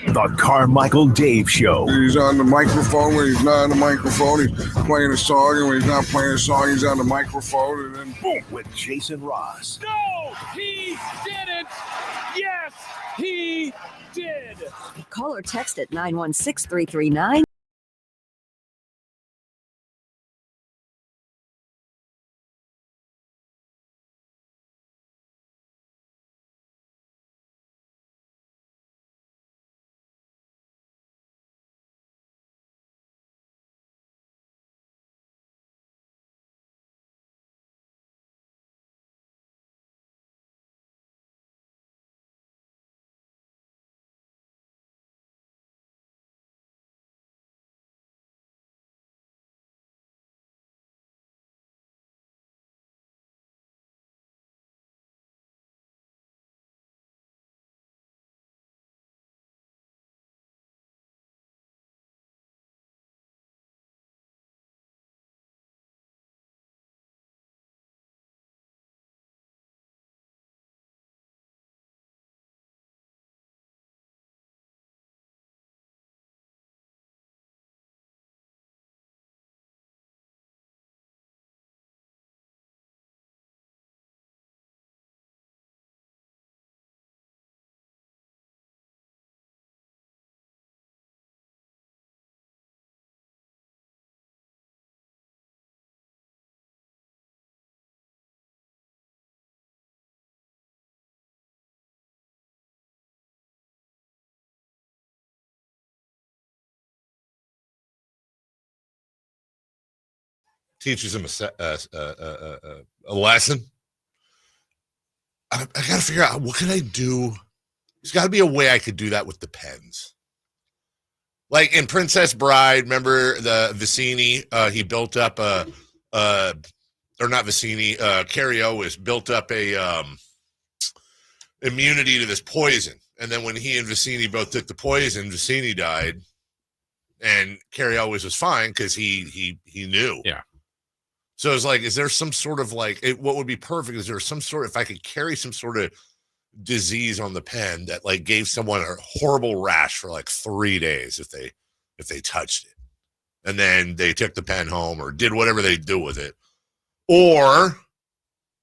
The Carmichael Dave Show. He's on the microphone when he's not on the microphone. He's playing a song, and when he's not playing a song, he's on the microphone, and then boom. With Jason Ross. No, he didn't. Yes, he did. Call or text at 916-339. Teaches him a lesson. I got to figure out, what can I do? There's got to be a way I could do that with the pens. Like in Princess Bride, remember the Vicini? He built up or not Vicini. Carrie Elwes built up a immunity to this poison, and then when he and Vicini both took the poison, Vicini died, and Carrie Elwes was fine because he knew. Yeah. So it's like, is there some sort of what would be perfect? Is there some sort, if I could carry some sort of disease on the pen that like gave someone a horrible rash for like 3 days if they touched it, and then they took the pen home or did whatever they do with it, or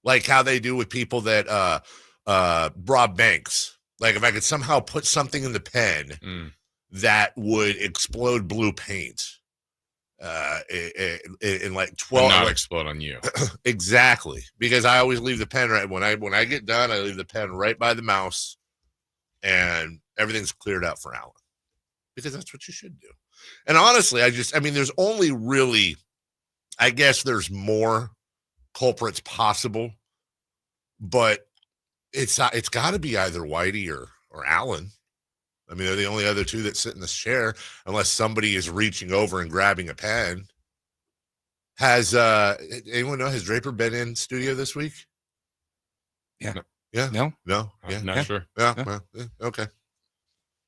like how they do with people that rob banks. Like if I could somehow put something in the pen that would explode blue paint. In like 12, not explode on you. Exactly, because I always leave the pen right when I get done. I leave the pen right by the mouse, and everything's cleared out for Alan, because that's what you should do. And honestly, there's only really, I guess there's more culprits possible, but it's got to be either Whitey or Alan. I mean, they're the only other two that sit in this chair, unless somebody is reaching over and grabbing a pen. Has anyone know, has Draper been in studio this week? Yeah. Yeah. No. Yeah. Not sure. Yeah. No. Well, okay.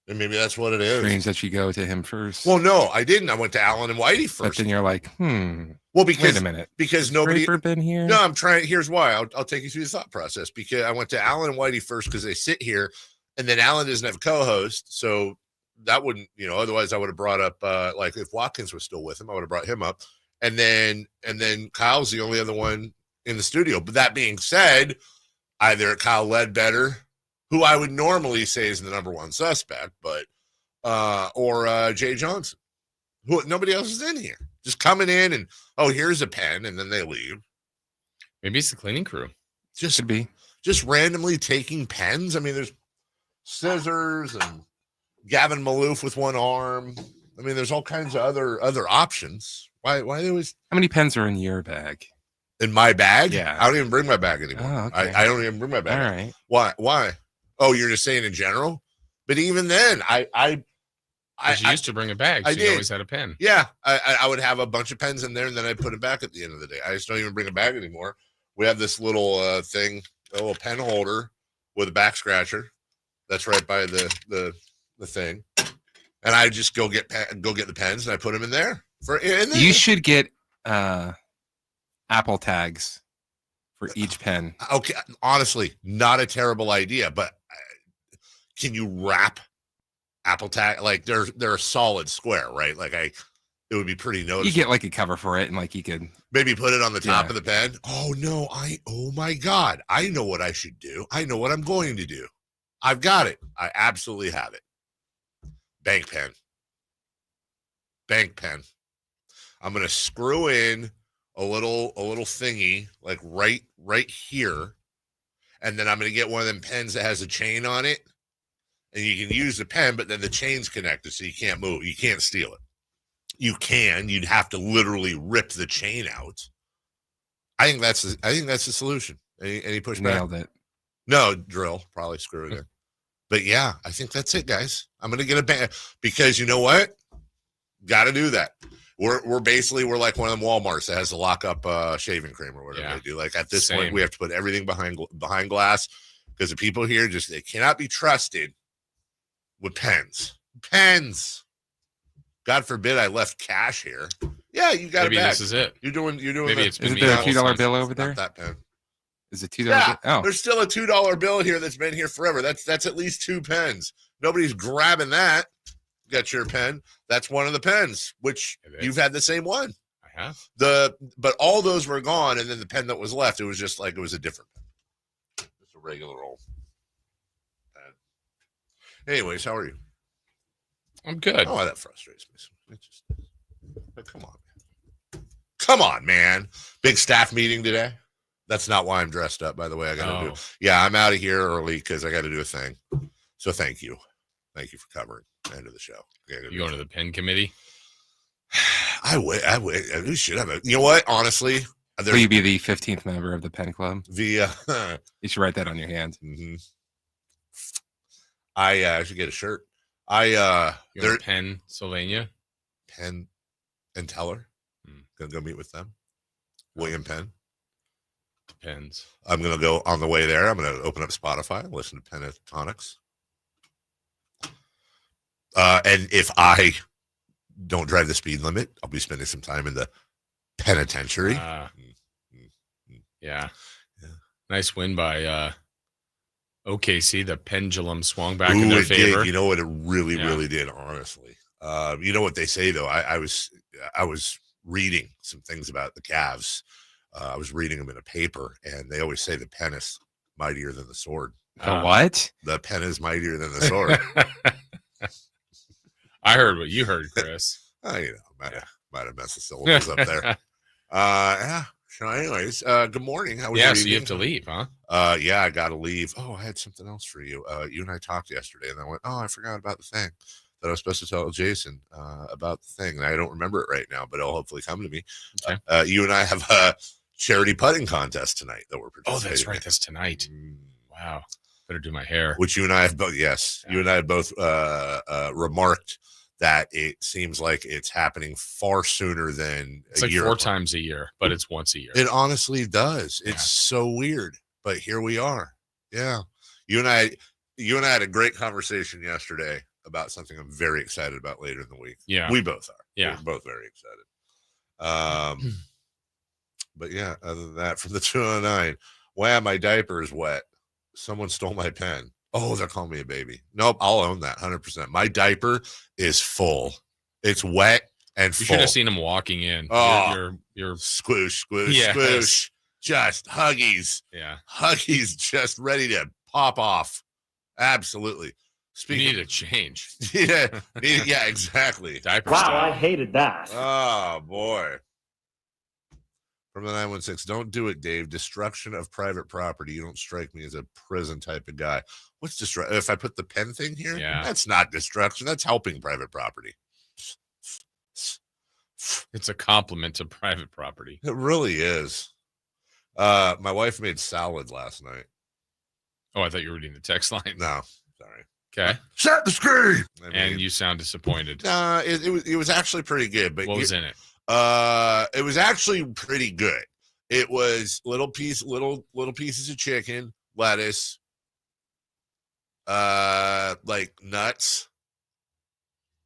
And maybe that's what it is. Strange that you go to him first. Well, no, I didn't. I went to Alan and Whitey first. But then you're like, Well, because wait a minute. Because nobody Draper been here? No, I'm trying. Here's why. I'll take you through the thought process. Because I went to Alan and Whitey first because they sit here. And then Alan doesn't have a co-host, so that wouldn't, otherwise I would have brought up, like if Watkins was still with him, I would have brought him up. And then Kyle's the only other one in the studio. But that being said, either Kyle Ledbetter, who I would normally say is the number one suspect, but, or Jay Johnson, who nobody else is in here. Just coming in and, here's a pen, and then they leave. Maybe it's the cleaning crew. Just could be. Just randomly taking pens. I mean, there's scissors and Gavin Maloof with one arm. I mean, there's all kinds of other options. Why they always? How many pens are in your bag? In my bag? Yeah. I don't even bring my bag anymore. Oh, okay. I don't even bring my bag. All right. Why? Oh, you're just saying in general? But even then, I used to bring a bag, so you always had a pen. Yeah, I would have a bunch of pens in there, and then I'd put them back at the end of the day. I just don't even bring a bag anymore. We have this little thing, a little pen holder with a back scratcher. That's right by the thing, and I just go get the pens and I put them in there. You should get Apple tags for each pen. Apple tag, like they're a solid square, right? Like it would be pretty noticeable. You get like a cover for it, and like you could maybe put it on the top of the pen. Oh no, oh my God, I know what I should do. I know what I'm going to do. I've got it. I absolutely have it. Bank pen. I'm gonna screw in a little thingy like right here, and then I'm gonna get one of them pens that has a chain on it, and you can use the pen, but then the chain's connected, so you can't move. You can't steal it. You'd have to literally rip the chain out. I think that's the solution. Any pushback? Nailed it. No, drill, probably screw it in. But yeah, I think that's it, guys. I'm gonna get a band because you know what? Got to do that. We're like one of them Walmarts that has to lock up shaving cream or whatever they do. Like at this point, we have to put everything behind glass because the people here they cannot be trusted with pens. God forbid I left cash here. Yeah, you got maybe it back. This is it. You're doing. Maybe it's is been there a $2 bill over there? Not that pen. Is it $2? Yeah, Oh, there's still a $2 bill here that's been here forever. That's at least 2 pens. Nobody's grabbing that. Got your pen. That's one of the pens, which you've had the same one. I have. But all those were gone, and then the pen that was left, it was just like it was a different pen. Just a regular old pen. Anyways, how are you? I'm good. Oh, that frustrates me. But come on, man. Big staff meeting today. That's not why I'm dressed up, by the way. I'm out of here early because I got to do a thing. So thank you for covering the end of the show. You going to the pen committee? I would. We should have it. You know what? Honestly, will you be the 15th member of the pen club? You should write that on your hand. Mm-hmm. I should get a shirt. There's Pennsylvania. Penn and Teller. Gonna go meet with them. William Penn. Depends. I'm gonna go on the way there. I'm gonna open up Spotify, listen to Pentatonics. And if I don't drive the speed limit, I'll be spending some time in the penitentiary. Yeah. Nice win by OKC. The pendulum swung back in their favor. Did. You know what? It really did, honestly. You know what they say, though? I was reading some things about the Cavs. I was reading them in a paper, and they always say the pen is mightier than the sword. What? The pen is mightier than the sword. I heard what you heard, Chris. Might have messed the syllables up there. Yeah. So anyways, good morning. How was your so you evening? have to leave, huh? Yeah, I got to leave. Oh, I had something else for you. You and I talked yesterday, and I went, I forgot about the thing that I was supposed to tell Jason about the thing. And I don't remember it right now, but it'll hopefully come to me. Okay. You and I have a charity putting contest tonight that we're participating. Oh, that's right. That's tonight. Wow. Better do my hair. Which you and I have both. Yes, you and I have both remarked that it seems like it's happening far sooner than it's a year. 4 times a year, but it's once a year. It honestly does. It's so weird, but here we are. Yeah. You and I had a great conversation yesterday about something I'm very excited about later in the week. Yeah. We both are. Yeah. We're both very excited. But yeah, other than that, from the 209, wow, my diaper is wet. Someone stole my pen. Oh, they're calling me a baby. Nope, I'll own that 100%. My diaper is full. It's wet and full. You should have seen him walking in. Oh, you're squish, squish. Just huggies. Yeah. Huggies just ready to pop off. Absolutely. You need a change. Yeah, exactly. Diaper wow, style. I hated that. Oh, boy. From the 916, don't do it, Dave. Destruction of private property. You don't strike me as a prison type of guy. What's destruction? If I put the pen thing here, that's not destruction. That's helping private property. It's a compliment to private property. It really is. My wife made salad last night. Oh, I thought you were reading the text line. No, sorry. Okay. Set the screen. And you sound disappointed. It was actually pretty good. But what was in it? It was actually pretty good. It was little pieces of chicken, lettuce, like nuts,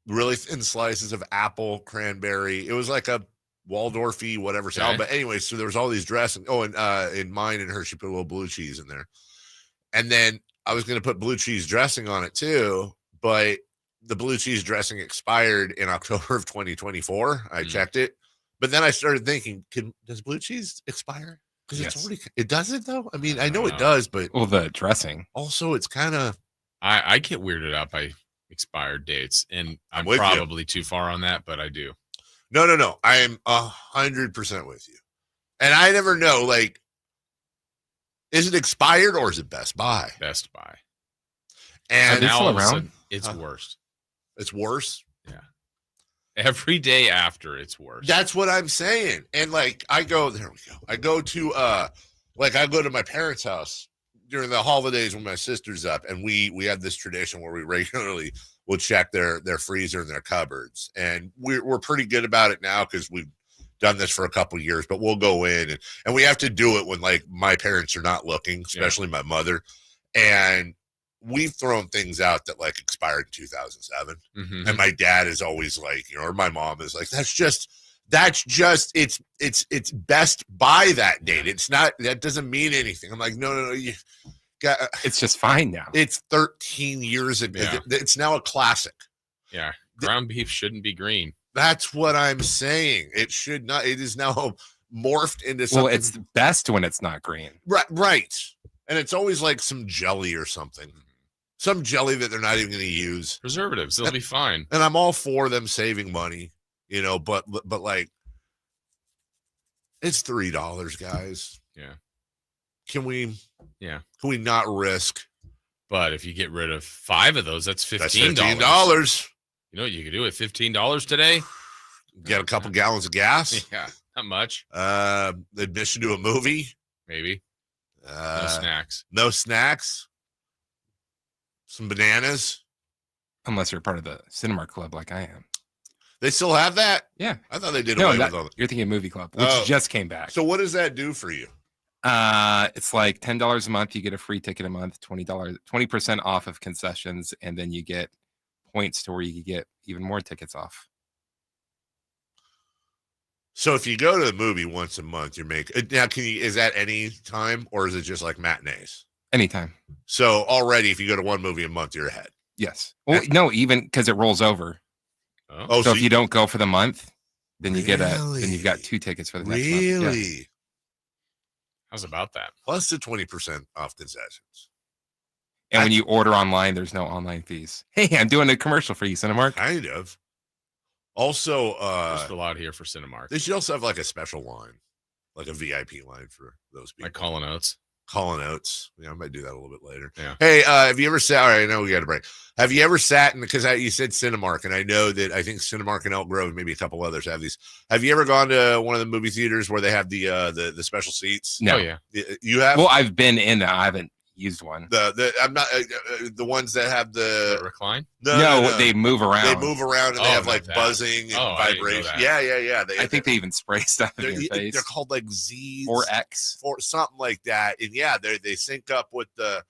really thin slices of apple, cranberry. It was like a Waldorfy whatever salad. But anyway, so there was all these dressing. Oh, and in mine and her, she put a little blue cheese in there. And then I was going to put blue cheese dressing on it too, but the blue cheese dressing expired in October of 2024. I checked it, but then I started thinking, does blue cheese expire? Because it's already, it doesn't though. I mean, I know it does, but the dressing. Also, it's kind of. I get weirded out by expired dates, and I'm with probably too far on that, but I do. No. I am 100% with you, and I never know. Like, is it expired or is it Best Buy? Best Buy. And now still all of a around? sudden, it's worse. It's worse. Yeah. Every day after, it's worse. That's what I'm saying. And like, I go to I go to my parents' house during the holidays when my sister's up, and we have this tradition where we regularly will check their freezer and their cupboards, and we're pretty good about it now because we've done this for a couple years. But we'll go in and we have to do it when like my parents are not looking, especially my mother, and we've thrown things out that like expired in 2007, and my dad is always like, or my mom is like, that's just it's Best Buy that date. It's not, that doesn't mean anything. I'm like, no, you got, it's just fine now. It's 13 years ago. Yeah. It's now a classic. Yeah. Ground beef shouldn't be green. That's what I'm saying. It should not. It is now morphed into something. Well, it's best when it's not green. Right. And it's always like some jelly or something. Some jelly that they're not even going to use. Preservatives, they'll be fine. And I'm all for them saving money, but like, it's $3, guys. Yeah. Can we not risk? But if you get rid of 5 of those, that's $15. That's $15. You know what you could do with $15 today? Get a couple gallons of gas. Yeah, not much. Admission to a movie. Maybe. No snacks. No snacks. Some bananas. Unless you're part of the Cinemark Club like I am. They still have that? Yeah. I thought they did away with all that. You're thinking Movie Club, which just came back. So what does that do for you? It's like $10 a month. You get a free ticket a month, $20, 20% off of concessions, and then you get points to where you could get even more tickets off. So if you go to the movie once a month, you make now. Is that any time or is it just like matinees? Anytime. So already, if you go to one movie a month, you're ahead. Yes. Well, no, even because it rolls over. Oh, so if you don't go for the month, then you get then you've got 2 tickets for the next month. Really? Yeah. How's about that? Plus the 20% off concessions. And when you order online, there's no online fees. Hey, I'm doing a commercial for you, Cinemark. Kind of. Also, there's a lot here for Cinemark. They should also have like a special line, like a VIP line for those people. Like calling Oates. Calling Oates. Yeah, I might do that a little bit later. Yeah. Hey, have you ever sat? All right, I know we got a break. Have you ever sat in, because you said Cinemark, and I know that I think Cinemark and Elk Grove, maybe a couple others have these. Have you ever gone to one of the movie theaters where they have the special seats? No. Oh, yeah. You have? Well, I've been in. I haven't used one. I'm not the ones that have the recline. No, they move around. They move around and they have like buzzing and vibration. Yeah. I think they even spray stuff in your face. They're called like Z's or X or something like that. And they sync up with the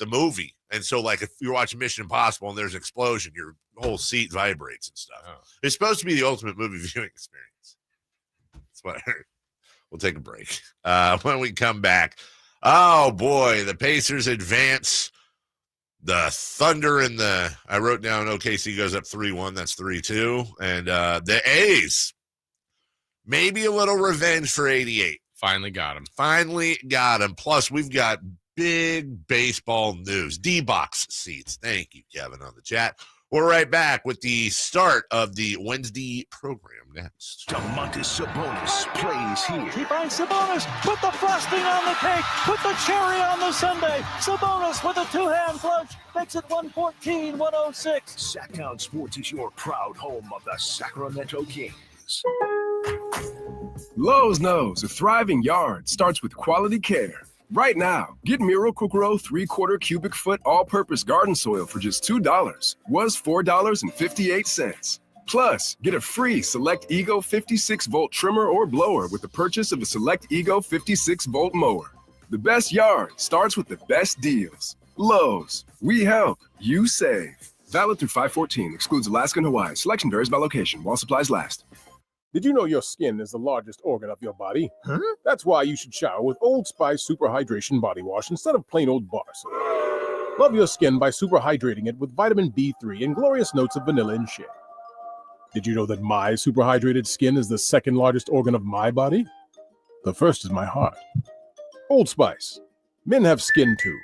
movie. And so like if you're watching Mission Impossible and there's an explosion, your whole seat vibrates and stuff. Oh. It's supposed to be the ultimate movie viewing experience. That's what I heard. We'll take a break. When we come back. Oh boy, the Pacers advance. The Thunder and I wrote down OKC goes up 3-1. That's 3-2. And the A's, maybe a little revenge for 88. Finally got him. Plus, we've got big baseball news. D-box seats. Thank you, Kevin, on the chat. We're right back with the start of the Wednesday program next. Domantas Sabonis plays here. He finds Sabonis, put the frosting on the cake, put the cherry on the sundae. Sabonis with a 2-hand flush makes it 114-106. Sacktown Sports is your proud home of the Sacramento Kings. Lowe's knows a thriving yard starts with quality care. Right now, get Miracle-Gro 3/4 cubic foot all-purpose garden soil for just $2. Was $4.58. Plus, get a free Select Ego 56-volt trimmer or blower with the purchase of a Select Ego 56-volt mower. The best yard starts with the best deals. Lowe's, we help, you save. Valid through 5/14. Excludes Alaska and Hawaii. Selection varies by location while supplies last. Did you know your skin is the largest organ of your body? Huh? That's why you should shower with Old Spice Super Hydration Body Wash instead of plain old bar soap. Love your skin by super hydrating it with vitamin B3 and glorious notes of vanilla and shea. Did you know that my super hydrated skin is the second largest organ of my body? The first is my heart. Old Spice. Men have skin too.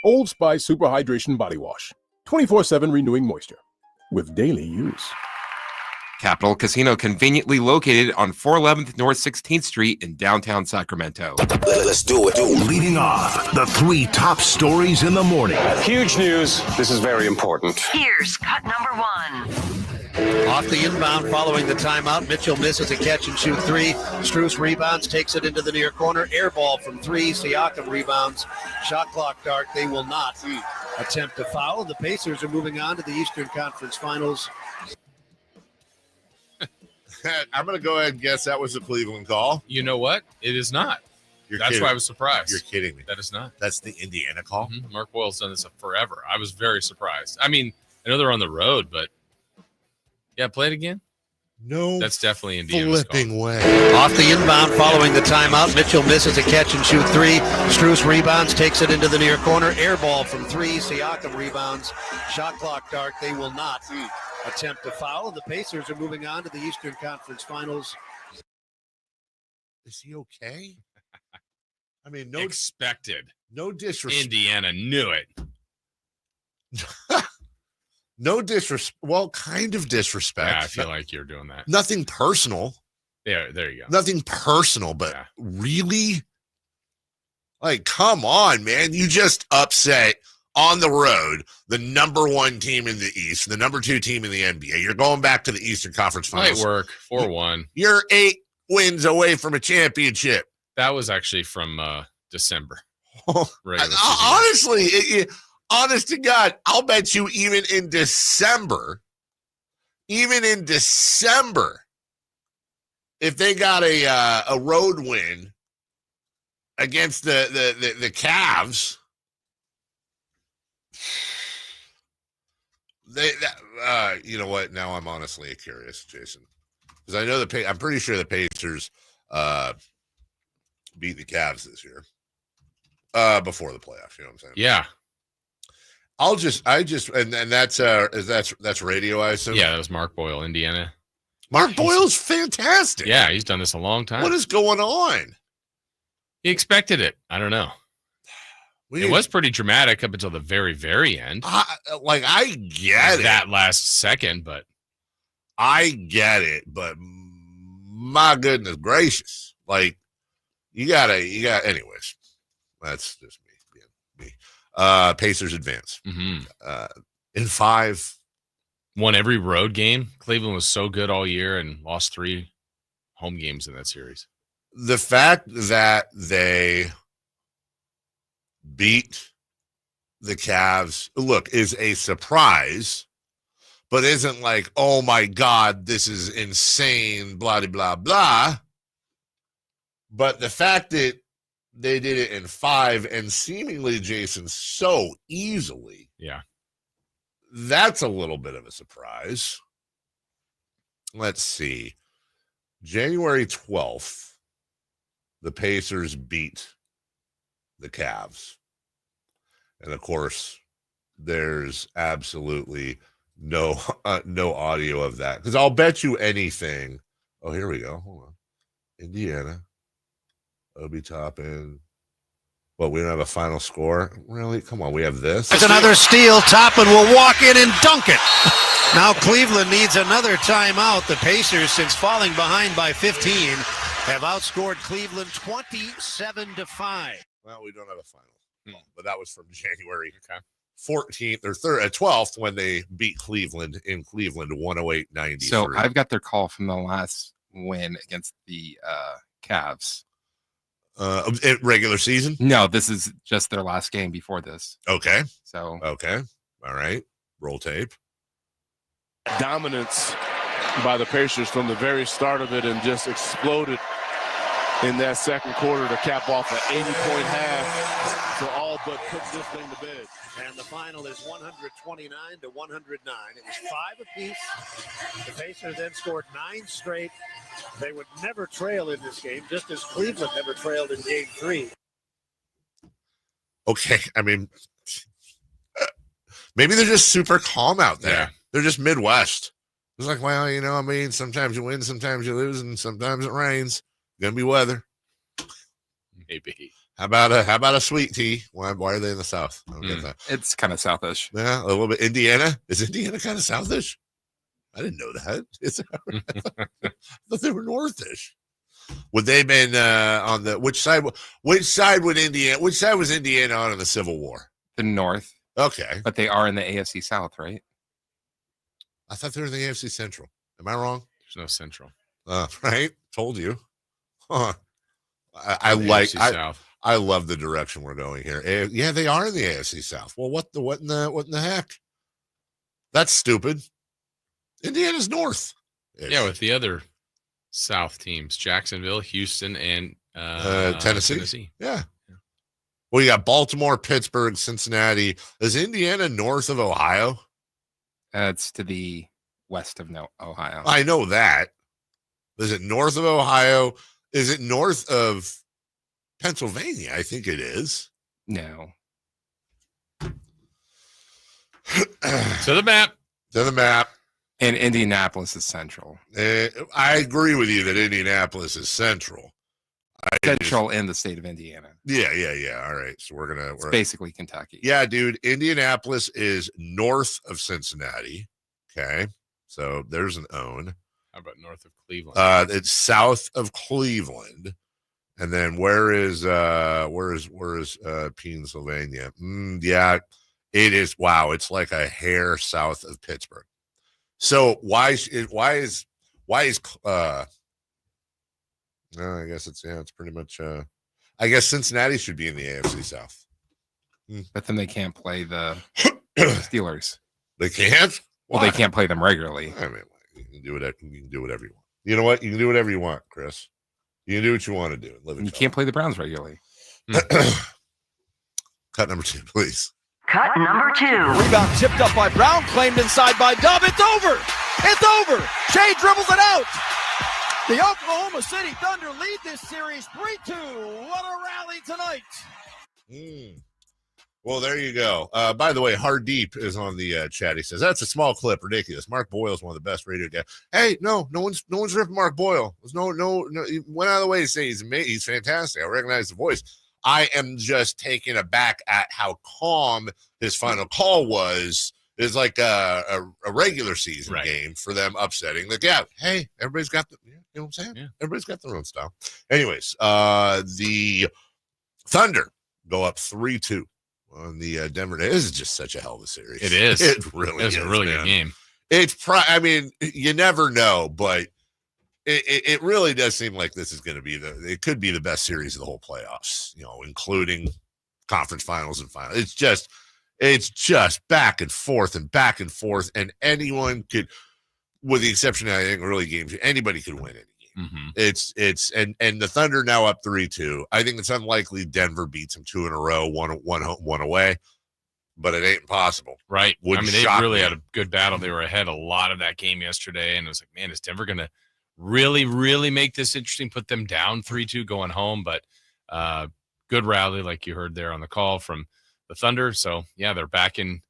Old Spice Super Hydration Body Wash. 24/7 renewing moisture. With daily use. Capital Casino, conveniently located on 411th North 16th Street in downtown Sacramento. Let's do it. Leading off, the 3 top stories in the morning. Huge news. This is very important. Here's cut number 1. Off the inbound following the timeout, Mitchell misses a catch-and-shoot 3. Strus rebounds, takes it into the near corner. Air ball from 3. Siakam rebounds. Shot clock dart. They will not attempt to foul. The Pacers are moving on to the Eastern Conference Finals. I'm going to go ahead and guess that was a Cleveland call. You know what? It is not. That's kidding. why I was surprised. You're kidding me. That is not. That's the Indiana call? Mm-hmm. Mark Boyle's done this forever. I was very surprised. I mean, I know they're on the road, but yeah, play it again. No, that's definitely Indiana's flipping call. way. Off the inbound following the timeout, Mitchell misses a catch-and-shoot 3. Strus rebounds, takes it into the near corner. Air ball from 3. Siakam rebounds. Shot clock dart. They will not attempt to foul. The Pacers are moving on to the Eastern Conference Finals. Is he okay? I mean, no expected. No disrespect. Indiana knew it. No disrespect. Well, kind of disrespect. Yeah, I feel like you're doing that. Nothing personal. Yeah, there you go. Nothing personal, but really? Like, come on, man. You just upset on the road the number 1 team in the East, the number 2 team in the NBA. You're going back to the Eastern Conference Finals. Might work. 4-1. You're 8 wins away from a championship. That was actually from December. Honestly, honest to God, I'll bet you even in December, if they got a road win against the Cavs, you know what? Now I'm honestly curious, Jason, because I know I'm pretty sure the Pacers beat the Cavs this year before the playoffs. You know what I'm saying? Yeah. And that's radio, I assume. Yeah, that was Mark Boyle, Indiana. Mark Boyle's fantastic. Yeah, he's done this a long time. What is going on? He expected it. I don't know. It was pretty dramatic up until the very, very end. I get it. That last second, but I get it. But my goodness gracious, like you got. Anyways, that's just me. Pacers advance. In 5. Won every road game. Cleveland was so good all year and lost 3 home games in that series. The fact that they beat the Cavs, look, is a surprise, but isn't like, oh my God, this is insane, blah, blah, blah. But the fact that they did it in 5 and seemingly, Jason, so easily. Yeah. That's a little bit of a surprise. Let's see. January 12th, the Pacers beat the Cavs. And of course, there's absolutely no audio of that. Because I'll bet you anything. Oh, here we go. Hold on. Indiana. Obi Toppin. Well, we don't have a final score. Really? Come on, we have this. There's another steal. Toppin will walk in and dunk it. Now Cleveland needs another timeout. The Pacers, since falling behind by 15, have outscored Cleveland 27-5. Well, we don't have a final. But that was from January 14th or 12th when they beat Cleveland in Cleveland 108-93. So I've got their call from the last win against the Cavs. Regular season? No, this is just their last game before this. Okay. So okay. All right. Roll tape. Dominance by the Pacers from the very start of it and just exploded in that second quarter to cap off an 80-point half to all but put this thing to bed. And the final is 129-109. It was 5 apiece. The Pacers then scored 9 straight. They would never trail in this game, just as Cleveland never trailed in Game 3. Okay, I mean, maybe they're just super calm out there. Yeah. They're just Midwest. It's like, well, you know, I mean, sometimes you win, sometimes you lose, and sometimes it rains. Gonna be weather. Maybe. How about a sweet tea? Why are they in the South? I don't get that. It's kind of southish. Yeah, a little bit. Indiana? Is Indiana kind of southish? I didn't know that. I thought they were northish. Would they been on the which side was Indiana on in the Civil War? The North. Okay. But they are in the AFC South, right? I thought they were in the AFC Central. Am I wrong? There's no Central. Right? Told you. Huh. I love the direction we're going here. Yeah, they are in the AFC South. Well, what in the heck? That's stupid. Indiana's north. Yeah, with the other South teams, Jacksonville, Houston, and Tennessee. Yeah. Well, you got Baltimore, Pittsburgh, Cincinnati. Is Indiana north of Ohio? It's to the west of Ohio. I know that. Is it north of Ohio? Is it north of Pennsylvania? I think it is. No. To the map. And Indianapolis is central. I agree with you that Indianapolis is central. Central in the state of Indiana. Yeah. All right. So we're basically Kentucky. Yeah, dude. Indianapolis is north of Cincinnati. Okay. So there's an own. How about north of Cleveland? It's south of Cleveland. And then where is Pennsylvania? Yeah, it is. Wow, it's like a hair south of Pittsburgh. So why is no, I guess it's pretty much I guess Cincinnati should be in the AFC South. But then they can't play the Steelers. They can't? Well, they can't play them regularly. I mean, you can do whatever you want. You know what? You can do whatever you want, Chris. You can do what you want to do. You can't play the Browns regularly. Cut number 2, please. Cut number 2. Rebound tipped up by Brown, claimed inside by Dub. It's over. It's over. Shea dribbles it out. The Oklahoma City Thunder lead this series 3-2. What a rally tonight. Well, there you go. By the way, Hard Deep is on the chat. He says, that's a small clip. Ridiculous. Mark Boyle is one of the best radio guys. Hey, no one's ripping Mark Boyle. There's no, he went out of the way to say he's fantastic. I recognize the voice. I am just taken aback at how calm his final call was. It's like a regular season game for them upsetting. Like, yeah, hey, everybody's got you know what I'm saying? Yeah. Everybody's got their own style. Anyways, the Thunder go up 3-2 on the Denver. This is just such a hell of a series. It is. It really is. It's a really good game. I mean, you never know, but it really does seem like this is going to be it could be the best series of the whole playoffs, you know, including conference finals and finals. It's just back and forth, and anyone could, with the exception of, I think, early games, anybody could win any game. Mm-hmm. And the Thunder now up 3-2. I think it's unlikely Denver beats them 2 in a row, one away, but it ain't impossible. Right. I mean, they really had a good battle. They were ahead a lot of that game yesterday, and it was like, man, is Denver going to really, really make this interesting, put them down 3-2 going home? But good rally, like you heard there on the call from the Thunder. So, yeah, they're back in,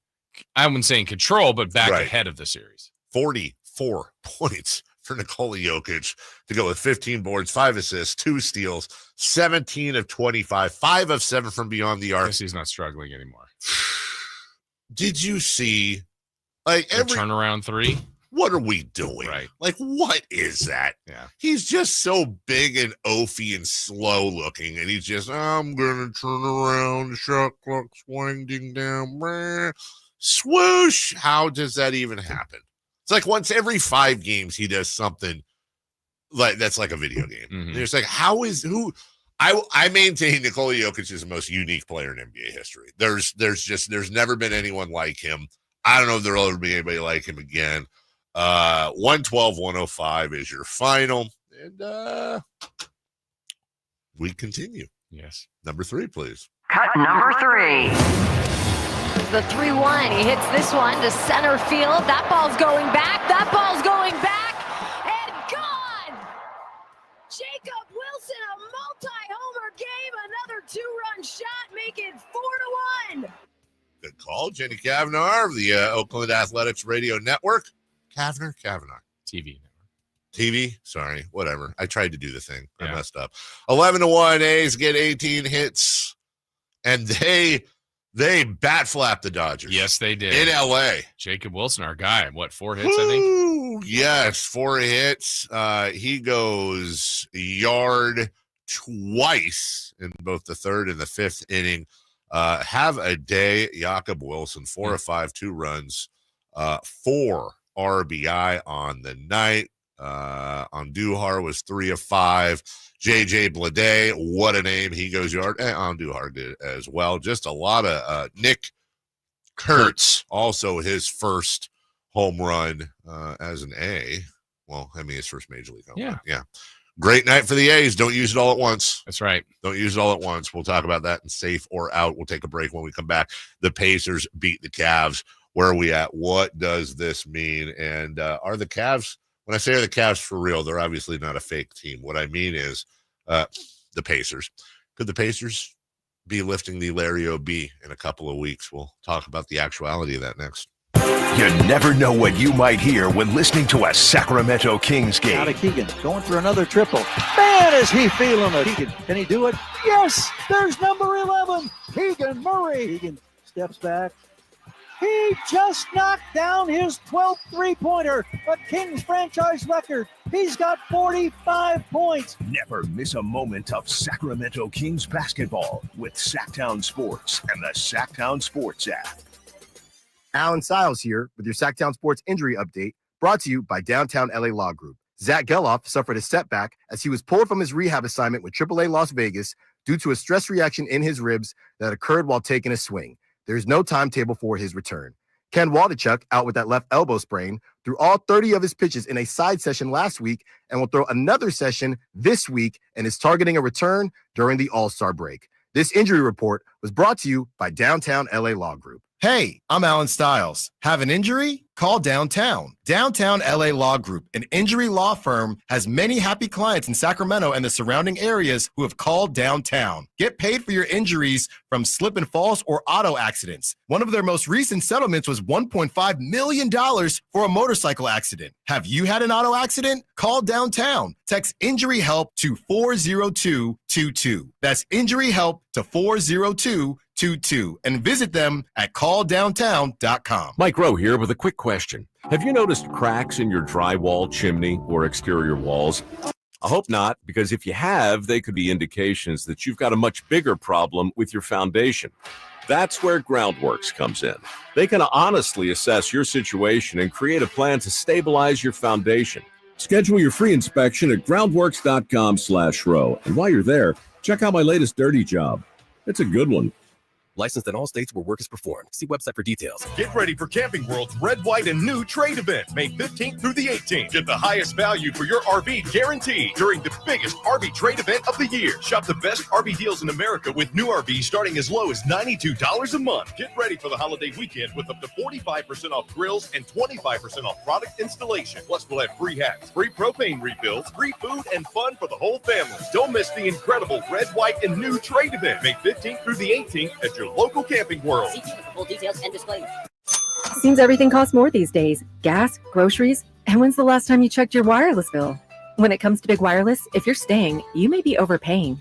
I wouldn't say in control, but back ahead of the series. 44 points for Nikola Jokic to go with 15 boards, 5 assists, 2 steals, 17 of 25, 5 of 7 from beyond the arc. I guess he's not struggling anymore. Did you see, like, every turnaround 3? What are we doing? Right. Like, what is that? Yeah. He's just so big and oafy and slow looking, and he's just, I'm going to turn around, the shot clock's winding down. Brr. Swoosh. How does that even happen? It's like once every 5 games he does something like that's like a video game. Mm-hmm. And it's like, I maintain Nikola Jokic is the most unique player in NBA history. There's never been anyone like him. I don't know if there'll ever be anybody like him again. 112-105 is your final, and we continue. Yes. Number 3, please. Cut number 3. The 3-1. He hits this one to center field. That ball's going back. That ball's going back. And gone. Jacob Wilson, a multi-homer game. Another two-run shot, make it 4-1. Good call. Jenny Kavanaugh of the Oakland Athletics Radio Network. Kavanaugh? TV? Sorry, whatever. I tried to do the thing. I messed up. 11-1. A's get 18 hits, and they bat flap the Dodgers. Yes, they did. In L.A. Jacob Wilson, our guy. What, 4 hits, I think? Yes, 4 hits. He goes yard twice in both the third and the fifth inning. Have a day, Jacob Wilson, 4 of 5, 2 runs, 4 RBI on the night. Andujar was 3 of 5. JJ Bleday, what a name. He goes yard. And Andujar did as well. Just a lot of Nick Kurtz, also his first home run as an A. Well, I mean, his first major league home run. Yeah. Great night for the A's. Don't use it all at once. That's right. Don't use it all at once. We'll talk about that in safe or out. We'll take a break when we come back. The Pacers beat the Cavs. Where are we at? What does this mean? And are the Cavs, when I say are the Cavs for real, they're obviously not a fake team. What I mean is the Pacers. Could the Pacers be lifting the Larry O.B. in a couple of weeks? We'll talk about the actuality of that next. You never know what you might hear when listening to a Sacramento Kings game. Out of Keegan, going for another triple. Man, is he feeling it. Keegan, can he do it? Yes, there's number 11, Keegan Murray. Keegan steps back. He just knocked down his 12th three-pointer, a Kings franchise record. He's got 45 points. Never miss a moment of Sacramento Kings basketball with Sacktown Sports and the Sacktown Sports app. Alan Stiles here with your Sacktown Sports injury update, brought to you by Downtown LA Law Group. Zach Geloff suffered a setback as he was pulled from his rehab assignment with AAA Las Vegas due to a stress reaction in his ribs that occurred while taking a swing. There's no timetable for his return. Ken Waldachuk, out with that left elbow sprain, threw all 30 of his pitches in a side session last week and will throw another session this week and is targeting a return during the All-Star break. This injury report was brought to you by Downtown LA Law Group. Hey, I'm Alan Stiles. Have an injury? Call Downtown. Downtown LA Law Group, an injury law firm, has many happy clients in Sacramento and the surrounding areas who have called Downtown. Get paid for your injuries from slip and falls or auto accidents. One of their most recent settlements was $1.5 million for a motorcycle accident. Have you had an auto accident? Call Downtown. Text injury help to 40222. That's injury help to 40222 and visit them at calldowntown.com. Mike Rowe here with a quick question. Have you noticed cracks in your drywall, chimney, or exterior walls? I hope not, because if you have, they could be indications that you've got a much bigger problem with your foundation. That's where Groundworks comes in. They can honestly assess your situation and create a plan to stabilize your foundation. Schedule your free inspection at groundworks.com/row. And while you're there, check out my latest dirty job. It's a good one. Licensed in all states where work is performed. See website for details. Get ready for Camping World's Red, White, and New Trade event, May 15th through the 18th. Get the highest value for your RV guaranteed during the biggest RV trade event of the year. Shop the best RV deals in America with new RVs starting as low as $92 a month. Get ready for the holiday weekend with up to 45% off grills and 25% off product installation. Plus, we'll have free hats, free propane refills, free food, and fun for the whole family. Don't miss the incredible Red, White, and New Trade event, May 15th through the 18th at your local Camping World. See for full details and disclaimers. Seems everything costs more these days. Gas, groceries, and when's the last time you checked your wireless bill? When it comes to big wireless, if you're staying, you may be overpaying.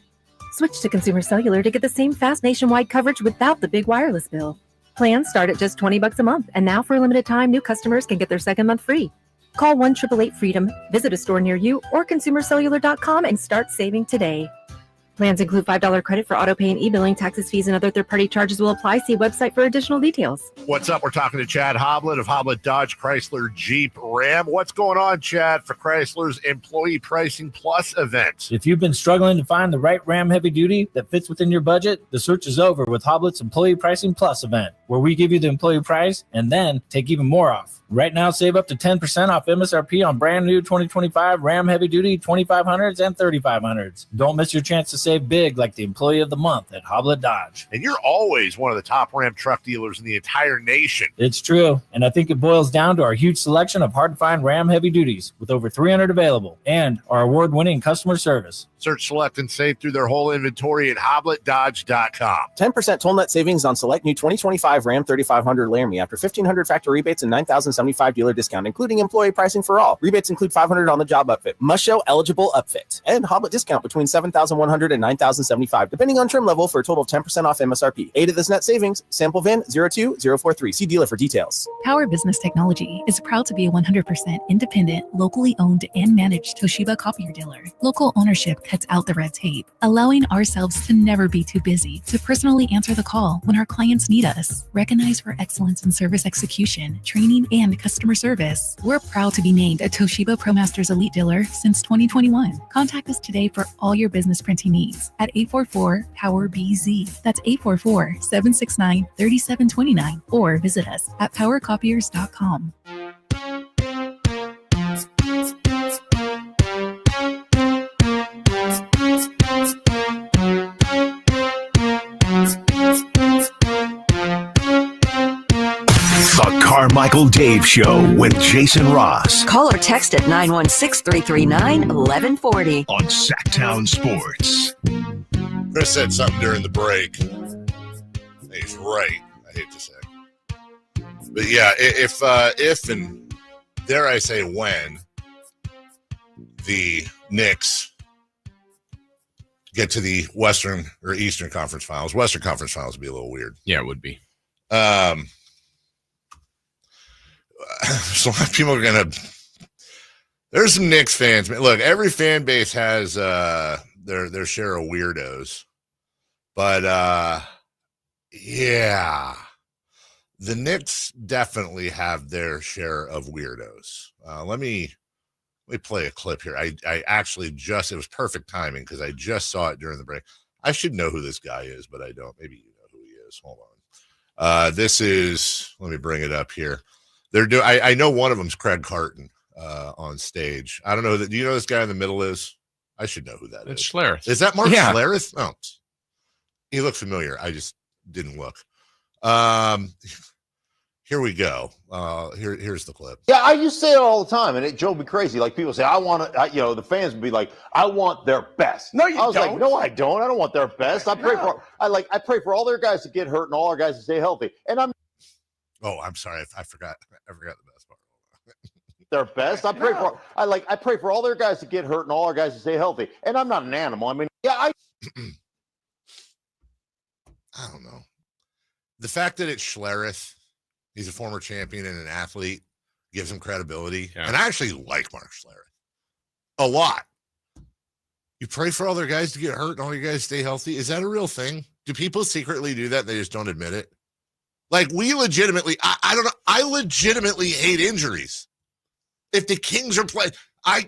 Switch to Consumer Cellular to get the same fast nationwide coverage without the big wireless bill. Plans start at just $20 a month, and now for a limited time, new customers can get their second month free. Call 1-888-FREEDOM, visit a store near you, or consumercellular.com and start saving today. Plans include $5 credit for auto pay and e-billing. Taxes, fees, and other third-party charges will apply. See website for additional details. What's up? We're talking to Chad Hoblet of Hoblet Dodge Chrysler Jeep Ram. What's going on, Chad, for Chrysler's Employee Pricing Plus event? If you've been struggling to find the right Ram heavy duty that fits within your budget, the search is over with Hoblet's Employee Pricing Plus event, where we give you the employee price and then take even more off. Right now, save up to 10% off MSRP on brand new 2025 Ram Heavy Duty 2500s and 3500s. Don't miss your chance to save big like the Employee of the Month at Hoblet Dodge. And you're always one of the top Ram truck dealers in the entire nation. It's true, and I think it boils down to our huge selection of hard-to-find Ram Heavy Duties with over 300 available and our award-winning customer service. Search, select, and save through their whole inventory at hobletdodge.com. 10% toll net savings on select new 2025 Ram 3500 Laramie after 1,500 factory rebates and 9,075 dealer discount, including employee pricing for all. Rebates include $500 on the job upfit. Must show eligible upfit. And Hoblet discount between $7,100 and $9,075, depending on trim level, for a total of 10% off MSRP. Aid of this net savings. Sample VIN 02043. See dealer for details. Power Business Technology is proud to be a 100% independent, locally owned and managed Toshiba copier dealer. Local ownership cuts out the red tape, allowing ourselves to never be too busy to personally answer the call when our clients need us. Recognized for excellence in service execution, training, and customer service, we're proud to be named a Toshiba ProMasters Elite dealer since 2021. Contact us today for all your business printing needs at 844-POWER-BZ. That's 844-769-3729, or visit us at powercopiers.com. The Carmichael Dave Show with Jason Ross. Call or text at 916-339-1140. On Sacktown Sports. Chris said something during the break. He's right. I hate to say. But yeah, if and dare I say when the Knicks get to the Western or Eastern Conference Finals, Western Conference Finals would be a little weird. Yeah, it would be. So a lot of people are gonna. There's some Knicks fans. Look, every fan base has their share of weirdos, but yeah, the Knicks definitely have their share of weirdos. Let me play a clip here. I actually just, it was perfect timing because I just saw it during the break. I should know who this guy is, but I don't. Maybe you know who he is. Hold on. This is. Let me bring it up here. They're doing. I know one of them's Craig Carton on stage. I don't know that. Do you know who this guy in the middle is? I should know who that It's is. Schlereth. Is that Mark Schlereth? Oh, he looked familiar. I just didn't look. Here we go. Here's the clip. Yeah, I used to say it all the time, and it drove me crazy. Like people say, I want to, the fans would be like, I want their best. No, you don't. I was like, no, I don't. I don't want their best. I pray for all their guys to get hurt and all our guys to stay healthy. And I'm. Oh, I'm sorry. I forgot the best part. Their best. I pray for all their guys to get hurt and all our guys to stay healthy. And I'm not an animal. I mean, I don't know. The fact that it's Schlereth, he's a former champion and an athlete, gives him credibility. Yeah. And I actually like Mark Schlereth a lot. You pray for all their guys to get hurt and all your guys stay healthy. Is that a real thing? Do people secretly do that? They just don't admit it. Like we legitimately, I don't know. I legitimately hate injuries. If the Kings are playing, I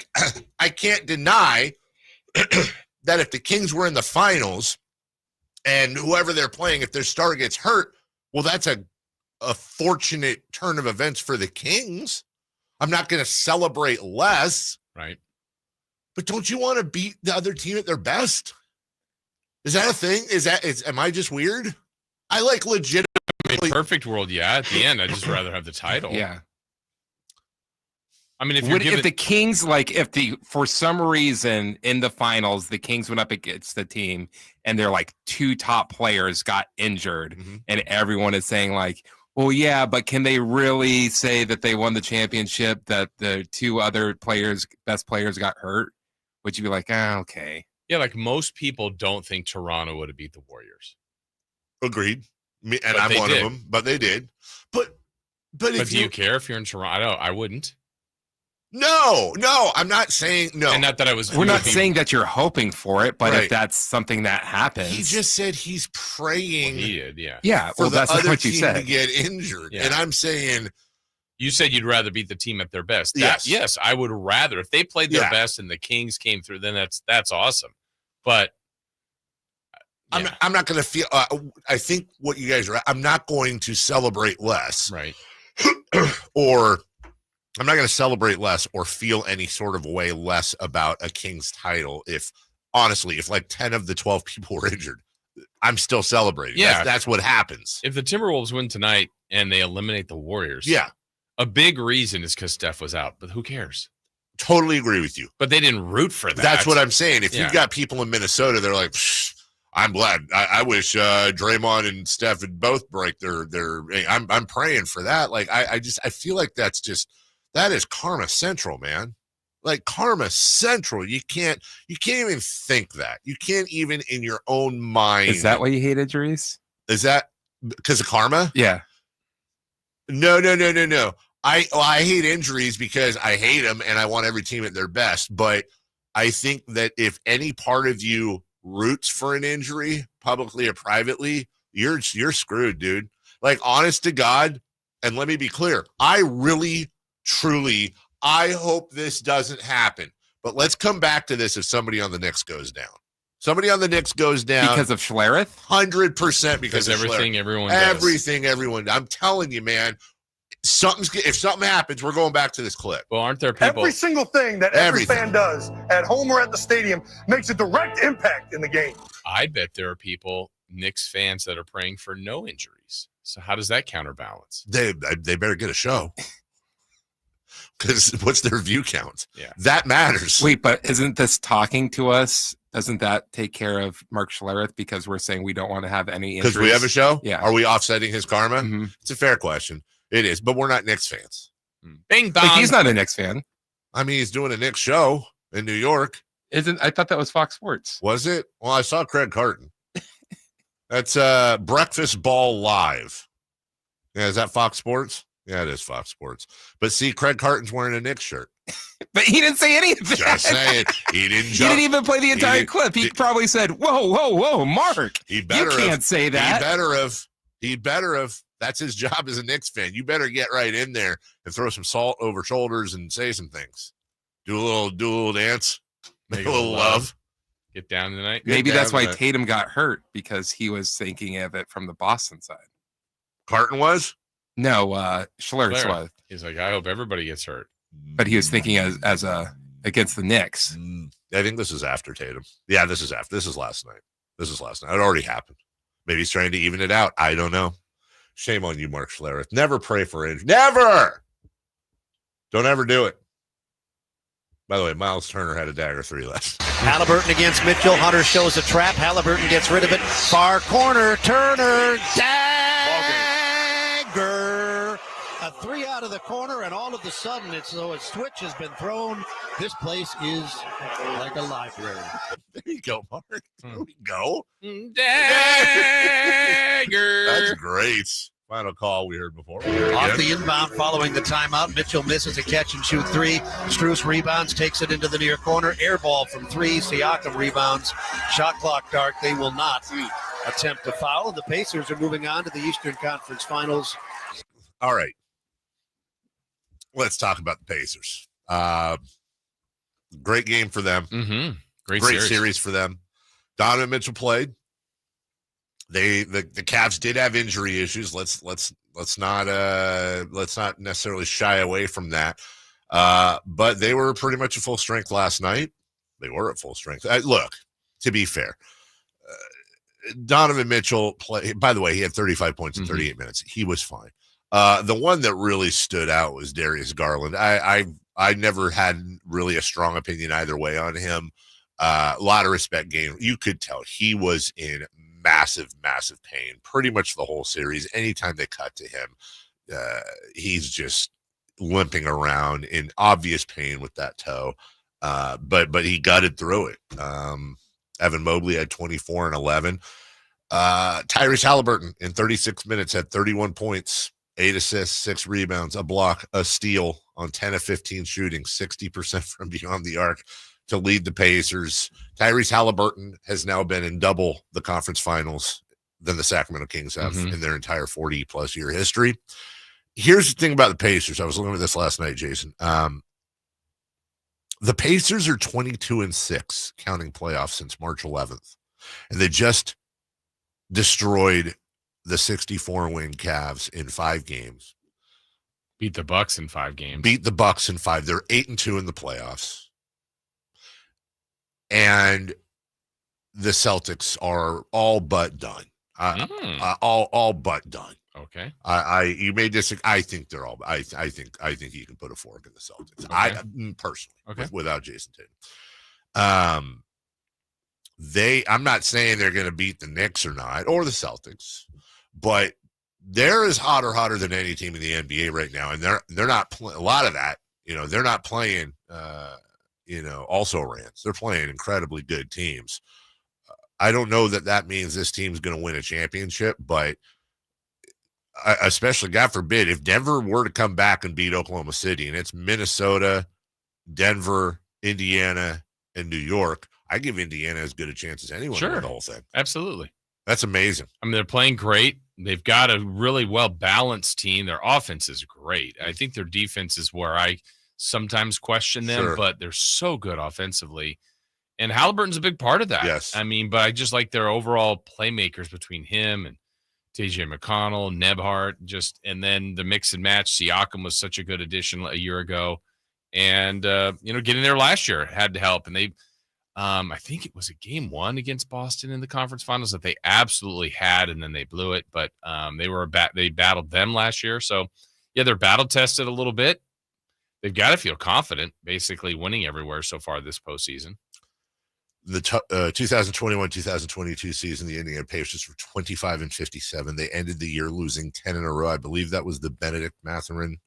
can't deny that if the Kings were in the finals and whoever they're playing, if their star gets hurt, well, that's a fortunate turn of events for the Kings. I'm not going to celebrate less. Right. But don't you want to beat the other team at their best? Is that a thing? Am I just weird? I like legitimately. Perfect world, yeah. At the end, I'd just rather have the title. Yeah. I mean, if the Kings, for some reason in the finals, the Kings went up against the team and their two top players got injured, and everyone is saying well, yeah, but can they really say that they won the championship that the two other best players got hurt? Would you be like, okay. Yeah, most people don't think Toronto would have beat the Warriors. Agreed. And I'm one of them, but they did. But do you care if you're in Toronto? I wouldn't. No, I'm not saying no. And not that I was. We're not saying that you're hoping for it, but if that's something that happens, he just said he's praying. Well, he did, yeah. Yeah, for the that's other what you team said. to get injured, and I'm saying. You said you'd rather beat the team at their best. Yes, I would rather if they played their best and the Kings came through. Then that's awesome. But I'm not going to feel. I think what you guys are. I'm not going to celebrate less, right? Or I'm not going to celebrate less or feel any sort of way less about a Kings title if like 10 of the 12 people were injured. I'm still celebrating. Yeah. That's what happens. If the Timberwolves win tonight and they eliminate the Warriors, yeah, a big reason is because Steph was out, but who cares? Totally agree with you. But they didn't root for that. That's what I'm saying. If you've got people in Minnesota, they're like, I'm glad. I wish Draymond and Steph would both break their. I'm praying for that. Like I feel like that is karma central, man. Like karma central. You can't even think that. You can't even in your own mind. Is that why you hate injuries? Is that because of karma? Yeah. No. I hate injuries because I hate them and I want every team at their best. But I think that if any part of you roots for an injury, publicly or privately, you're screwed, dude. Like, honest to God, and let me be clear, I really, truly, I hope this doesn't happen. But let's come back to this if somebody on the Knicks goes down. Somebody on the Knicks goes down. Because of Schlereth? 100% because of everything Schlereth. everyone does. Everything everyone. I'm telling you, man. If something happens, we're going back to this clip. Well, aren't there people? Every single thing that every fan does at home or at the stadium makes a direct impact in the game. I bet there are people, Knicks fans, that are praying for no injuries. So how does that counterbalance? They better get a show. Because what's their view count? Yeah. That matters. Wait, but isn't this talking to us? Doesn't that take care of Mark Schlereth because we're saying we don't want to have any injuries? Because we have a show? Yeah. Are we offsetting his karma? Mm-hmm. It's a fair question. It is, but we're not Knicks fans. Bing bong. Like, he's not a Knicks fan. I mean, he's doing a Knicks show in New York. I thought that was Fox Sports. Was it? Well, I saw Craig Carton. That's Breakfast Ball Live. Yeah, is that Fox Sports? Yeah, it is Fox Sports. But see, Craig Carton's wearing a Knicks shirt. But he didn't say any of that. Just saying. He didn't jump. He didn't even play the entire clip. He probably said, whoa, Mark. You can't say that. He better have. That's his job as a Knicks fan. You better get right in there and throw some salt over shoulders and say some things. Do a little dance. Make a little love. Get down tonight. Maybe that's why Tatum got hurt, because he was thinking of it from the Boston side. Carton was? No, Schlereth was. He's like, I hope everybody gets hurt. But he was thinking as against the Knicks. I think this is after Tatum. Yeah, this is after. This is last night. It already happened. Maybe he's trying to even it out. I don't know. Shame on you, Mark Schlereth. Never pray for injury. Never! Don't ever do it. By the way, Miles Turner had a dagger 3 last. Halliburton against Mitchell. Hunter shows a trap. Halliburton gets rid of it. Far corner. Turner. Dagger. A 3 out of the corner, and all of a sudden, a switch has been thrown. This place is like a library. There you go, Mark. There we go. Dagger. That's great. Final call we heard before. Off the inbound following the timeout. Mitchell misses a catch-and-shoot 3. Strus rebounds, takes it into the near corner. Air ball from 3. Siakam rebounds. Shot clock dark. They will not attempt to foul. The Pacers are moving on to the Eastern Conference Finals. All right. Let's talk about the Pacers. Great game for them. Mm-hmm. Great series for them. Donovan Mitchell played. The Cavs did have injury issues. Let's not necessarily shy away from that. But they were pretty much at full strength last night. They were at full strength. Look, to be fair, Donovan Mitchell played. By the way, he had 35 points in 38 minutes. He was fine. The one that really stood out was Darius Garland. I never had really a strong opinion either way on him. A lot of respect game. You could tell he was in massive pain pretty much the whole series. Anytime they cut to him, he's just limping around in obvious pain with that toe. But he gutted through it. Evan Mobley had 24 and 11. Tyrese Halliburton in 36 minutes had 31 points, 8 assists, 6 rebounds, a block, a steal on 10 of 15 shooting, 60% from beyond the arc to lead the Pacers. Tyrese Halliburton has now been in double the conference finals than the Sacramento Kings have in their entire 40-plus year history. Here's the thing about the Pacers. I was looking at this last night, Jason. The Pacers are 22-6, counting playoffs since March 11th. And they just destroyed the 64-win Cavs in 5 games. Beat the Bucks in 5 games. Beat the Bucks in 5. They're 8-2 in the playoffs. And the Celtics are all but done. All but done. Okay. You may disagree. I think they're all. I think you can put a fork in the Celtics. Okay. I personally, without Jason Tatum. I'm not saying they're going to beat the Knicks or not, or the Celtics, but they're as hotter than any team in the NBA right now, and they're not a lot of that. They're not playing. Also rans. They're playing incredibly good teams. I don't know that means this team's going to win a championship, but especially, God forbid, if Denver were to come back and beat Oklahoma City, and it's Minnesota, Denver, Indiana, and New York, I give Indiana as good a chance as anyone to win the whole thing. Absolutely. That's amazing. I mean, they're playing great. They've got a really well-balanced team. Their offense is great. I think their defense is where I sometimes question them, but they're so good offensively. And Halliburton's a big part of that. Yes. I mean, but I just like their overall playmakers between him and TJ McConnell, Nebhart, and then the mix and match. Siakam was such a good addition a year ago. And, getting there last year had to help. And they, I think it was a game 1 against Boston in the conference finals that they absolutely had, and then they blew it. But they battled them last year. So, yeah, they're battle tested a little bit. They've got to feel confident, basically winning everywhere so far this postseason. The 2021-2022 season, the Indiana Pacers were 25-57. They ended the year losing 10 in a row. I believe that was the Benedict Mathurin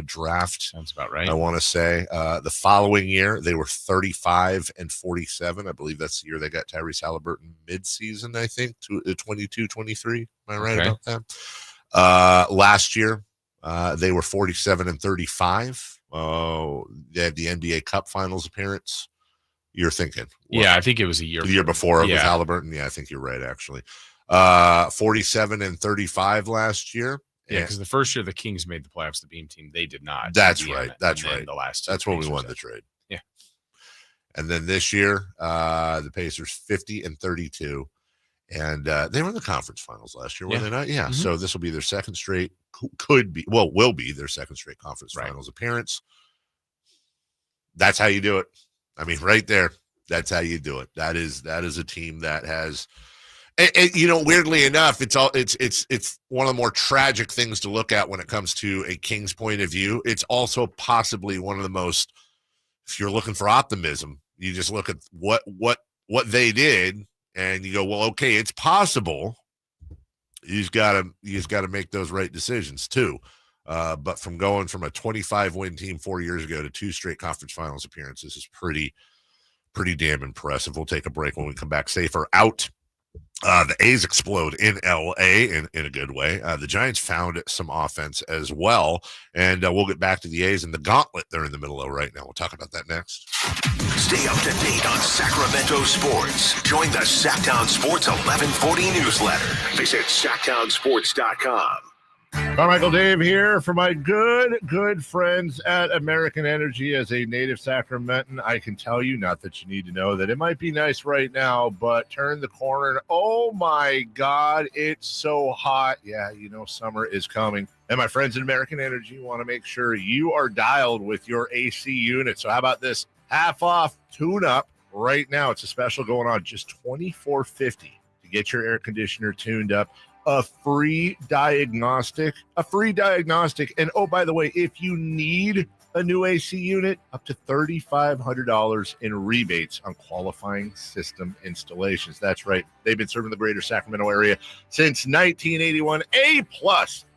draft. Sounds about right. I want to say the following year they were 35-47. I believe that's the year they got Tyrese Halliburton mid-season. I think 22-23. Am I right about that? Last year they were 47-35. They had the NBA Cup Finals appearance. You're thinking. Yeah, I think it was the year before with Halliburton. Yeah, I think you're right, actually. 47-35 last year. Yeah, because the first year the Kings made the playoffs, the Beam team, they did not. That's right. That's right. The last That's when we won the trade. Yeah. And then this year, the Pacers 50-32. And they were in the conference finals last year, were they not? Yeah. So this will be their second straight, will be their second straight conference finals appearance. That's how you do it. I mean, right there, that's how you do it. That is a team that has, and weirdly enough, it's one of the more tragic things to look at when it comes to a Kings point of view. It's also possibly one of the most, if you're looking for optimism, you just look at what they did and you go, well, okay, it's possible. You just got to make those right decisions too. But from going from a 25-win team 4 years ago to 2 straight conference finals appearances is pretty damn impressive. We'll take a break. When we come back, safer out. The A's explode in L.A. in a good way. The Giants found some offense as well, and we'll get back to the A's and the gauntlet they're in the middle of right now. We'll talk about that next. Stay up to date on Sacramento sports. Join the Sacktown Sports 1140 newsletter. Visit sacktownsports.com. Carmichael Dave here for my good friends at American Energy. As a native Sacramentan, I can tell you, not that you need to know, that it might be nice right now, but turn the corner and oh my God, it's so hot. Yeah, summer is coming. And my friends at American Energy want to make sure you are dialed with your AC unit. So how about this half off tune-up right now? It's a special going on, just $24.50 to get your air conditioner tuned up. A free diagnostic. And oh, by the way, if you need a new AC unit, up to $3,500 in rebates on qualifying system installations. That's right. They've been serving the greater Sacramento area since 1981. A+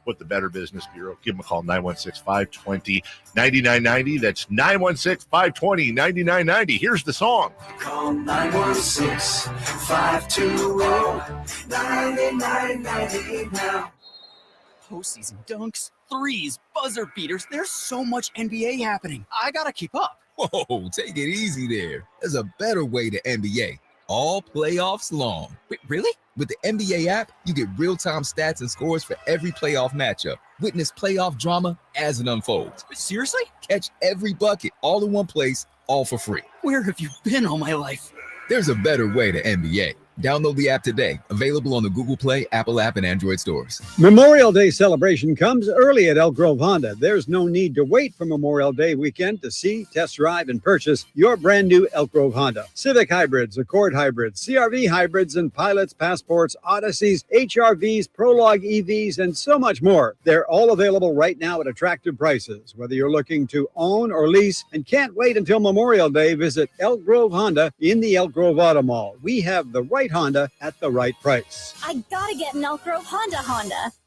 with the Better Business Bureau. Give them a call, 916-520-9990. That's 916-520-9990. Here's the song. Call 916-520-9990 now. Postseason dunks, threes, buzzer beaters. There's so much NBA happening. I gotta keep up. Whoa, take it easy there. There's a better way to NBA. All playoffs long. Wait, really? With the NBA app, you get real-time stats and scores for every playoff matchup. Witness playoff drama as it unfolds. Seriously? Catch every bucket all in one place, all for free. Where have you been all my life? There's a better way to NBA. Download the app today. Available on the Google Play, Apple app, and Android stores. Memorial Day celebration comes early at Elk Grove Honda. There's no need to wait for Memorial Day weekend to see, test drive, and purchase your brand new Elk Grove Honda. Civic hybrids, Accord hybrids, CRV hybrids, and Pilots, Passports, Odysseys, HRVs, Prologue EVs, and so much more. They're all available right now at attractive prices. Whether you're looking to own or lease and can't wait until Memorial Day, visit Elk Grove Honda in the Elk Grove Auto Mall. We have the right Honda at the right price. I gotta get an Elk Grove Honda.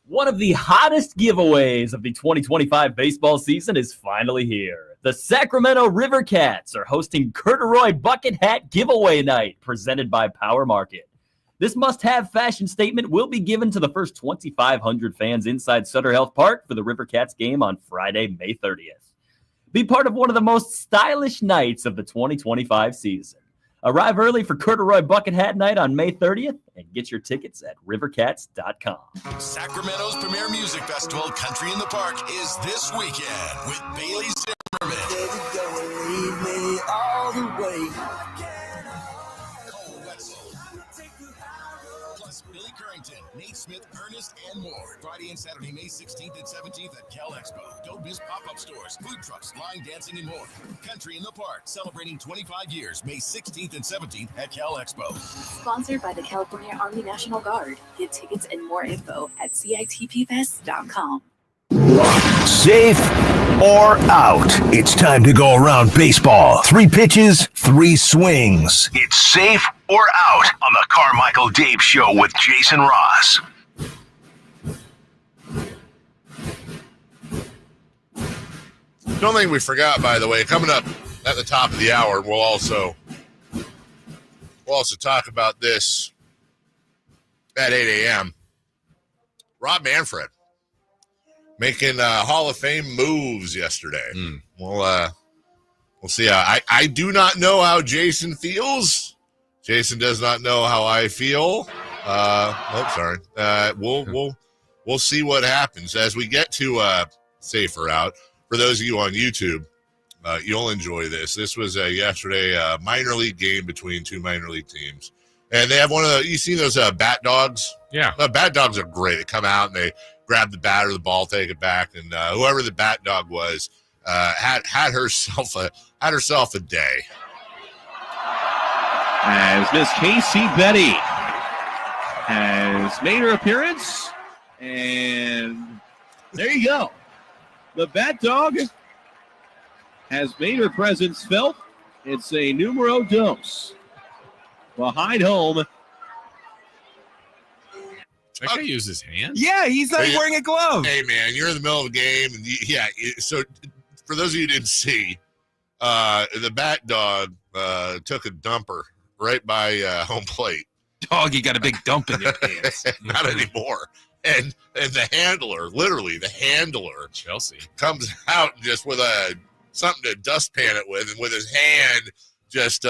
One of the hottest giveaways of the 2025 baseball season is finally here. The Sacramento River Cats are hosting Corduroy Bucket Hat Giveaway Night, presented by Power Market. This must-have fashion statement will be given to the first 2,500 fans inside Sutter Health Park for the River Cats game on Friday, May 30th. Be part of one of the most stylish nights of the 2025 season. Arrive early for Corduroy Bucket Hat Night on May 30th and get your tickets at rivercats.com. Sacramento's premier music festival, Country in the Park, is this weekend with Bailey Zimmerman. Lead me all the way. Plus Billy Currington, Nate Smith, Ernest, and more. Friday and Saturday, May 16th and 17th at Cal Expo. Don't miss pop-up stores, food trucks, line dancing, and more. Country in the Park, celebrating 25 years, May 16th and 17th at Cal Expo. Sponsored by the California Army National Guard. Get tickets and more info at CITPFest.com. Safe or out? It's time to go around baseball. 3 pitches, 3 swings. It's safe or out on the Carmichael Dave Show with Jason Ross. Don't think we forgot, by the way, coming up at the top of the hour, we'll also talk about this at 8 a.m. Rob Manfred making Hall of Fame moves yesterday. We'll see. I do not know how Jason feels. Jason does not know how I feel. We'll see what happens as we get to Safer Out. For those of you on YouTube, you'll enjoy this. This was yesterday a minor league game between 2 minor league teams. And they have one of the, you see those bat dogs? Yeah. Bat dogs are great. They come out and they grab the bat or the ball, take it back. And whoever the bat dog was had herself a day. As Miss Casey Betty has made her appearance. And there you go. The bat dog has made her presence felt. It's a numero dos. Behind home. That guy used his hand? Yeah, he's not wearing a glove. Hey, man, you're in the middle of a game. And so for those of you who didn't see, the bat dog took a dumper right by home plate. Dog, you got a big dump in your pants. Not anymore. And the handler, literally the handler, Chelsea, comes out just with something to dustpan it with, and with his hand just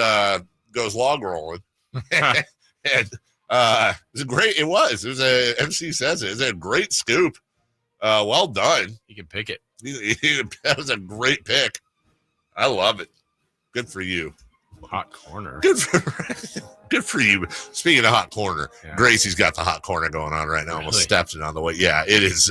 goes log rolling. And it was great. It was a MC says it was a great scoop. Well done. He can pick it. That was a great pick. I love it. Good for you. Hot corner. Good for you. Speaking of hot corner, yeah. Gracie's got the hot corner going on right now. Really? Almost steps it on the way. Yeah, it is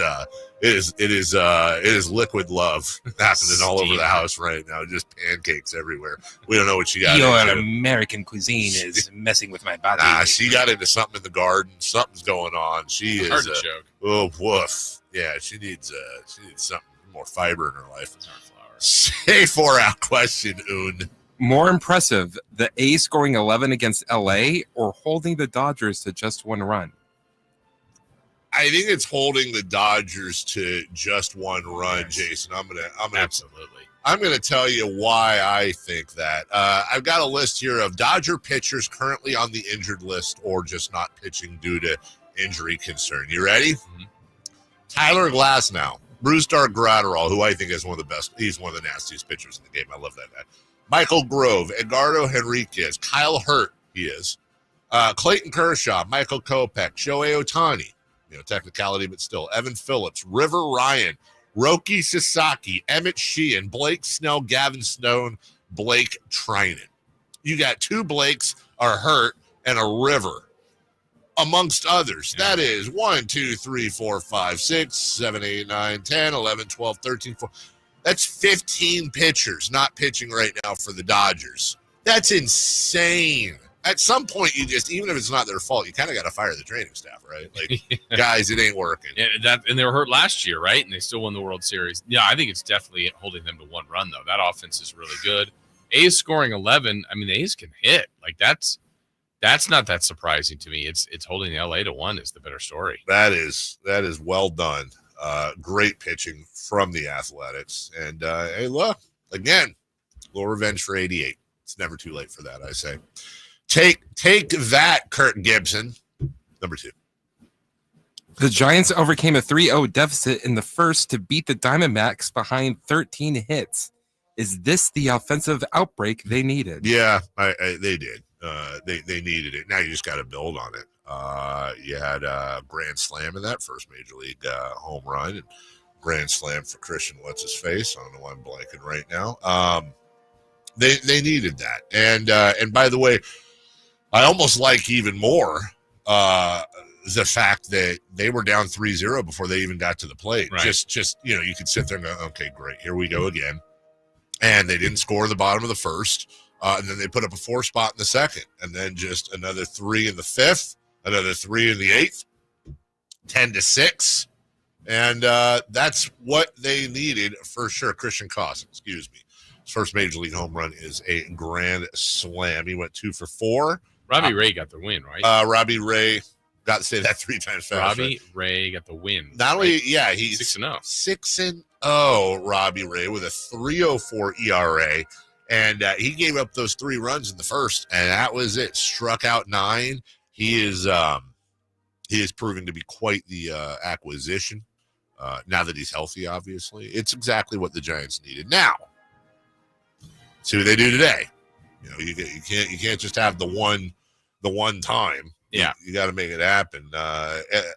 liquid love happening all over the house right now. Just pancakes everywhere. We don't know what she got. Your American cuisine is messing with my body. She got into something in the garden. Something's going on. She is oh woof. Yeah, she needs something more fiber in her life. Say 4 out question, Un. More impressive, the A's scoring 11 against LA or holding the Dodgers to just 1 run? I think it's holding the Dodgers to just 1 run, yes. Jason. I'm gonna absolutely. I'm gonna tell you why I think that. I've got a list here of Dodger pitchers currently on the injured list or just not pitching due to injury concern. You ready? Mm-hmm. Tyler Glasnow, Brusdar Graterol, who I think is one of the best. He's one of the nastiest pitchers in the game. I love that guy. Michael Grove, Edgardo Henriquez, Kyle Hurt, he is. Clayton Kershaw, Michael Kopech, Shohei Ohtani, technicality, but still. Evan Phillips, River Ryan, Roki Sasaki, Emmett Sheehan, Blake Snell, Gavin Stone, Blake Trinan. You got 2 Blakes, a Hurt, and a River amongst others. Yeah. That is 1, 2, 3, 4, 5, 6, 7, 8, 9, 10, 11, 12, 13, 14. That's 15 pitchers not pitching right now for the Dodgers. That's insane. At some point, you just, even if it's not their fault, you kind of got to fire the training staff, right? Like, guys, it ain't working. And they were hurt last year, right? And they still won the World Series. Yeah, I think it's definitely holding them to one run, though. That offense is really good. A's scoring 11. I mean, the A's can hit. Like, that's not that surprising to me. It's holding LA to one is the better story. That is well done. Great pitching from the Athletics. And, hey, look, again, a little revenge for 88. It's never too late for that, I say. Take that, Kurt Gibson. Number 2. The Giants overcame a 3-0 deficit in the first to beat the Diamondbacks behind 13 hits. Is this the offensive outbreak they needed? Yeah, they did. They needed it. Now you just got to build on it. You had a grand slam in that first major league home run, and grand slam for Christian what's-his-face. I don't know why I'm blanking right now. They needed that. And by the way, I almost like even more the fact that they were down 3-0 before they even got to the plate. Right. Just you could sit there and go, okay, great, here we go again. And they didn't score the bottom of the first. And then they put up a 4 spot in the second. And then just another 3 in the 5th, another 3 in the 8th, 10-6. And that's what they needed for sure. Christian Cawson, excuse me. His first major league home run is a grand slam. He went 2 for 4. Robbie Ray got the win, right? Robbie Ray, got to say that 3 times fast. Robbie Ray got the win. Not only, yeah, he's 6-0. 6-0, Robbie Ray, with a 3.04 ERA. And he gave up those 3 runs in the first, and that was it. Struck out 9. He is proving to be quite the acquisition. Now that he's healthy, obviously, it's exactly what the Giants needed. Now, see what they do today. You know, you can't just have the one time. Yeah, you got to make it happen.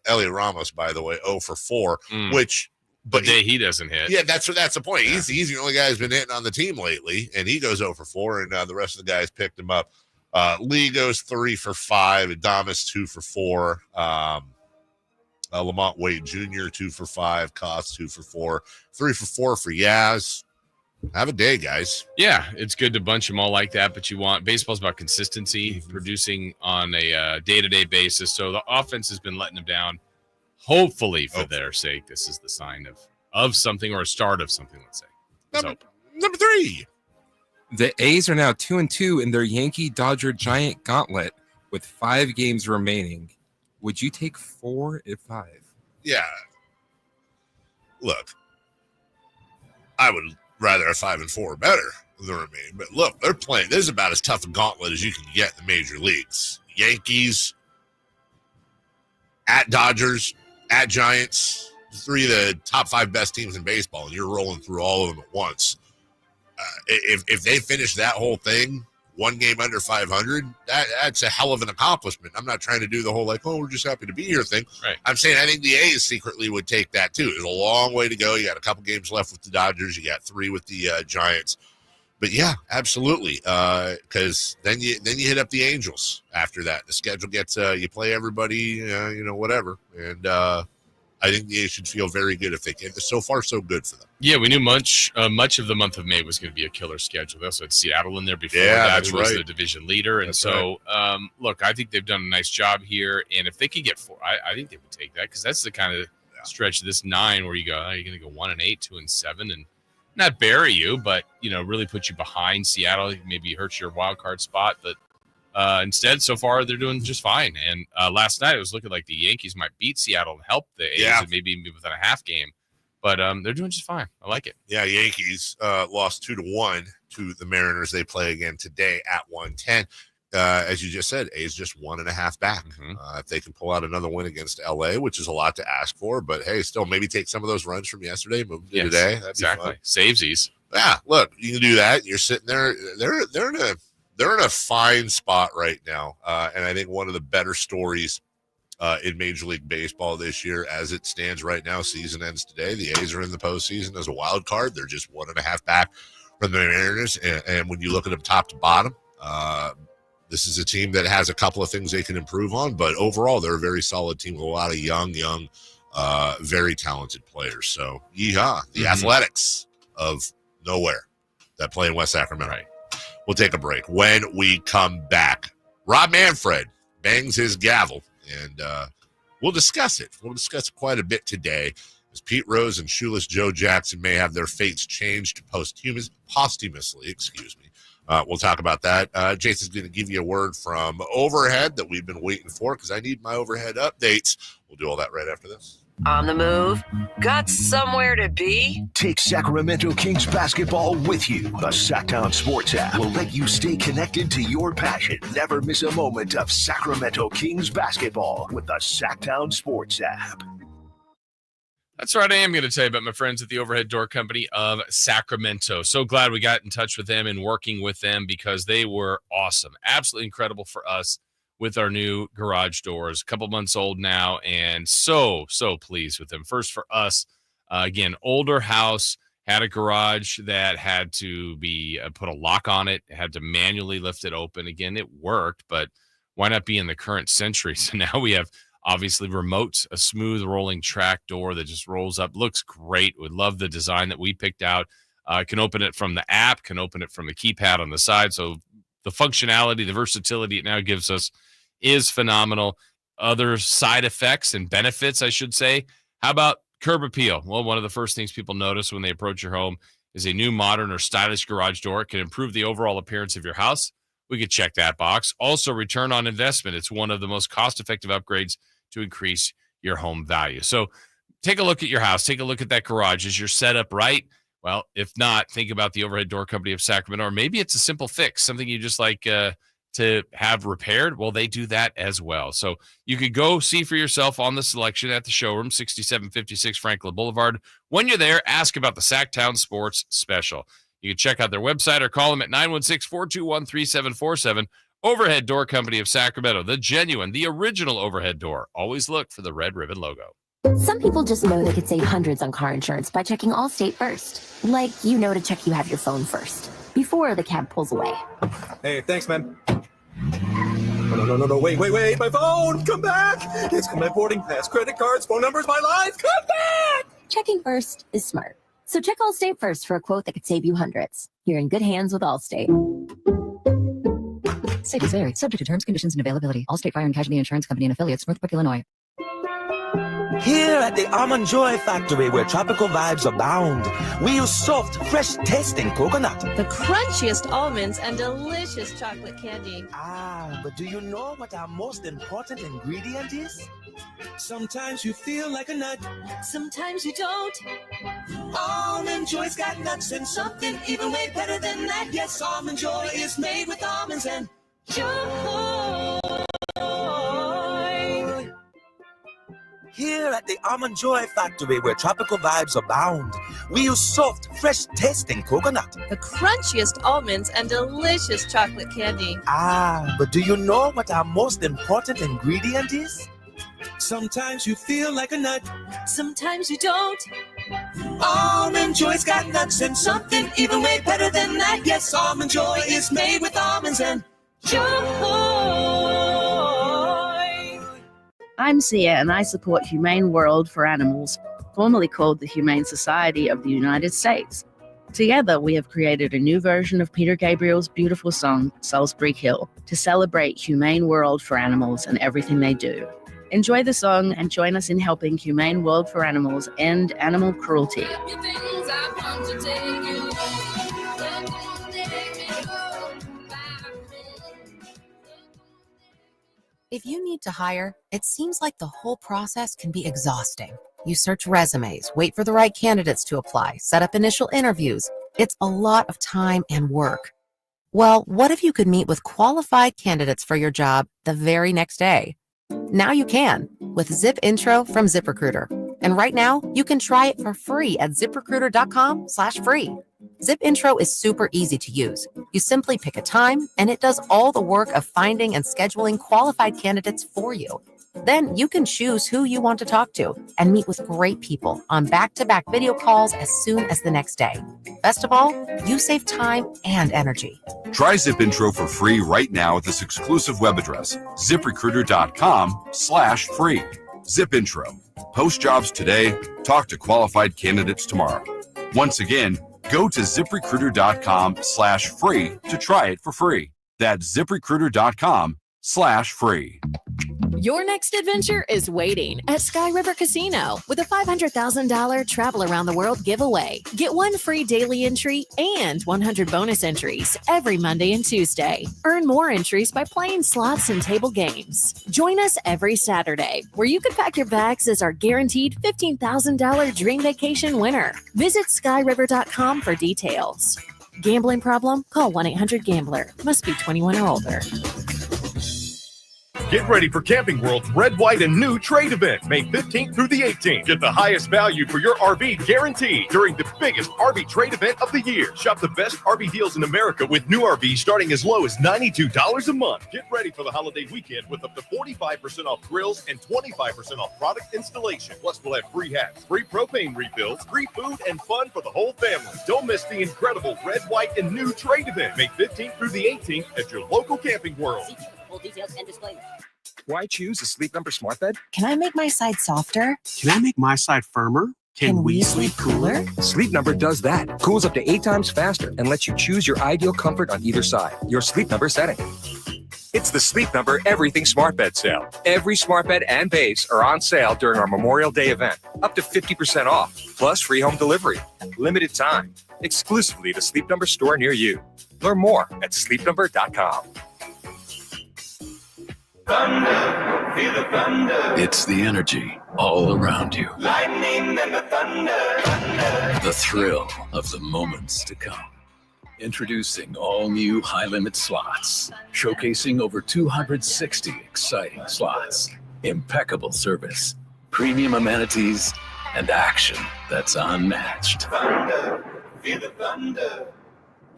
Elliot Ramos, by the way, 0 for 4, but he doesn't hit. Yeah, that's the point. Yeah. He's the only guy who's been hitting on the team lately, and he goes 0 for 4, and the rest of the guys picked him up. Lee goes 3 for 5, Adames 2 for 4, Lamont Wade Jr. 2 for 5, Koss 2 for 4, 3 for 4 for Yaz. Have a day, guys. Yeah, it's good to bunch them all like that, but baseball's about consistency, producing on a day-to-day basis. So the offense has been letting them down. Hopefully, for their sake, this is the sign of something or a start of something, let's say. Number 3. The A's are now 2-2 in their Yankee-Dodger Giant gauntlet with 5 games remaining. Would you take 4 at 5? Yeah. Look, I would rather have 5 and 4 better than remaining. But look, they're playing. This is about as tough a gauntlet as you can get in the major leagues. Yankees, at Dodgers, at Giants, 3 of the top 5 best teams in baseball, and you're rolling through all of them at once. If they finish that whole thing 1 game under 500, that's a hell of an accomplishment. I'm not trying to do the whole we're just happy to be here thing. Right. I'm saying I think the A's secretly would take that too. There's a long way to go. You got a couple games left with the Dodgers. You got 3 with the Giants. But yeah, absolutely. Because then you hit up the Angels after that. The schedule gets you play everybody, whatever. And I think the A's should feel very good if they can. So far, so good for them. Yeah, we knew much of the month of May was going to be a killer schedule. They also had Seattle in there before that's who was right. the division leader. And look, I think they've done a nice job here. And if they could get 4, I think they would take that because that's the kind of stretch of this 9 where you go, you're going to go 1-8, 2-7, and not bury you, but really put you behind Seattle. Maybe hurts your wild card spot, but instead, so far they're doing just fine. And last night it was looking like the Yankees might beat Seattle and help the A's, and maybe even within a half game. But they're doing just fine. I like it. Yeah, Yankees lost 2-1 to the Mariners. They play again today at 110. As you just said, A's just 1.5 back. If they can pull out another win against LA, which is a lot to ask for, but hey, still maybe take some of those runs from yesterday, move to today. That'd exactly. Savesies. Yeah, look, you can do that. You're sitting there. They're in a fine spot right now, and I think one of the better stories in Major League Baseball this year, as it stands right now, season ends today. The A's are in the postseason as a wild card. They're just 1.5 back from the Mariners, and when you look at them top to bottom, This is a team that has a couple of things they can improve on, but overall, they're a very solid team with a lot of young, very talented players. So, yeehaw, the Athletics of nowhere that play in West Sacramento. Right. We'll take a break. When we come back, Rob Manfred bangs his gavel, and we'll discuss it. We'll discuss it quite a bit today, as Pete Rose and Shoeless Joe Jackson may have their fates changed posthumously. We'll talk about that. Jason's going to give you a word from overhead that we've been waiting for, because I need my overhead updates. We'll do all that right after this. On the move? Got somewhere to be? Take Sacramento Kings basketball with you. The Sacktown Sports app will let you stay connected to your passion. Never miss a moment of Sacramento Kings basketball with the Sacktown Sports app. That's right. I am going to tell you about my friends at the Overhead Door Company of Sacramento. So glad we got in touch with them and working with them, because they were awesome. Absolutely incredible for us with our new garage doors. A couple months old now, and so pleased with them. First for us, again, older house, had a garage that had to be put a lock on it, had to manually lift it open. Again, it worked, but why not be in the current century? So now we have obviously remote, a smooth rolling track door that just rolls up. Looks great. Would love the design that we picked out. Can open it from the app, can open it from the keypad on the side. So the functionality, the versatility it now gives us is phenomenal. Other side effects and benefits, I should say. How about curb appeal? Well, one of the first things people notice when they approach your home is a new modern or stylish garage door. It can improve the overall appearance of your house. We could check that box. Also, return on investment. It's one of the most cost-effective upgrades to increase your home value. So take a look at your house. Take a look at that garage. Is your setup right? Well, if not, think about the Overhead Door Company of Sacramento, or maybe it's a simple fix, something you just like to have repaired. Well, they do that as well. So you could go see for yourself on the selection at the showroom, 6756 Franklin Boulevard. When you're there, ask about the Sacktown Sports Special. You can check out their website or call them at 916-421-3747. Overhead Door Company of Sacramento, the genuine, the original overhead door. Always look for the red ribbon logo. Some people just know they could save hundreds on car insurance by checking Allstate first. Like, to check you have your phone first, before the cab pulls away. Hey, thanks, man. No, wait, my phone, come back. It's my boarding pass, credit cards, phone numbers, my life, come back. Checking first is smart. So check Allstate first for a quote that could save you hundreds. You're in good hands with Allstate. Savings vary, subject to terms, conditions, and availability. Allstate Fire and Casualty Insurance Company and affiliates, Northbrook, Illinois. Here at the Almond Joy Factory, where tropical vibes abound, we use soft, fresh tasting coconut. The crunchiest almonds and delicious chocolate candy. But do you know what our most important ingredient is? Sometimes you feel like a nut. Sometimes you don't. Almond Joy's got nuts and something even way better than that. Yes, Almond Joy is made with almonds and joy. Here at the Almond Joy Factory, where tropical vibes abound, we use soft, fresh tasting coconut. The crunchiest almonds and delicious chocolate candy. But do you know what our most important ingredient is? Sometimes you feel like a nut. Sometimes you don't. Almond Joy's got nuts and something even way better than that. Yes, Almond Joy is made with almonds and joy. I'm Sia, and I support Humane World for Animals, formerly called the Humane Society of the United States. Together, we have created a new version of Peter Gabriel's beautiful song, Salisbury Hill, to celebrate Humane World for Animals and everything they do. Enjoy the song and join us in helping Humane World for Animals end animal cruelty. If you need to hire, it seems like the whole process can be exhausting. You search resumes, wait for the right candidates to apply, set up initial interviews. It's a lot of time and work. Well, what if you could meet with qualified candidates for your job the very next day? Now you can with Zip Intro from ZipRecruiter. And right now, you can try it for free at ZipRecruiter.com/free. Zip Intro is super easy to use. You simply pick a time, and it does all the work of finding and scheduling qualified candidates for you. Then you can choose who you want to talk to and meet with great people on back-to-back video calls as soon as the next day. Best of all, you save time and energy. Try ZipIntro for free right now at this exclusive web address, ZipRecruiter.com/free. ZipIntro. Post jobs today. Talk to qualified candidates tomorrow. Once again, go to ZipRecruiter.com/free to try it for free. That's ZipRecruiter.com/free. Your next adventure is waiting at Sky River Casino with a $500,000 travel around the world giveaway. Get 1 free daily entry and 100 bonus entries every Monday and Tuesday. Earn more entries by playing slots and table games. Join us every Saturday, where you can pack your bags as our guaranteed $15,000 dream vacation winner. Visit skyriver.com for details. Gambling problem? Call 1-800-GAMBLER. Must be 21 or older. Get ready for Camping World's Red, White, and New Trade event, May 15th through the 18th. Get the highest value for your RV guaranteed during the biggest RV trade event of the year. Shop the best RV deals in America with new RVs starting as low as $92 a month. Get ready for the holiday weekend with up to 45% off grills and 25% off product installation. Plus, we'll have free hats, free propane refills, free food, and fun for the whole family. Don't miss the incredible Red, White, and New Trade event, May 15th through the 18th at your local Camping World. Full details and disclaimers. Why choose a Sleep Number smart bed? Can I make my side softer? Can I make my side firmer? Can we sleep cooler? Sleep Number does that. Cools up to 8 times faster and lets you choose your ideal comfort on either side. Your Sleep Number setting. It's the Sleep Number Everything Smart Bed sale. Every smart bed and base are on sale during our Memorial Day event. Up to 50% off, plus free home delivery. Limited time. Exclusively at a Sleep Number store near you. Learn more at sleepnumber.com. Thunder, feel the thunder. It's the energy all around you. Lightning and the thunder. The thrill of the moments to come. Introducing all new high-limit slots, showcasing over 260 exciting slots, impeccable service, premium amenities, and action that's unmatched. Thunder, feel the thunder.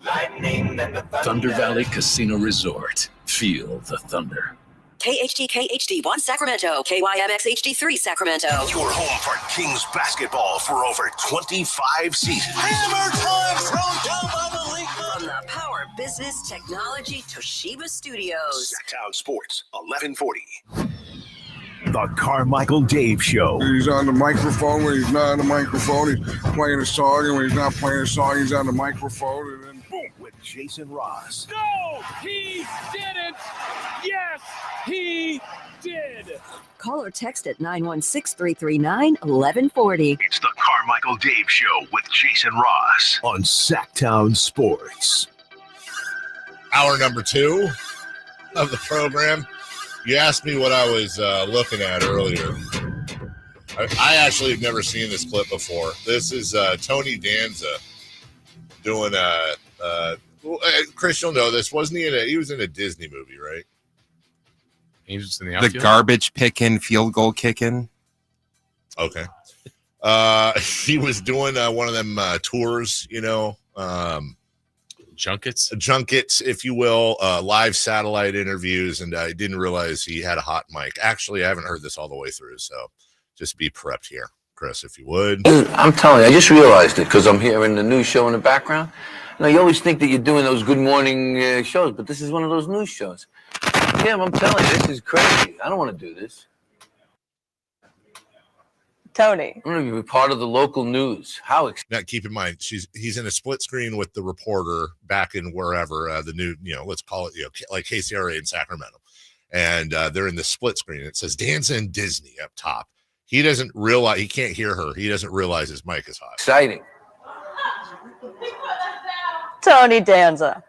Lightning and the thunder. Thunder Valley Casino Resort. Feel the thunder. KHTK HD1 Sacramento, KYMX HD3 Sacramento. Your home for Kings basketball for over 25 seasons. Hammer time thrown down by the league. From the Power Business Technology Toshiba Studios. Sacktown Sports, 1140. The Carmichael Dave Show. He's on the microphone when he's not on the microphone. He's playing a song, and when he's not playing a song, he's on the microphone. And then boom, with Jason Ross. No, he didn't. Yes, he did. Call or text at 916-339-1140. It's the Carmichael Dave Show with Jason Ross on Sacktown Sports. Hour number 2 of the program. You asked me what I was looking at earlier. I actually have never seen this clip before. This is Tony Danza doing Chris, you'll know this. Wasn't he he was in a Disney movie, right? Angels in the outfield? The garbage picking, field goal kicking. Okay. He was doing one of them tours, junkets, if you will, live satellite interviews, and I didn't realize he had a hot mic. Actually, I haven't heard this all the way through, so just be prepped here, Chris, if you would. I'm telling you, I just realized it because I'm hearing the news show in the background. Now, you always think that you're doing those good morning shows, but this is one of those news shows. Yeah, I'm telling you, this is crazy. I don't want to do this. Tony. I want to be part of the local news. Now, keep in mind, he's in a split screen with the reporter back in wherever the new, let's call it, like KCRA in Sacramento, and they're in the split screen. It says Danza and Disney up top. He doesn't realize, he can't hear her. He doesn't realize his mic is hot. Exciting. Tony Danza.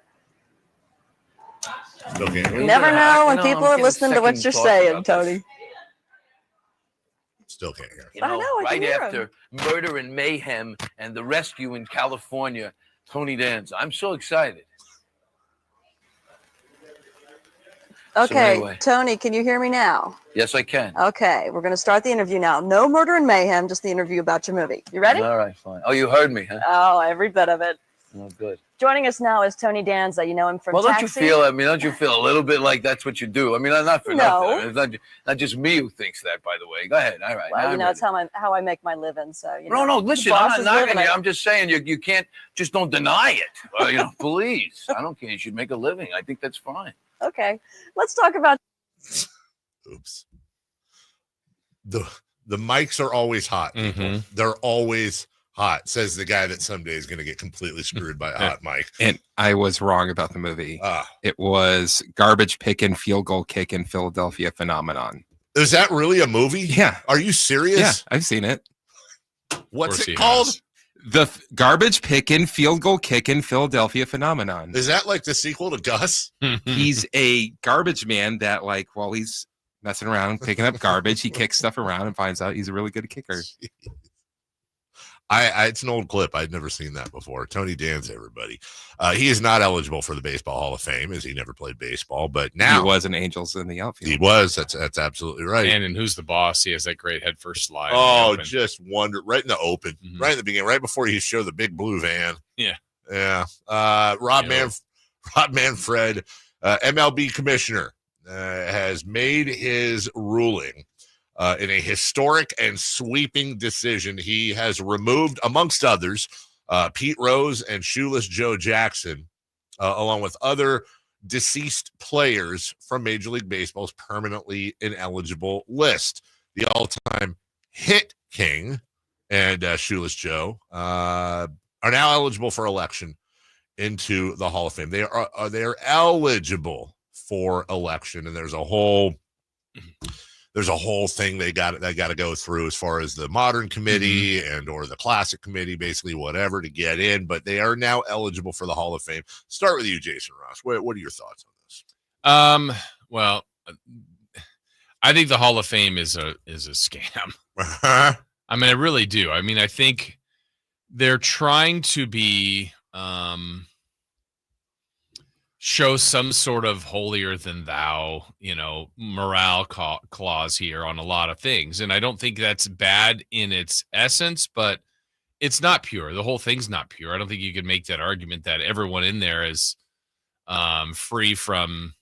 Still can't hear. You never know when people are listening to what you're saying, Tony. Still can't hear. You know, I know, I right can hear after him. Murder and Mayhem and the rescue in California, Tony Danza. I'm so excited. Okay, anyway. Tony, can you hear me now? Yes, I can. Okay, we're going to start the interview now. No murder and mayhem, just the interview about your movie. You ready? All right, fine. Oh, you heard me, huh? Oh, every bit of it. Oh, good. Joining us now is Tony Danza. You know him from Well, don't Taxi. don't you feel a little bit like that's what you do? I mean, not for No. nothing. I mean, it's not just me who thinks that, by the way. Go ahead. All right. Well, now you know, I'm it's how I make my living. So, you No, know. listen, the I'm boss not is knocking living you. it. I'm just saying you can't, just don't deny it. Please. I don't care. You should make a living. I think that's fine. Okay. Let's talk about. Oops. The mics are always hot. People. They're always hot, says the guy that someday is going to get completely screwed by a hot mic. And I was wrong about the movie. It was Garbage Pickin' Field Goal Kickin' Philadelphia Phenomenon. Is that really a movie? Yeah. Are you serious? Yeah, I've seen it. What's it called? The Garbage Pickin' Field Goal Kickin' Philadelphia Phenomenon. Is that like the sequel to Gus? He's a garbage man that, like, while he's messing around, picking up garbage, he kicks stuff around and finds out he's a really good kicker. It's an old clip. I'd never seen that before. Tony Danza, everybody. He is not eligible for the Baseball Hall of Fame as he never played baseball, but now he was an Angels in the outfield. He was. That's absolutely right. And in Who's the Boss, he has that great head first slide. Oh, just wonder right in the open, right in the beginning, right before you show the big blue van. Yeah. Rob Manfred, MLB commissioner, has made his ruling. In a historic and sweeping decision, he has removed, amongst others, Pete Rose and Shoeless Joe Jackson, along with other deceased players from Major League Baseball's permanently ineligible list. The all-time hit king and Shoeless Joe are now eligible for election into the Hall of Fame. They are eligible for election, and there's a whole thing they got to go through as far as the modern committee and or the classic committee, basically whatever, to get in, but they are now eligible for the Hall of Fame. Start with you, Jason Ross. What are your thoughts on this? Well, I think the Hall of Fame is a scam. I mean, I really do. I mean, I think they're trying to be show some sort of holier than thou, morale clause here on a lot of things. And I don't think that's bad in its essence, but it's not pure. The whole thing's not pure. I don't think you could make that argument that everyone in there is free from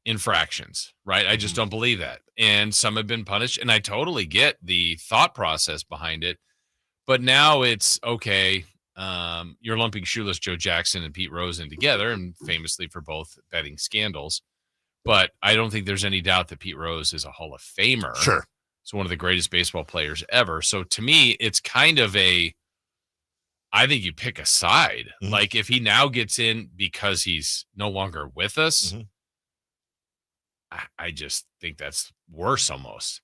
infractions, right? I just don't believe that. And some have been punished, and I totally get the thought process behind it. But now it's okay. You're lumping Shoeless Joe Jackson and Pete Rose in together, and famously for both betting scandals. But I don't think there's any doubt that Pete Rose is a Hall of Famer. Sure. He's one of the greatest baseball players ever. So to me, it's kind of I think you pick a side. Like if he now gets in because he's no longer with us, I just think that's worse almost.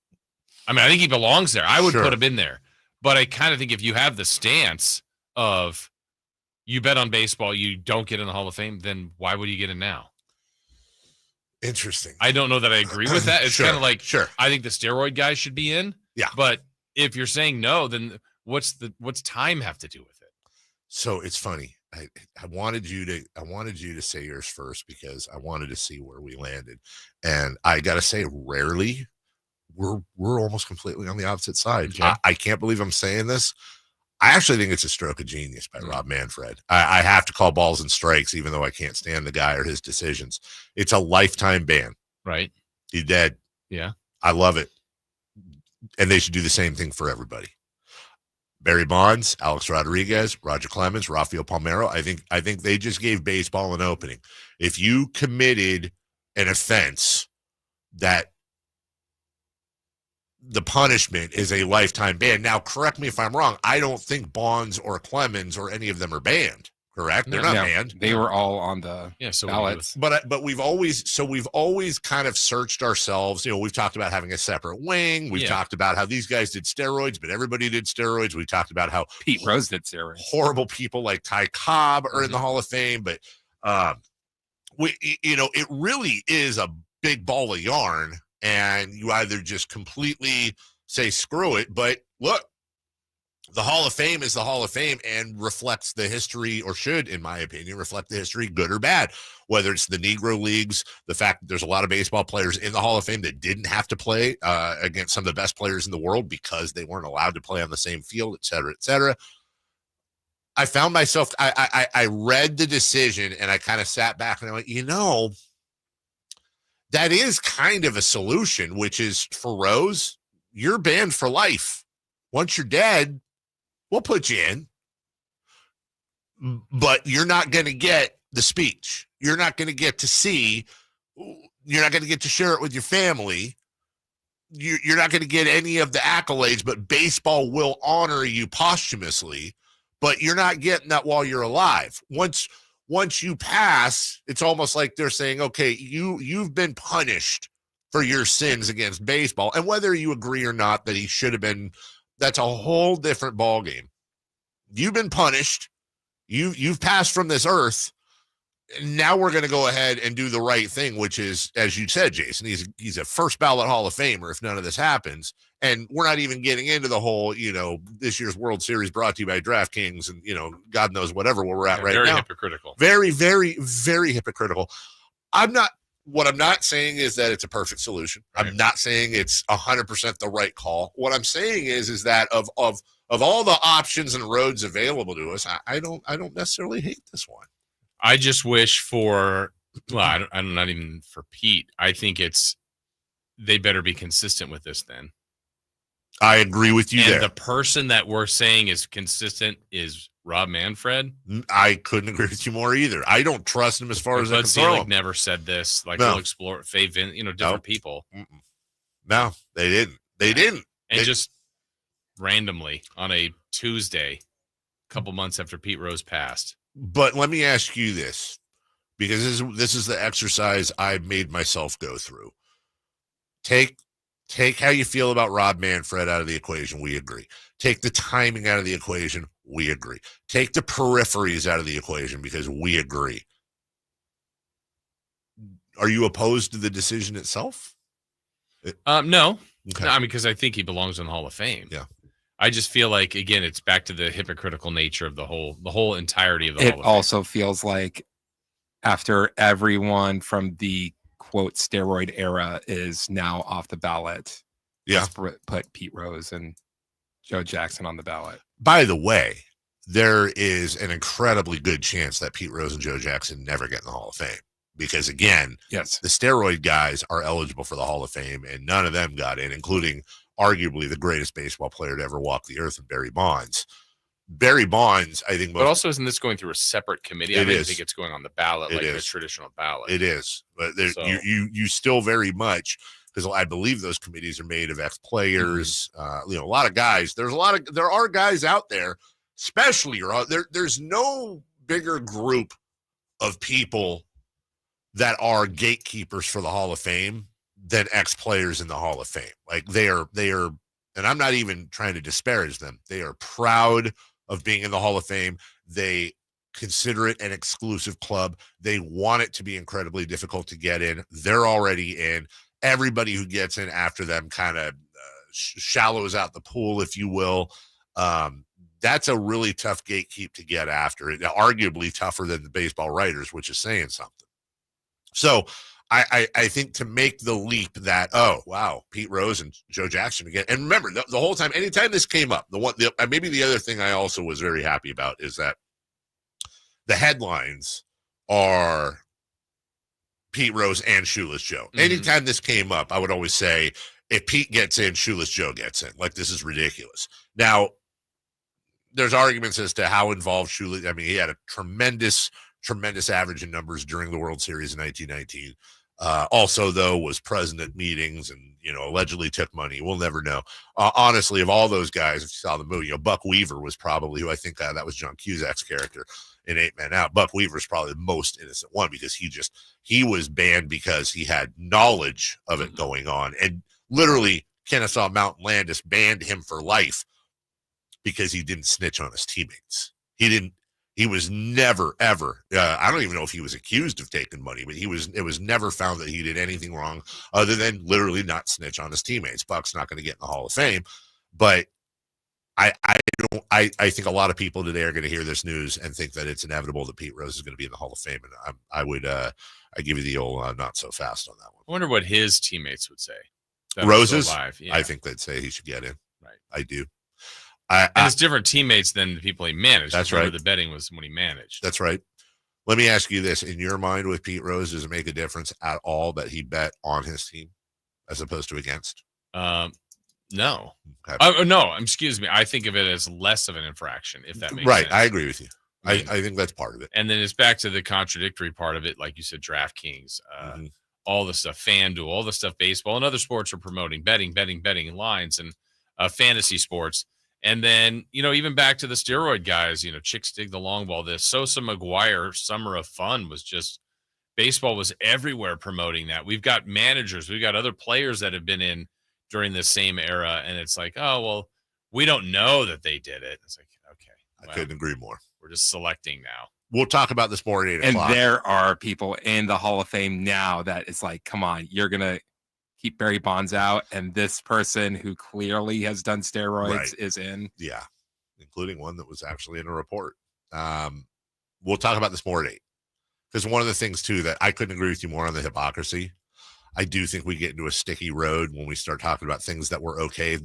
I mean, I think he belongs there. I would put him in there. But I kind of think if you have the stance of you bet on baseball, you don't get in the Hall of Fame, then why would you get in now? Interesting. I don't know that I agree with that. It's kind of like, I think the steroid guys should be in. Yeah. But if you're saying no, then what's time have to do with it? So it's funny. I wanted you to say yours first because I wanted to see where we landed. And I got to say, rarely we're almost completely on the opposite side. Okay. I can't believe I'm saying this. I actually think it's a stroke of genius by Rob Manfred. I have to call balls and strikes, even though I can't stand the guy or his decisions. It's a lifetime ban. Right. He's dead. Yeah. I love it. And they should do the same thing for everybody. Barry Bonds, Alex Rodriguez, Roger Clemens, Rafael Palmeiro. I think they just gave baseball an opening. If you committed an offense that the punishment is a lifetime ban. Now, correct me if I'm wrong. I don't think Bonds or Clemens or any of them are banned. Correct? They're not banned. They were all on the ballots. But we've always kind of searched ourselves. We've talked about having a separate wing. We've talked about how these guys did steroids, but everybody did steroids. We talked about how Pete Rose did steroids. Horrible people like Ty Cobb are in the Hall of Fame, but it really is a big ball of yarn. And you either just completely say, screw it. But look, the Hall of Fame is the Hall of Fame and reflects the history, or should, in my opinion, reflect the history, good or bad. Whether it's the Negro Leagues, the fact that there's a lot of baseball players in the Hall of Fame that didn't have to play against some of the best players in the world because they weren't allowed to play on the same field, et cetera, et cetera. I found myself, I read the decision and I kind of sat back and I went, that is kind of a solution, which is for Rose, you're banned for life. Once you're dead, we'll put you in. But you're not going to get the speech. You're not going to get to see. You're not going to get to share it with your family. You're not going to get any of the accolades, but baseball will honor you posthumously. But you're not getting that while you're alive. Once you pass, it's almost like they're saying, okay, you've been punished for your sins against baseball. And whether you agree or not that he should have been, that's a whole different ballgame. You've been punished. You've passed from this earth. Now we're going to go ahead and do the right thing, which is, as you said, Jason, he's a first ballot Hall of Famer if none of this happens. And we're not even getting into the whole, this year's World Series brought to you by DraftKings and, God knows whatever where we're at right now. Very hypocritical. Very, very, very hypocritical. What I'm not saying is that it's a perfect solution. Right. I'm not saying it's 100% the right call. What I'm saying is that of all the options and roads available to us, I don't necessarily hate this one. I just wish I'm not even for Pete. I think they better be consistent with this then. I agree with you there. The person that we're saying is consistent is Rob Manfred. I couldn't agree with you more either. I don't trust him as far as I can throw him. Never said this. Like, we'll explore Faye, different people. No, they didn't. And just randomly on a Tuesday, a couple months after Pete Rose passed. But let me ask you this, because this is the exercise I made myself go through. Take how you feel about Rob Manfred out of the equation. We agree. Take the timing out of the equation. We agree. Take the peripheries out of the equation because we agree. Are you opposed to the decision itself? No. Okay. No, I mean, because I think he belongs in the Hall of Fame. Yeah. I just feel like, again, it's back to the hypocritical nature of the whole entirety of the Hall of Fame. It also feels like after everyone from the quote steroid era is now off the ballot. Yeah. Put Pete Rose and Joe Jackson on the ballot. By the way, there is an incredibly good chance that Pete Rose and Joe Jackson never get in the Hall of Fame. Because again, yes, the steroid guys are eligible for the Hall of Fame and none of them got in, including arguably the greatest baseball player to ever walk the earth, Barry Bonds. Barry Bonds, I think. But also, isn't this going through a separate committee? I don't think it's going on the ballot like the traditional ballot. It is. But you still very much, because I believe those committees are made of ex-players, a lot of guys. There are guys out there, especially there's no bigger group of people that are gatekeepers for the Hall of Fame than ex-players in the Hall of Fame. Like they are, and I'm not even trying to disparage them. They are proud of being in the Hall of Fame. They consider it an exclusive club. They want it to be incredibly difficult to get in. They're already in. Everybody who gets in after them kind of shallows out the pool, if you will. That's a really tough gatekeep to get after. It arguably tougher than the baseball writers, which is saying something. So I think to make the leap that, oh, wow, Pete Rose and Joe Jackson again. And remember, the whole time, anytime this came up, maybe the other thing I also was very happy about is that the headlines are Pete Rose and Shoeless Joe. Mm-hmm. Anytime this came up, I would always say, if Pete gets in, Shoeless Joe gets in. Like, this is ridiculous. Now, there's arguments as to how involved Shoeless. I mean, he had a tremendous average in numbers during the World Series in 1919. Also, though, was present at meetings and, allegedly took money. We'll never know. Honestly, of all those guys, if you saw the movie, Buck Weaver was probably who I think that was John Cusack's character in 8 Men Out. Buck Weaver is probably the most innocent one because he was banned because he had knowledge of it going on. And literally, Kennesaw Mountain Landis banned him for life because he didn't snitch on his teammates. He was never, ever, I don't even know if he was accused of taking money, but it was never found that he did anything wrong other than literally not snitch on his teammates. Buck's not going to get in the Hall of Fame, but I think a lot of people today are going to hear this news and think that it's inevitable that Pete Rose is going to be in the Hall of Fame. And I give you the old not so fast on that one. I wonder what his teammates would say. Rose's? Yeah. I think they'd say he should get in. Right. I do. And it's different teammates than the people he managed. That's Remember, right. The betting was when he managed. That's right. Let me ask you this. In your mind with Pete Rose, does it make a difference at all that he bet on his team as opposed to against? No. Okay. No, excuse me. I think of it as less of an infraction, if that makes right. sense. I agree with you. I think that's part of it. And then it's back to the contradictory part of it, like you said, DraftKings, all the stuff, FanDuel, all the stuff baseball and other sports are promoting, betting lines and fantasy sports. And then, even back to the steroid guys, chicks dig the long ball. This Sosa McGuire Summer of Fun was just, baseball was everywhere promoting that. We've got managers, we've got other players that have been in during this same era. And it's like, oh, well, we don't know that they did it. It's like, okay. I couldn't agree more. We're just selecting now. We'll talk about this more at 8 o'clock. And there are people in the Hall of Fame now that it's like, come on, you're going to keep Barry Bonds out. And this person who clearly has done steroids is in. Yeah, including one that was actually in a report. We'll talk about this more at 8. Because one of the things, too, that I couldn't agree with you more on the hypocrisy. I do think we get into a sticky road when we start talking about things that were okay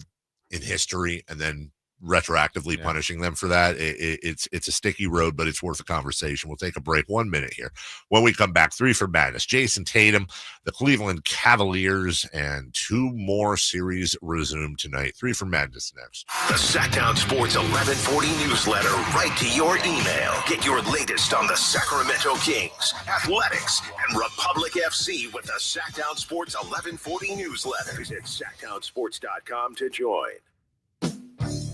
in history and then retroactively punishing them for that. It's a sticky road, but it's worth a conversation. We'll take a break 1 minute here. When we come back, 3 for Madness. Jason Tatum, the Cleveland Cavaliers, and 2 more series resume tonight. 3 for Madness next. The Sacktown Sports 1140 newsletter right to your email. Get your latest on the Sacramento Kings, athletics, and Republic FC with the Sacktown Sports 1140 newsletter. Visit sacktownsports.com to join.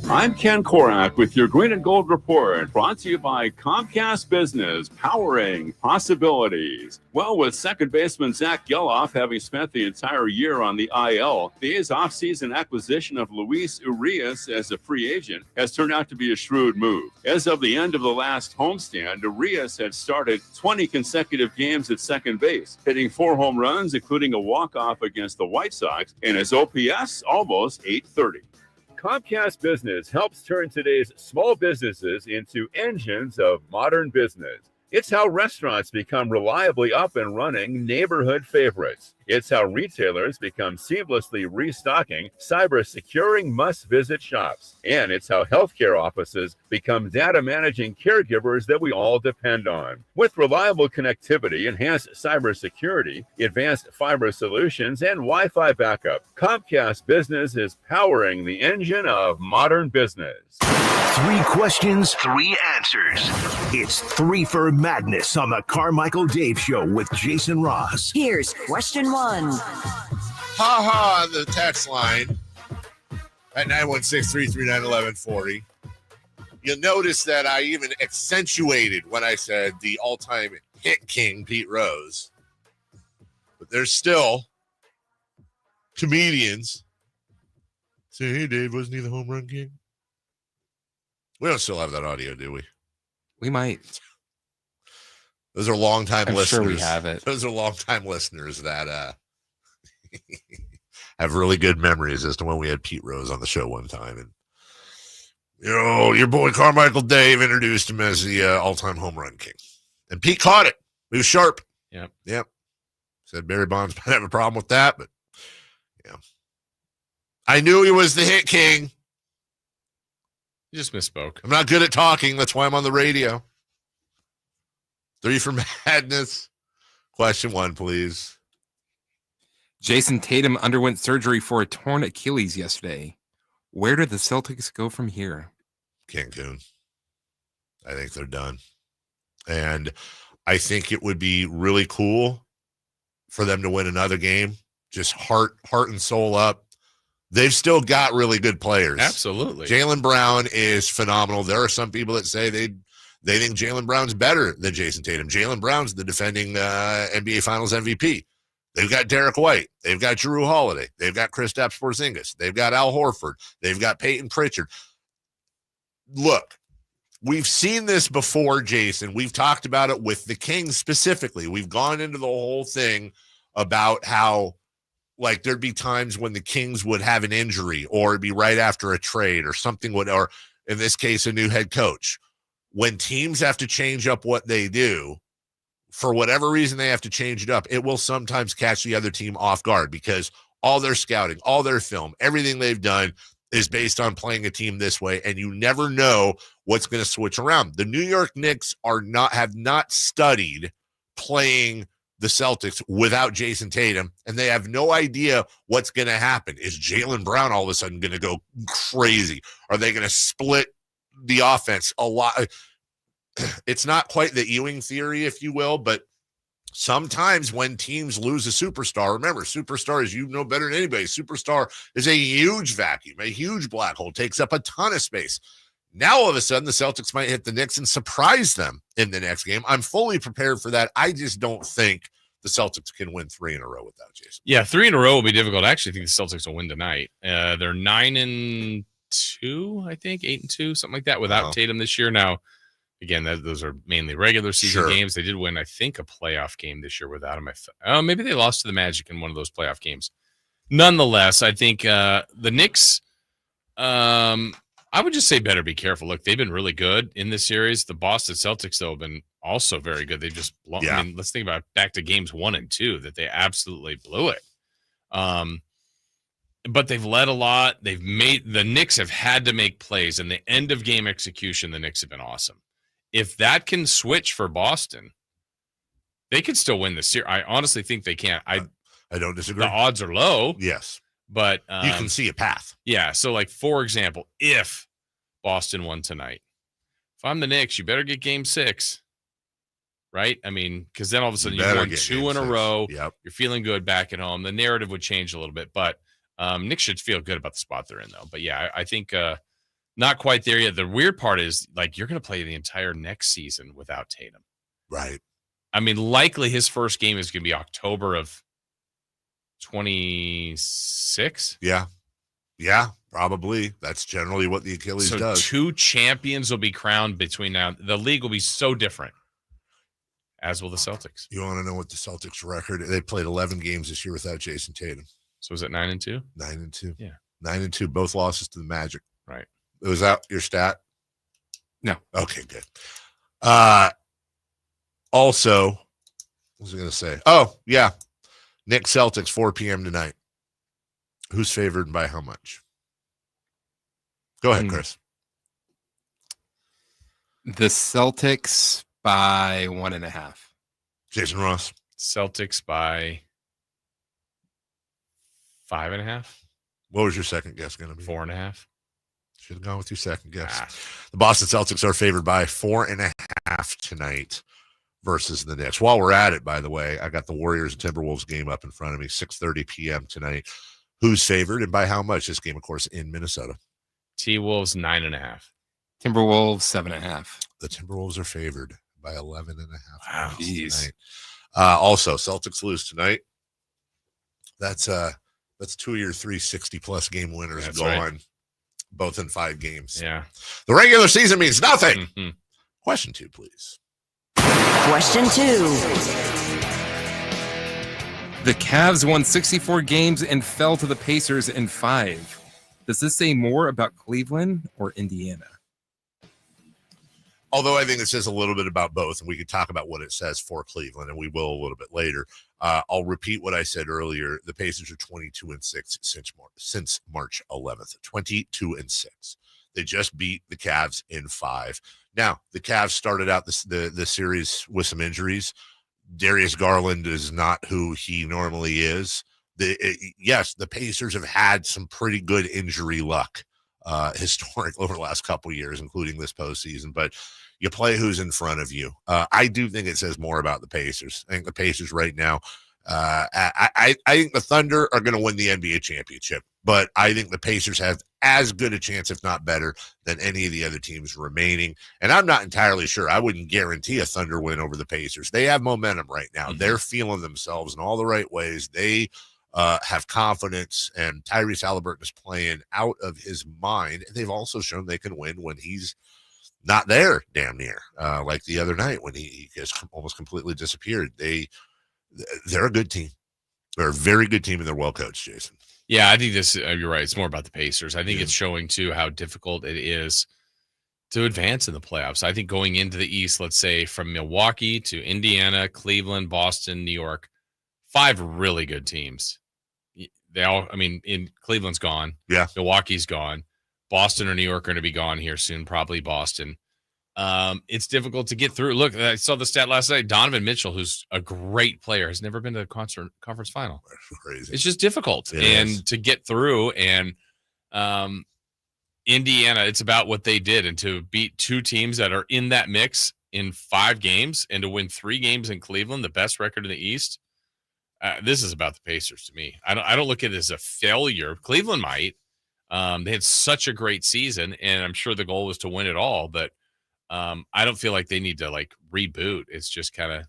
I'm Ken Korak with your Green and Gold Report, brought to you by Comcast Business, powering possibilities. Well, with second baseman Zach Geloff having spent the entire year on the IL, the A's offseason acquisition of Luis Urias as a free agent has turned out to be a shrewd move. As of the end of the last homestand, Urias had started 20 consecutive games at second base, hitting 4 home runs, including a walk-off against the White Sox, and his OPS almost .830. Comcast Business helps turn today's small businesses into engines of modern business. It's how restaurants become reliably up and running neighborhood favorites. It's how retailers become seamlessly restocking, cyber-securing must-visit shops. And it's how healthcare offices become data-managing caregivers that we all depend on. With reliable connectivity, enhanced cybersecurity, advanced fiber solutions, and Wi-Fi backup, Comcast Business is powering the engine of modern business. 3 questions, 3 answers. It's 3 for Madness on the Carmichael Dave Show with Jason Ross. Here's question 1. On the text line at 916-339-1140. You'll notice that I even accentuated when I said the all-time hit king, Pete Rose. But there's still comedians say, hey, Dave, wasn't he the home run king? We don't still have that audio, do we? We might. Those are longtime listeners. Sure we have it. Those are longtime listeners that have really good memories as to when we had Pete Rose on the show one time. And, your boy Carmichael Dave introduced him as the all-time home run king. And Pete caught it. He was sharp. Yep. Said Barry Bonds might have a problem with that, but, I knew he was the hit king. You just misspoke. I'm not good at talking. That's why I'm on the radio. 3 for Madness. Question 1, please. Jason Tatum underwent surgery for a torn Achilles yesterday. Where do the Celtics go from here? Cancun. I think they're done. And I think it would be really cool for them to win another game. Just heart and soul up. They've still got really good players. Absolutely. Jaylen Brown is phenomenal. There are some people that say they think Jaylen Brown's better than Jason Tatum. Jaylen Brown's the defending NBA Finals MVP. They've got Derek White. They've got Jrue Holiday. They've got Kristaps Porzingis. They've got Al Horford. They've got Peyton Pritchard. Look, we've seen this before, Jason. We've talked about it with the Kings specifically. We've gone into the whole thing about how there'd be times when the Kings would have an injury or it'd be right after a trade or something or in this case, a new head coach. When teams have to change up what they do, for whatever reason they have to change it up, it will sometimes catch the other team off guard because all their scouting, all their film, everything they've done is based on playing a team this way, and you never know what's going to switch around. The New York Knicks have not studied playing the Celtics without Jason Tatum, and they have no idea what's going to happen. Is Jaylen Brown all of a sudden going to go crazy? Are they going to split the offense a lot? It's not quite the Ewing theory, if you will, but sometimes when teams lose a superstar, remember, superstars, you know better than anybody, superstar is a huge vacuum, a huge black hole, takes up a ton of space. Now, all of a sudden, the Celtics might hit the Knicks and surprise them in the next game. I'm fully prepared for that. I just don't think the Celtics can win 3 in a row without Jason. Yeah, 3 in a row will be difficult. I actually think the Celtics will win tonight. They're 9-2, I think, 8-2, something like that, without Tatum this year. Now, again, those are mainly regular season games. They did win, I think, a playoff game this year without him. Maybe they lost to the Magic in one of those playoff games. Nonetheless, I think the Knicks, I would just say better be careful. Look, they've been really good in this series. The Boston Celtics, though, have been also very good. They just blown. Yeah. I mean, let's think about back to games 1 and 2 that they absolutely blew it. But they've led a lot. The Knicks have had to make plays, and the end of game execution, the Knicks have been awesome. If that can switch for Boston, they could still win the series. I honestly think they can. I don't disagree. The odds are low. Yes. But you can see a path. Yeah. So, like, for example, if Boston won tonight, if I'm the Knicks, you better get game 6. Right? I mean, because then all of a sudden you've won 2 in a row. Yep. You're feeling good back at home. The narrative would change a little bit. But Knicks should feel good about the spot they're in, though. But, yeah, I think not quite there yet. The weird part is, like, you're going to play the entire next season without Tatum. Right. I mean, likely his first game is going to be October of 26. Yeah, probably. That's generally what the Achilles does. 2 champions will be crowned between now. The league will be so different, as will the Celtics. You want to know what the Celtics record? They played 11 games this year without Jason Tatum. So is it 9-2? 9-2. Yeah, 9-2. Both losses to the Magic. Right. Was that your stat? No. Okay, good. Also, what was I going to say? Oh, yeah. Knicks Celtics, 4 p.m. tonight. Who's favored and by how much? Go ahead, Chris. The Celtics by 1.5. Jason Ross. Celtics by 5.5. What was your second guess going to be? 4.5. Should have gone with your second guess. The Boston Celtics are favored by 4.5 tonight versus the Knicks. While we're at it, by the way, I got the Warriors and Timberwolves game up in front of me, 6:30 p.m. tonight. Who's favored and by how much? This game, of course, in Minnesota. T-Wolves 9.5. Timberwolves 7.5. The Timberwolves are favored by 11.5. Wow, jeez. Also, Celtics lose tonight. That's 2 of your 360-plus game winners gone, right. Both in 5 games. Yeah. The regular season means nothing. Mm-hmm. Question 2, please. Question 2. The Cavs won 64 games and fell to the Pacers in 5. Does this say more about Cleveland or Indiana? Although I think it says a little bit about both, and we could talk about what it says for Cleveland, and we will a little bit later. I'll repeat what I said earlier. The Pacers are 22-6 since March 11th. 22-6. They just beat the Cavs in 5. Now, the Cavs started out the series with some injuries. Darius Garland is not who he normally is. Yes, the Pacers have had some pretty good injury luck historic over the last couple of years, including this postseason, but you play who's in front of you. I do think it says more about the Pacers. I think the Pacers right now, I think the Thunder are going to win the NBA championship, but I think the Pacers have as good a chance, if not better, than any of the other teams remaining. And I'm not entirely sure. I wouldn't guarantee a Thunder win over the Pacers. They have momentum right now. Mm-hmm. They're feeling themselves in all the right ways. They have confidence, and Tyrese Halliburton is playing out of his mind. And they've also shown they can win when he's not there, damn near, like the other night when he just almost completely disappeared. They're a good team. They're a very good team, and they're well coached, Jason. Yeah, I think you're right. It's more about the Pacers. I think it's showing, too, how difficult it is to advance in the playoffs. I think going into the East, let's say from Milwaukee to Indiana, Cleveland, Boston, New York, 5 really good teams. in Cleveland's gone. Yeah. Milwaukee's gone. Boston or New York are going to be gone here soon, probably Boston. It's difficult to get through. Look, I saw the stat last night. Donovan Mitchell, who's a great player, has never been to a conference final. That's crazy. It's just difficult to get through. And Indiana, it's about what they did. And to beat two teams that are in that mix in 5 games and to win 3 games in Cleveland, the best record in the East, this is about the Pacers to me. I don't look at it as a failure. Cleveland might. They had such a great season, and I'm sure the goal was to win it all, but I don't feel like they need to reboot. It's just kind of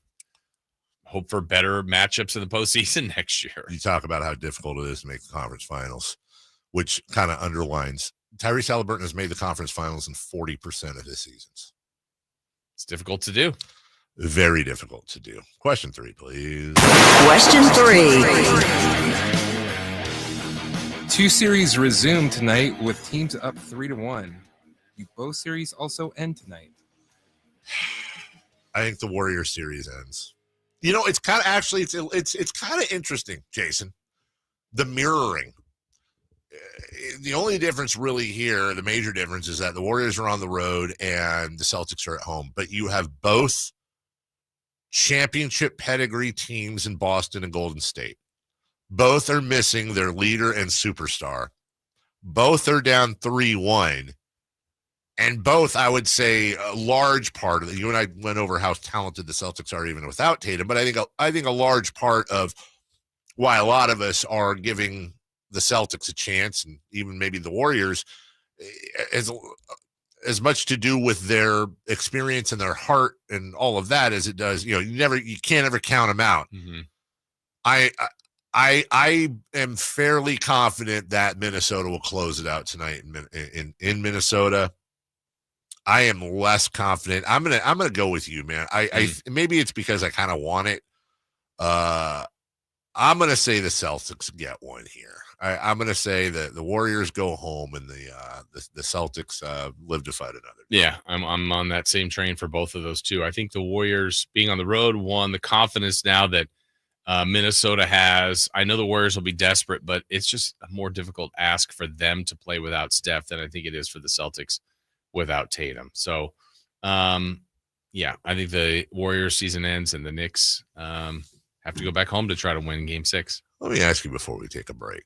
hope for better matchups in the postseason next year. You talk about how difficult it is to make the conference finals, which kind of underlines Tyrese Halliburton has made the conference finals in 40% of his seasons. It's difficult to do. Very difficult to do. Question 3, please. Question 3. 2 series resume tonight with teams up 3-1. Do both series also end tonight? I think the Warriors series ends. It's kind of actually it's kind of interesting, Jason. The mirroring. The only difference really here, the major difference, is that the Warriors are on the road and the Celtics are at home. But you have both championship pedigree teams in Boston and Golden State. Both are missing their leader and superstar. Both are down 3-1. And both, I would say, a large part of it. You and I went over how talented the Celtics are even without Tatum, but I think a large part of why a lot of us are giving the Celtics a chance, and even maybe the Warriors, as much to do with their experience and their heart and all of that as it does. You can't ever count them out. Mm-hmm. I am fairly confident that Minnesota will close it out tonight in Minnesota. I am less confident. I'm gonna go with you, man. I maybe it's because I kind of want it. I'm gonna say the Celtics get one here. I'm gonna say that the Warriors go home and the Celtics live to fight another. Yeah, I'm on that same train for both of those two. I think the Warriors being on the road, the confidence now that Minnesota has. I know the Warriors will be desperate, but it's just a more difficult ask for them to play without Steph than I think it is for the Celtics without Tatum. So, I think the Warriors season ends and the Knicks have to go back home to try to win Game 6. Let me ask you before we take a break.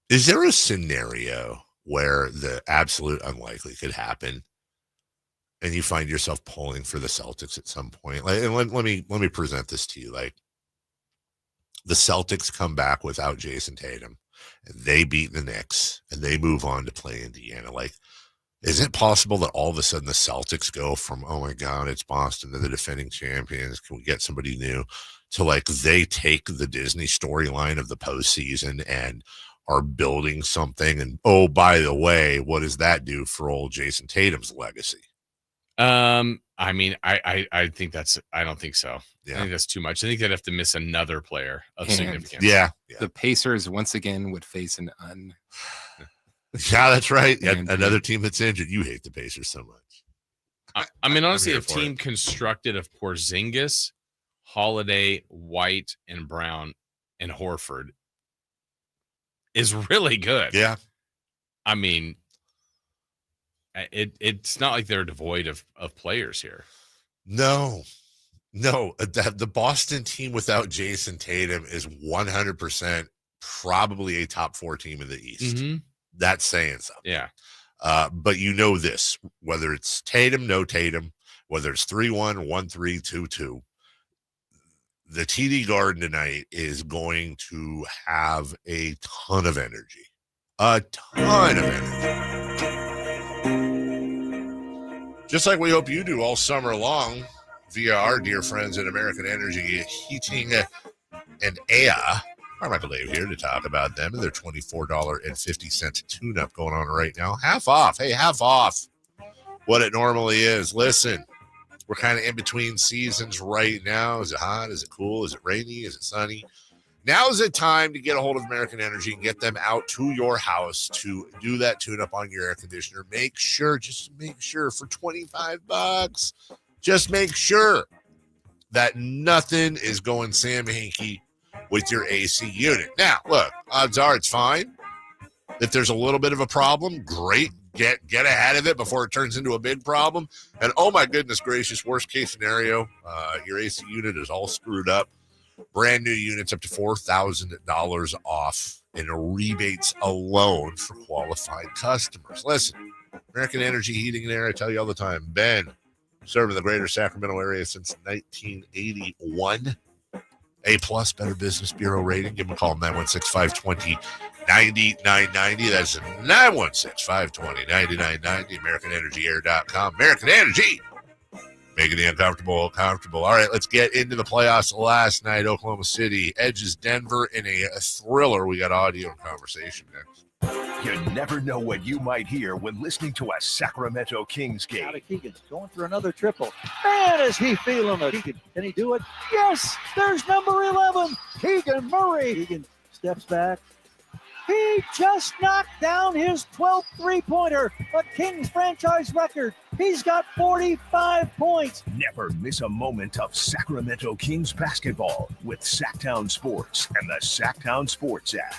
Is there a scenario where the absolute unlikely could happen and you find yourself pulling for the Celtics at some point? And let me present this to you. The Celtics come back without Jason Tatum and they beat the Knicks and they move on to play Indiana. Is it possible that all of a sudden the Celtics go from, oh my God, it's Boston, they're the defending champions, can we get somebody new, to they take the Disney storyline of the postseason and are building something? And oh, by the way, what does that do for old Jason Tatum's legacy? I think I don't think so. Yeah. I think that's too much. I think they'd have to miss another player of significance. Yeah. The Pacers once again would face an Yeah, that's right. Another team that's injured. You hate the Pacers so much. Honestly, a team constructed of Porzingis, Holiday, White, and Brown, and Horford is really good. Yeah. It's not like they're devoid of players here. No. The Boston team without Jason Tatum is 100% probably a top 4 team in the East. Mm-hmm. That's saying something. Yeah. But this, whether it's Tatum, no Tatum, whether it's 3-1, 1-3, 2-2, the TD Garden tonight is going to have a ton of energy. A ton of energy. Just like we hope you do all summer long via our dear friends at American Energy Heating and Air. Carmichael Dave here to talk about them and their $24.50 tune-up going on right now. Half off. Hey, half off what it normally is. Listen, we're kind of in between seasons right now. Is it hot? Is it cool? Is it rainy? Is it sunny? Now is the time to get a hold of American Energy and get them out to your house to do that tune-up on your air conditioner. Just make sure for $25, just make sure that nothing is going Sam Hinkie with your AC unit. Now, look, odds are it's fine. If there's a little bit of a problem, great. Get ahead of it before it turns into a big problem. And oh my goodness gracious, worst case scenario, your AC unit is all screwed up. Brand new units up to $4,000 off in rebates alone for qualified customers. Listen, American Energy Heating and Air, I tell you all the time, been serving the greater Sacramento area since 1981. A+ Better Business Bureau rating. Give them a call, 916-520-9990. That's 916-520-9990. AmericanEnergyAir.com. American Energy, making the uncomfortable comfortable. All right, let's get into the playoffs. Last night, Oklahoma City edges Denver in a thriller. We got audio and conversation next. You never know what you might hear when listening to a Sacramento Kings game. Out of Keegan's going for another triple. Man, is he feeling it. Can he do it? Yes, there's number 11, Keegan Murray. Keegan steps back. He just knocked down his 12th three-pointer, a Kings franchise record. He's got 45 points. Never miss a moment of Sacramento Kings basketball with Sacktown Sports and the Sacktown Sports app.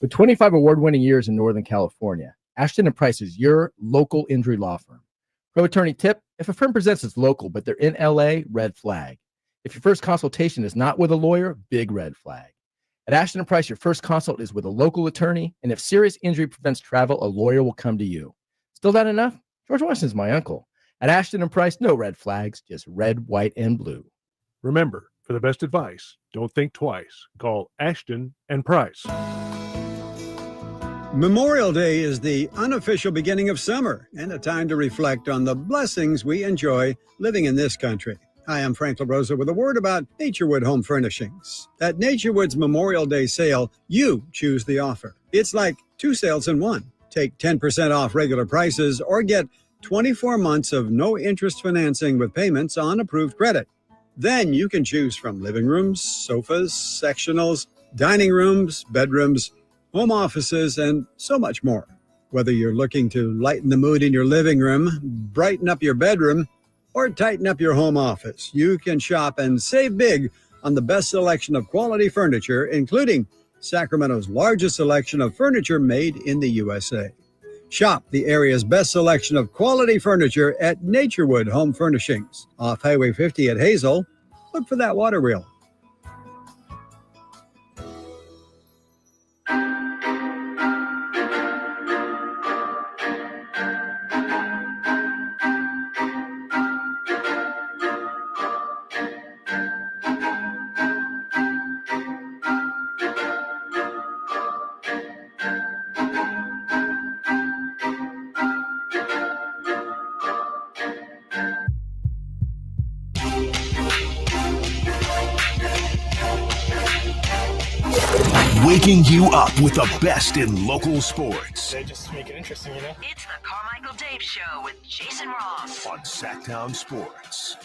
With 25 award-winning years in Northern California, Ashton & Price is your local injury law firm. Pro attorney tip: if a firm presents as local but they're in LA, red flag. If your first consultation is not with a lawyer, big red flag. At Ashton & Price, your first consult is with a local attorney, and if serious injury prevents travel, a lawyer will come to you. Still not enough? George Washington's my uncle. At Ashton & Price, no red flags, just red, white, and blue. Remember, for the best advice, don't think twice. Call Ashton & Price. Memorial Day is the unofficial beginning of summer and a time to reflect on the blessings we enjoy living in this country. Hi, I'm Frank LaRosa with a word about Naturewood Home Furnishings. At Naturewood's Memorial Day sale, you choose the offer. It's like two sales in one. Take 10% off regular prices or get 24 months of no-interest financing with payments on approved credit. Then you can choose from living rooms, sofas, sectionals, dining rooms, bedrooms, home offices, and so much more. Whether you're looking to lighten the mood in your living room, brighten up your bedroom, or tighten up your home office, you can shop and save big on the best selection of quality furniture, including Sacramento's largest selection of furniture made in the USA. Shop the area's best selection of quality furniture at Naturewood Home Furnishings, off Highway 50 at Hazel. Look for that water wheel. Waking you up with the best in local sports. They just make it interesting, you know? It's the Carmichael Dave Show with Jason Ross on Sacktown Sports.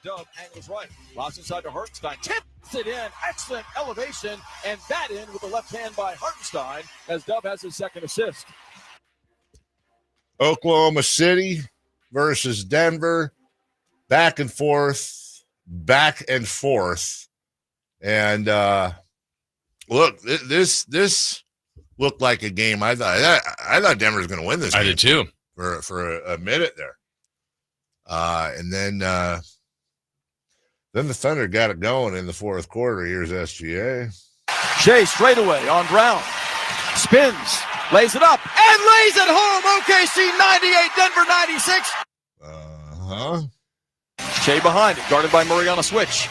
Dove angles right, lobs inside to Hartenstein, tips it in, excellent elevation, and that in with the left hand by Hartenstein as Dove has his second assist. Oklahoma City versus Denver, back and forth. And look, this looked like a game. I thought Denver was going to win this game. I did too. For a minute there. And then the Thunder got it going in the fourth quarter. Here's SGA. Shea straightaway on Brown. Spins, lays it up, and lays it home. OKC 98, Denver 96. Shea behind it, guarded by Murray on a switch.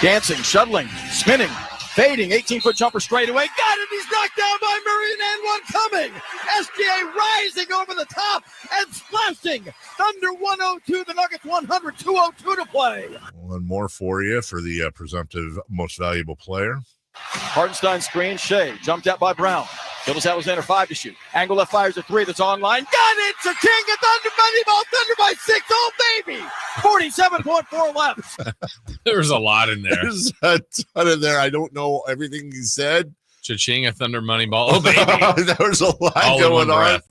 Dancing, shuttling, spinning, fading, 18-foot jumper straightaway. Got it, he's knocked down by Murray, and one coming. SGA rising over the top and splashing. Thunder 102, the Nuggets 100, 2:02 to play. One more for you for the presumptive most valuable player. Hartenstein screen, Shea jumped out by Brown. Gildas Alexander 5 to shoot. Angle left fires a 3 that's online. Got it! It's a king of Thunder money ball. Thunder by 6. Oh, baby! 47.4 left. There's a lot in there. There's a ton in there. I don't know everything he said. Cha-ching, a Thunder money ball. Oh, baby. There was a lot going on.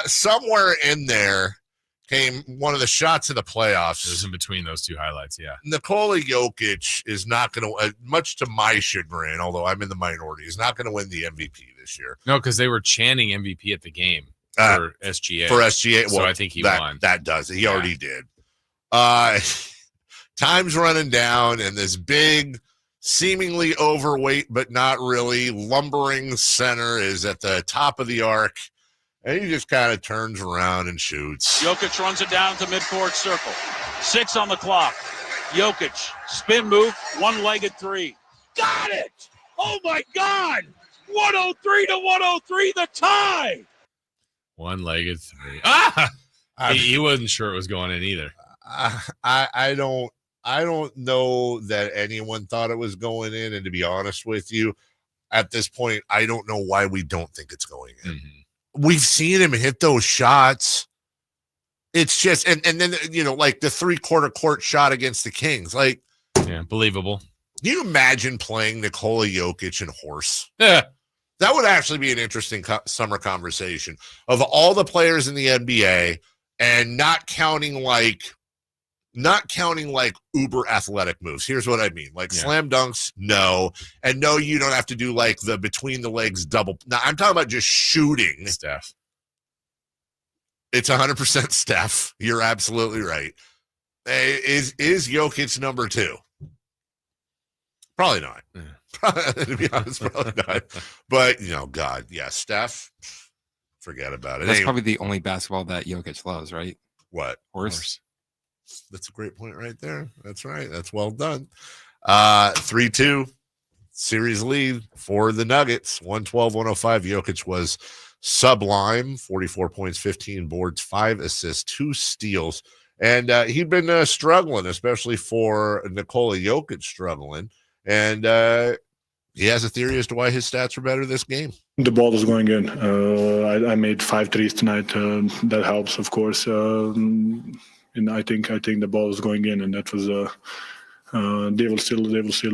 Somewhere in there came one of the shots of the playoffs. It was in between those two highlights, yeah. Nikola Jokic is not going to, much to my chagrin, although I'm in the minority, is not going to win the MVP this year. No, because they were chanting MVP at the game for SGA. For SGA, so I think he won. That does it. He already did. Time's running down, and this big, seemingly overweight but not really lumbering center is at the top of the arc. And he just kind of turns around and shoots. Jokic runs it down to midcourt circle. 6 on the clock. Jokic, spin move, one-legged three. Got it! Oh, my God! 103 to 103, the tie! One-legged three. He wasn't sure it was going in either. I don't know that anyone thought it was going in. And to be honest with you, at this point, I don't know why we don't think it's going in. Mm-hmm. We've seen him hit those shots. It's just, and then, like the 3/4 court shot against the Kings. Like, yeah, believable. Can you imagine playing Nikola Jokic and Horse? Yeah. That would actually be an interesting summer conversation of all the players in the NBA and not counting like uber athletic moves. Here's what I mean. Like slam dunks, no. And no, you don't have to do like the between the legs double. Now, I'm talking about just shooting. Steph. It's 100% Steph. You're absolutely right. Is Jokic number 2? Probably not. To be honest, probably not. But, God, yeah, Steph, forget about it. That's probably the only basketball that Jokic loves, right? What? Horse. That's a great point right there. That's right. That's well done. 3-2 series lead for the Nuggets. 112-105. Jokic was sublime. 44 points, 15 boards, 5 assists, 2 steals. And he'd been struggling, especially for Nikola Jokic struggling. And he has a theory as to why his stats were better this game. The ball is going in. I made 5 threes tonight. That helps, of course. And I think the ball is going in, and that was they will still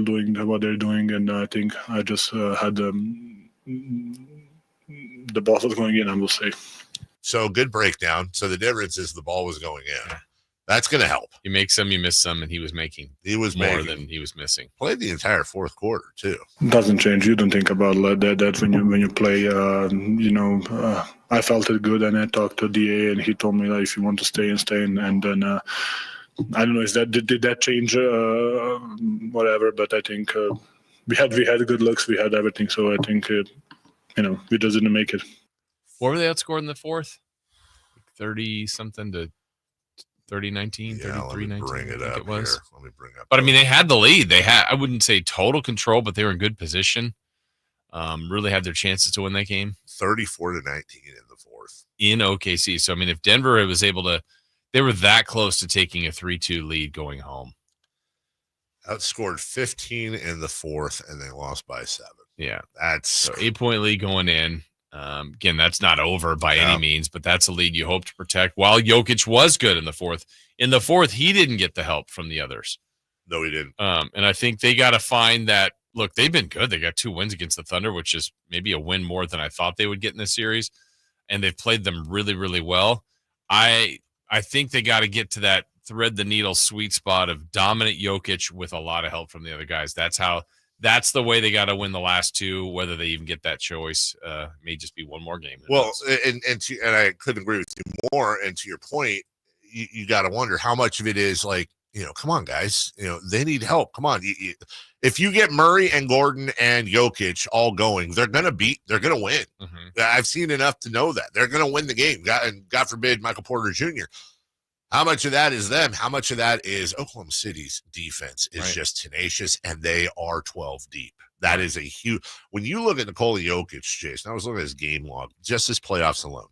doing what they're doing, and I think I just had the ball was going in. I will say. So good breakdown. So the difference is the ball was going in. That's going to help. You make some, you miss some, and he was making more than he was missing. Played the entire fourth quarter too. Doesn't change. You don't think about that when you play. I felt it good, and I talked to DA, and he told me that if you want to stay, and then I don't know if that did that change whatever, but I think we had good looks, we had everything, so I think we just didn't make it. What were they outscored in the fourth? 30 something to 30-19, 33-19. Bring it up. It was. Here. Let me bring up. But I mean, they had the lead. They had, I wouldn't say total control, but they were in good position. Really had their chances to win that game. 34-19 in the fourth in OKC. So I mean, if Denver was able to, they were that close to taking a 3-2 lead going home. Outscored 15 in the fourth, and they lost by 7. Yeah, that's so 8-point lead going in. Again, that's not over by any means, but that's a lead you hope to protect. While Jokic was good in the fourth, he didn't get the help from the others. No, he didn't. And I think they got to find that. Look, they've been good. They got 2 wins against the Thunder, which is maybe a win more than I thought they would get in this series, and they've played them really, really well. I think they got to get to that thread the needle sweet spot of dominant Jokic with a lot of help from the other guys. That's the way they got to win the last 2. Whether they even get that choice may just be one more game. Well, and I couldn't agree with you more. And to your point, you got to wonder how much of it is like, come on, guys, they need help. Come on. If you get Murray and Gordon and Jokic all going, they're going to win. Mm-hmm. I've seen enough to know that they're going to win the game. God forbid Michael Porter Jr. How much of that is them? How much of that is Oklahoma City's defense is just tenacious, and they are 12 deep. That is a huge – when you look at Nikola Jokic, Jason, I was looking at his game log, just his playoffs alone.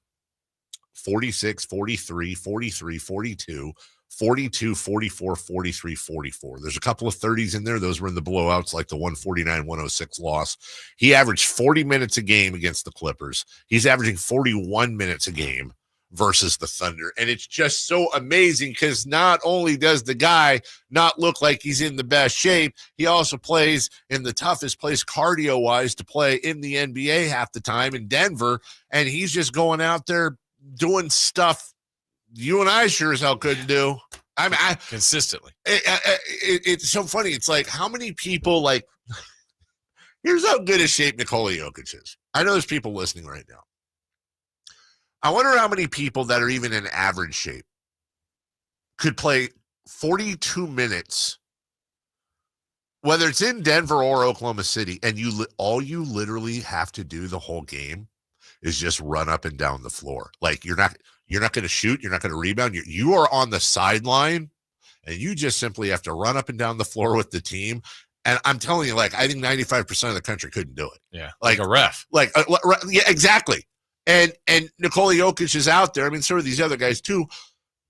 46, 43, 43, 42, 42, 44, 43, 44. There's a couple of 30s in there. Those were in the blowouts, like the 149-106 loss. He averaged 40 minutes a game against the Clippers. He's averaging 41 minutes a game versus the Thunder. And it's just so amazing because not only does the guy not look like he's in the best shape, he also plays in the toughest place cardio-wise to play in the NBA half the time in Denver, and he's just going out there doing stuff you and I sure as hell couldn't do. Consistently. It's so funny. It's like, how many people, like, here's how good a shape Nikola Jokic is. I know there's people listening right now. I wonder how many people that are even in average shape could play 42 minutes, whether it's in Denver or Oklahoma City, and all you literally have to do the whole game is just run up and down the floor. Like, you're not going to shoot. You're not going to rebound. You are on the sideline, and you just simply have to run up and down the floor with the team. And I'm telling you, like, I think 95% of the country couldn't do it. Yeah, like a ref. Yeah, exactly. And Nikola Jokic is out there. I mean, so are these other guys too.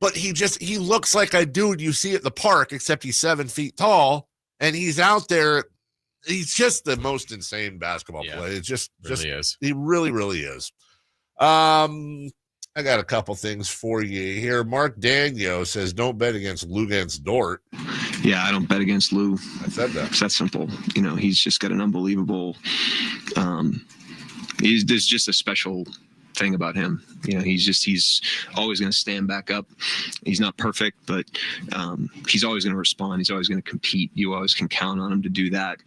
But he looks like a dude you see at the park, except he's 7 feet tall, and he's out there. He's just the most insane basketball player. It's just is. He really, really is. I got a couple things for you here. Mark Daniel says, don't bet against Lou against Dort. Yeah, I don't bet against Lou. I said that. It's that simple. You know, he's just got an unbelievable there's just a special thing about him. You know, he's always going to stand back up. He's not perfect, but he's always going to respond. He's always going to compete. You always can count on him to do that.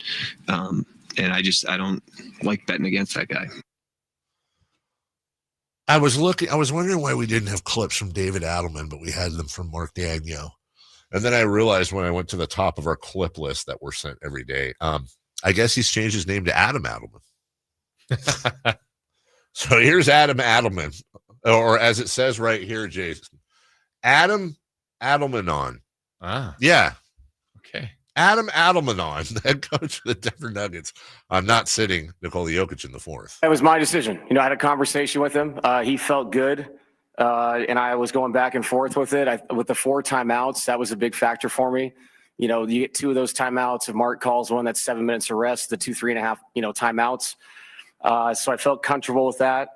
And I don't like betting against that guy. I was wondering why we didn't have clips from David Adelman, but we had them from Mark Daniel. And then I realized when I went to the top of our clip list that we're sent every day, I guess he's changed his name to Adam Adelman. So here's Adam Adelman, or as it says right here, Jason, Adam Adelmanon. Yeah. Okay. Adam Adelmanon, the head coach of the Denver Nuggets. I'm not sitting Nikola Jokic in the fourth. That was my decision. You know, I had a conversation with him. He felt good, and I was going back and forth with it. With the 4 timeouts, that was a big factor for me. You know, you get 2 of those timeouts. If Mark calls one, that's 7 minutes of rest. The 2, 3.5, timeouts. So I felt comfortable with that.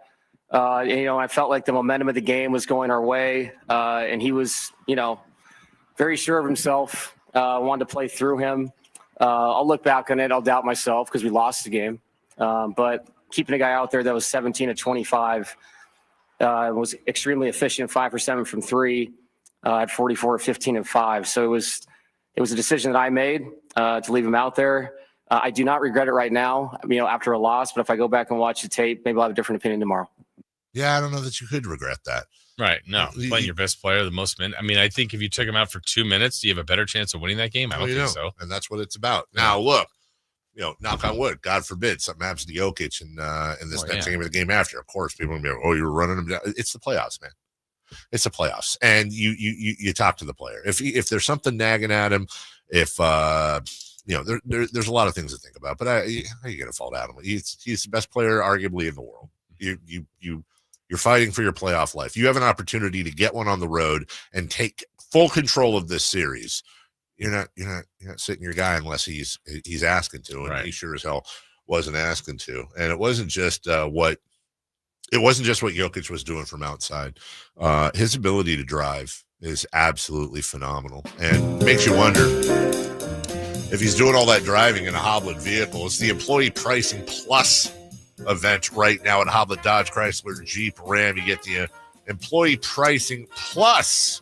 I felt like the momentum of the game was going our way, and he was, very sure of himself. Wanted to play through him. I'll look back on it. I'll doubt myself because we lost the game. But keeping a guy out there that was 17 of 25 was extremely efficient, 5 for 7 from 3, at 44 of 15 and 5. So it was a decision that I made to leave him out there. I do not regret it right now, after a loss. But if I go back and watch the tape, maybe I'll have a different opinion tomorrow. Yeah, I don't know that you could regret that. Right. No, playing your best player the most minutes. I mean, I think if you took him out for 2 minutes, do you have a better chance of winning that game? I don't think so. And that's what it's about. Now, look, knock on wood, God forbid something happens to Jokic in this next game or the game after. Of course, people are going to be like, you were running him down. It's the playoffs, man. It's the playoffs. And you talk to the player. If there's something nagging at him, there's a lot of things to think about. But how are you going to fault Adam? He's the best player, arguably, in the world. You're fighting for your playoff life. You have an opportunity to get one on the road and take full control of this series. You're not sitting your guy unless he's asking to, and he sure as hell wasn't asking to. And it wasn't just what Jokic was doing from outside. His ability to drive is absolutely phenomenal, and makes you wonder if he's doing all that driving in a Hoblet vehicle. It's the Employee Pricing Plus event right now at Hoblet Dodge Chrysler Jeep Ram. You get the Employee Pricing Plus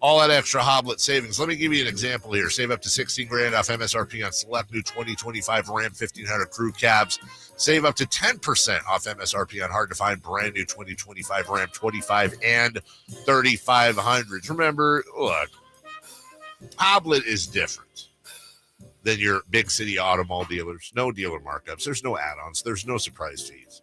all that extra Hoblet savings. Let me give you an example here. Save up to $16,000 off MSRP on select new 2025 Ram 1500 crew cabs. Save up to 10% off MSRP on hard to find brand new 2025 Ram 25 and 3500s. Remember, look, Hoblet is different than your big city auto mall dealers. No dealer markups. There's no add-ons. There's no surprise fees.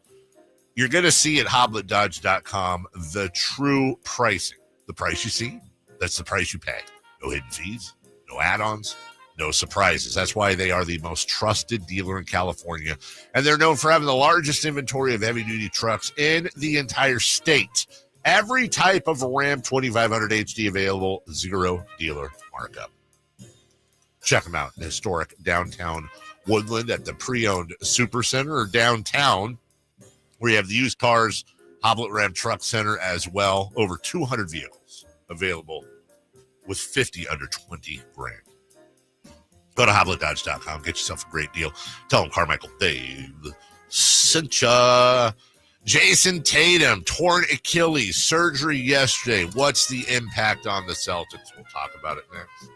You're going to see at HobletDodge.com the true pricing. The price you see, that's the price you pay. No hidden fees, no add-ons, no surprises. That's why they are the most trusted dealer in California. And they're known for having the largest inventory of heavy-duty trucks in the entire state. Every type of Ram 2500 HD available, zero dealer markup. Check them out in historic downtown Woodland at the pre-owned Super Center, or downtown where you have the used cars, Hoblet Ram Truck Center as well. Over 200 vehicles available with 50 under 20 grand. Go to HobletDodge.com. Get yourself a great deal. Tell them Carmichael Dave sent ya. Jason Tatum, torn Achilles, surgery yesterday. What's the impact on the Celtics? We'll talk about it next.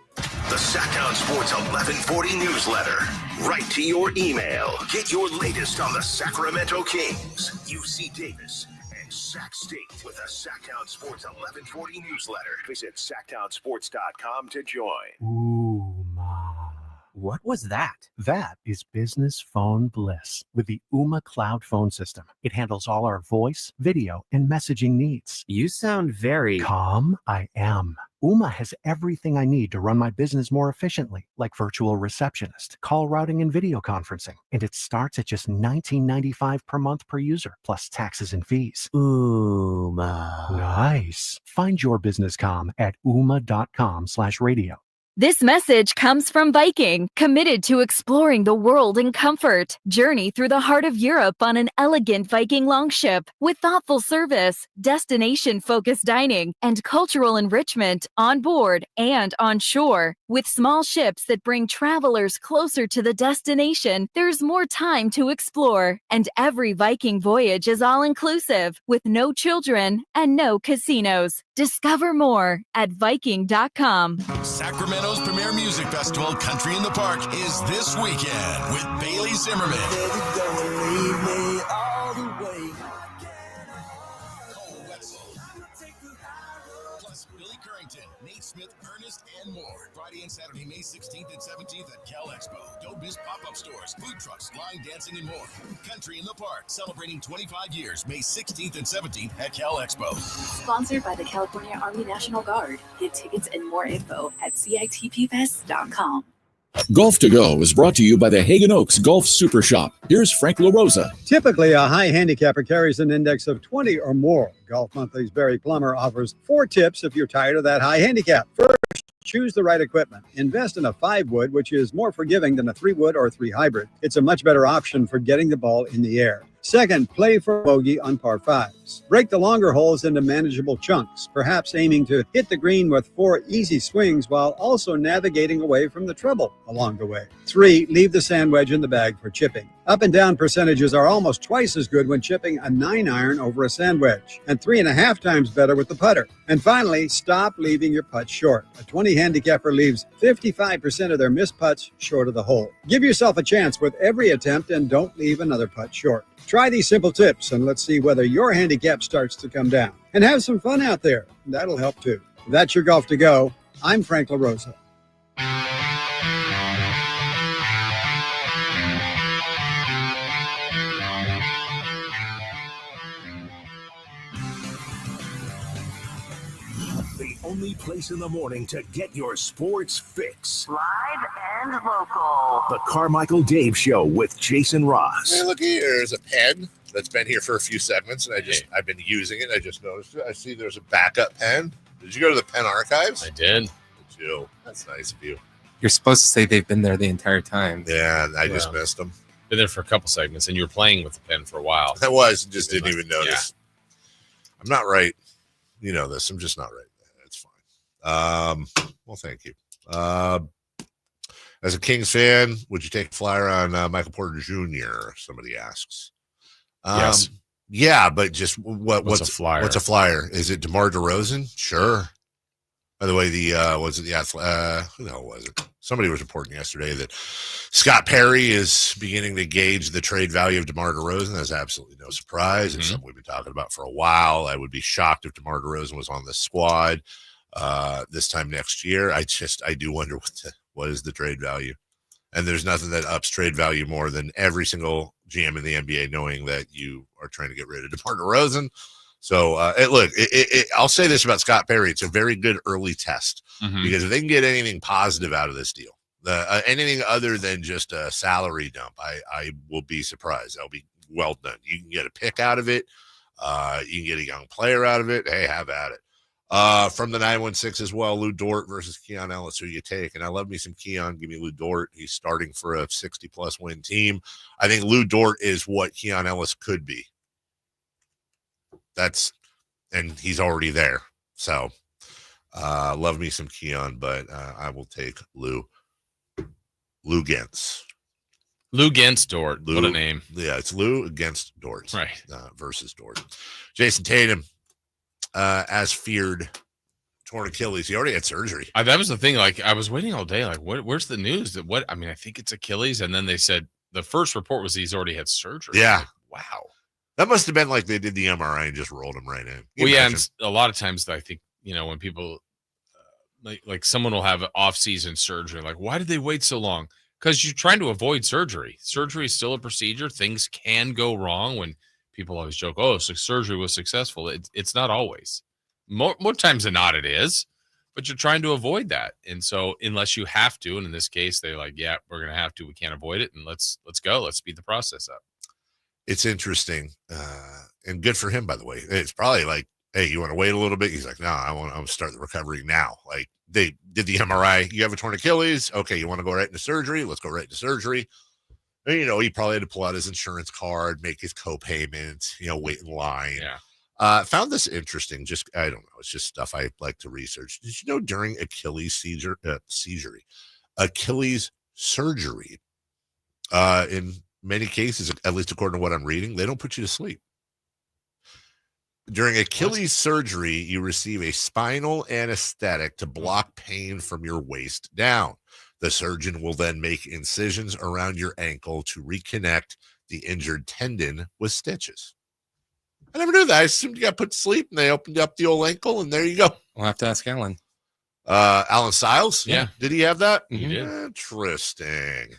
The Sacktown Sports 1140 newsletter. Right to your email. Get your latest on the Sacramento Kings, UC Davis, and Sac State with the Sacktown Sports 1140 newsletter. Visit sacktownsports.com to join. Ooh, ma. What was that? That is business phone bliss with the Ooma Cloud phone system. It handles all our voice, video, and messaging needs. You sound very calm. I am. Ooma has everything I need to run my business more efficiently, like virtual receptionist, call routing, and video conferencing. And it starts at just $19.95 per month per user, plus taxes and fees. Ooma. Nice. Find your business comm at ooma.com/radio. This message comes from Viking, committed to exploring the world in comfort. Journey through the heart of Europe on an elegant Viking longship with thoughtful service, destination-focused dining, and cultural enrichment on board and on shore. With small ships that bring travelers closer to the destination, there's more time to explore. And every Viking voyage is all-inclusive, with no children and no casinos. Discover more at Viking.com. Sacramento's premier music festival, Country in the Park, is this weekend with Bailey Zimmerman. Plus Billy Currington, Nate Smith, Ernest, and more. Friday and Saturday, May 16th and 17th at Cal Expo. Don't miss pop-up stores, food trucks, line dancing, and more. Country in the Park, celebrating 25 years, May 16th and 17th at Cal Expo. Sponsored by the California Army National Guard. Get tickets and more info at CITPFest.com. Golf to Go is brought to you by the Hagen Oaks Golf Super Shop. Here's Frank LaRosa. Typically, a high handicapper carries an index of 20 or more. Golf Monthly's Barry Plummer offers 4 tips if you're tired of that high handicap. First, choose the right equipment. Invest in a 5-wood, which is more forgiving than a 3-wood or 3 hybrid. It's a much better option for getting the ball in the air. Second, play for bogey on par 5s. Break the longer holes into manageable chunks, perhaps aiming to hit the green with 4 easy swings while also navigating away from the trouble along the way. 3, leave the sand wedge in the bag for chipping. Up and down percentages are almost twice as good when chipping a 9-iron over a sand wedge, and 3.5 times better with the putter. And finally, stop leaving your putt short. A 20 handicapper leaves 55% of their missed putts short of the hole. Give yourself a chance with every attempt and don't leave another putt short. Try these simple tips and let's see whether your handicap starts to come down. And have some fun out there. That'll help too. That's your Golf to Go. I'm Frank LaRosa. The only place in the morning to get your sports fix. Live and local. The Carmichael Dave Show with Jason Ross. Hey, look here. There's a pen that's been here for a few segments, and I've been using it. I just noticed it. I see there's a backup pen. Did you go to the pen archives? I did. Did you? That's nice of you. You're supposed to say they've been there the entire time. Yeah, I just missed them. Been there for a couple segments, and you were playing with the pen for a while. I was, just didn't even notice. Yeah. I'm not right. You know this. I'm just not right. It's fine. Well, thank you. As a Kings fan, would you take a flyer on Michael Porter Jr.? Somebody asks. Yes. Yeah, but just what's a flyer? What's a flyer? Is it DeMar DeRozan? Sure. By the way, who the hell was it? Somebody was reporting yesterday that Scott Perry is beginning to gauge the trade value of DeMar DeRozan. That's absolutely no surprise. It's something we've been talking about for a while. I would be shocked if DeMar DeRozan was on the squad this time next year. I do wonder what is the trade value. And there's nothing that ups trade value more than every single GM in the NBA knowing that you are trying to get rid of DeMar DeRozan. So, I'll say this about Scott Perry. It's a very good early test because if they can get anything positive out of this deal, anything other than just a salary dump, I will be surprised. That'll be well done. You can get a pick out of it. You can get a young player out of it. Hey, have at it. From the 916 as well, Lou Dort versus Keon Ellis, who you take. And I love me some Keon. Give me Lou Dort. He's starting for a 60-plus win team. I think Lou Dort is what Keon Ellis could be. And he's already there. So, love me some Keon, but I will take Lou Gentz. Lou against Dort. Lou, what a name. Yeah, it's Lou against Dort. Right. Versus Dort. Jason Tatum, as feared, torn Achilles. He already had surgery. That was the thing. Like, I was waiting all day. Like, where's the news? I think it's Achilles. And then they said the first report was he's already had surgery. Yeah. Like, wow. That must have been like they did the MRI and just rolled him right in. Well, yeah, and a lot of times I think, when people like someone will have off-season surgery, like, why did they wait so long? Because you're trying to avoid surgery. Surgery is still a procedure. Things can go wrong when people always joke, oh, so surgery was successful. It's not always. More times than not it is, but you're trying to avoid that. And so unless you have to, and in this case, they're like, yeah, we're going to have to. We can't avoid it. And let's go. Let's speed the process up. It's interesting, and good for him, by the way. It's probably like, hey, you want to wait a little bit? He's like, no, I want to start the recovery now. Like, they did the MRI. You have a torn Achilles. Okay, you want to go right into surgery? Let's go right into surgery. And, he probably had to pull out his insurance card, make his co-payment, wait in line. Yeah. Found this interesting. I don't know. It's just stuff I like to research. Did you know during Achilles Achilles surgery, in many cases, at least according to what I'm reading, they don't put you to sleep. During Achilles surgery, you receive a spinal anesthetic to block pain from your waist down. The surgeon will then make incisions around your ankle to reconnect the injured tendon with stitches. I never knew that. I assumed you got put to sleep and they opened up the old ankle and there you go. We'll have to ask Alan. Alan Stiles? Yeah. Did he have that? He did. Interesting.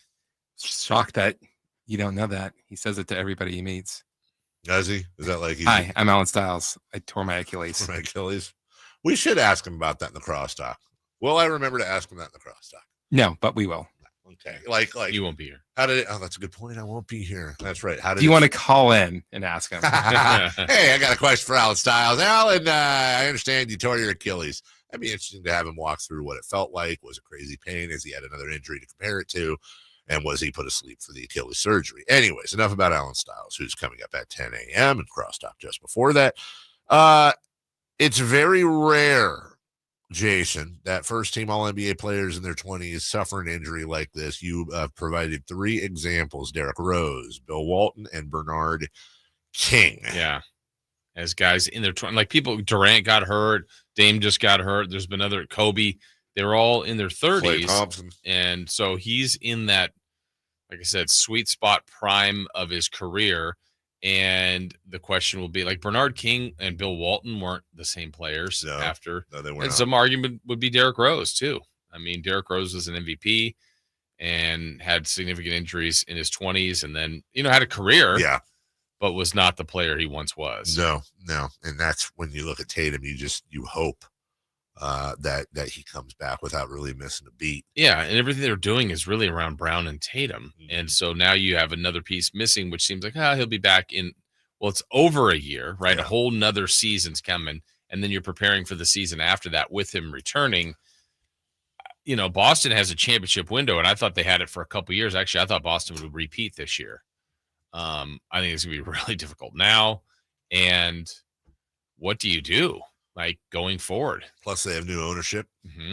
Shocked that you don't know that. He says it to everybody he meets. Does he? Is that like Hi, I'm Alan Stiles. I tore my Achilles. My Achilles. We should ask him about that in the crosstalk. Will I remember to ask him that in the crosstalk? No, but we will. Okay. Like you won't be here. How did it? Oh, that's a good point. I won't be here. That's right. How did Do you want to call in and ask him? Hey, I got a question for Alan Stiles. Alan, I understand you tore your Achilles. That'd be interesting to have him walk through what it felt like. Was it crazy pain? Has he had another injury to compare it to? And was he put asleep for the Achilles surgery? Anyways, enough about Alan Stiles, who's coming up at 10 a.m. and crosstalk just before that. It's very rare, Jason, that first-team All-NBA players in their 20s suffer an injury like this. You provided 3 examples: Derrick Rose, Bill Walton, and Bernard King. Yeah. As guys in their 20s, like people, Durant got hurt, Dame just got hurt. There's been other Kobe. They were all in their 30s. Klay Thompson. And so he's in that, like I said, sweet spot prime of his career. And the question will be, like, Bernard King and Bill Walton weren't the same players after. No, they were and not. some argument would be Derrick Rose, too. I mean, Derrick Rose was an MVP and had significant injuries in his 20s and then, had a career. Yeah. But was not the player he once was. No. And that's when you look at Tatum, you hope that he comes back without really missing a beat. Yeah, and everything they're doing is really around Brown and Tatum. And so now you have another piece missing, which seems like, he'll be back in, it's over a year, right? Yeah. A whole nother season's coming. And then you're preparing for the season after that with him returning. Boston has a championship window, and I thought they had it for a couple years. Actually, I thought Boston would repeat this year. I think it's going to be really difficult now. And what do you do? Like going forward. Plus, they have new ownership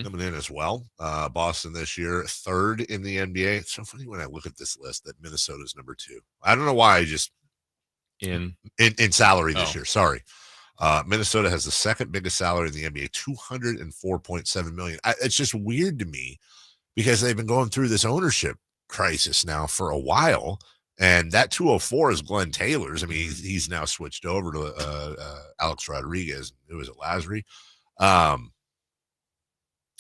coming in as well. Boston this year, 3rd in the NBA. It's so funny when I look at this list that Minnesota's number 2. I don't know why. I just in salary this year. Sorry, Minnesota has the 2nd biggest salary in the NBA, $204.7 million. It's just weird to me because they've been going through this ownership crisis now for a while. And that 204 is Glenn Taylor's. I mean, he's now switched over to Alex Rodriguez. Who was it, Lasry?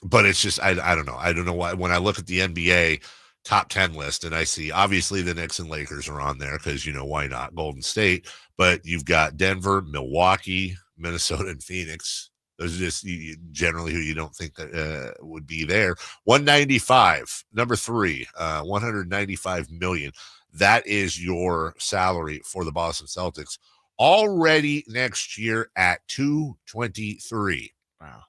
But it's just, I don't know. I don't know why. When I look at the NBA top 10 list and I see, obviously, the Knicks and Lakers are on there because, why not? Golden State. But you've got Denver, Milwaukee, Minnesota, and Phoenix. Those are just generally who you don't think that would be there. 195, number 3, $195 million. That is your salary for the Boston Celtics already next year at $223. Wow.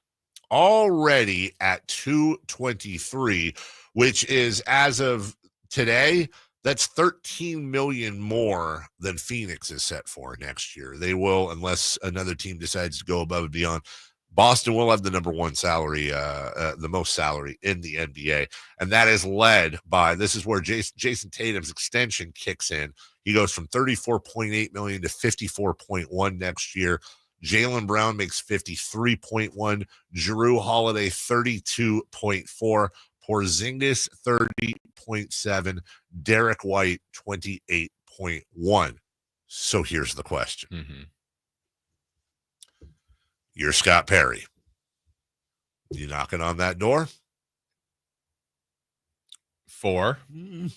Already at $223, which is, as of today, that's $13 million more than Phoenix is set for next year. They will, unless another team decides to go above and beyond. Boston will have the number one salary, the most salary in the NBA. And that is led by, this is where Jason Tatum's extension kicks in. He goes from $34.8 million to $54.1 next year. Jaylen Brown makes $53.1, Jrue Holiday $32.4, Porzingis $30.7, Derek White $28.1. So here's the question. Mm-hmm. You're Scott Perry. You knocking on that door? 4. I mean,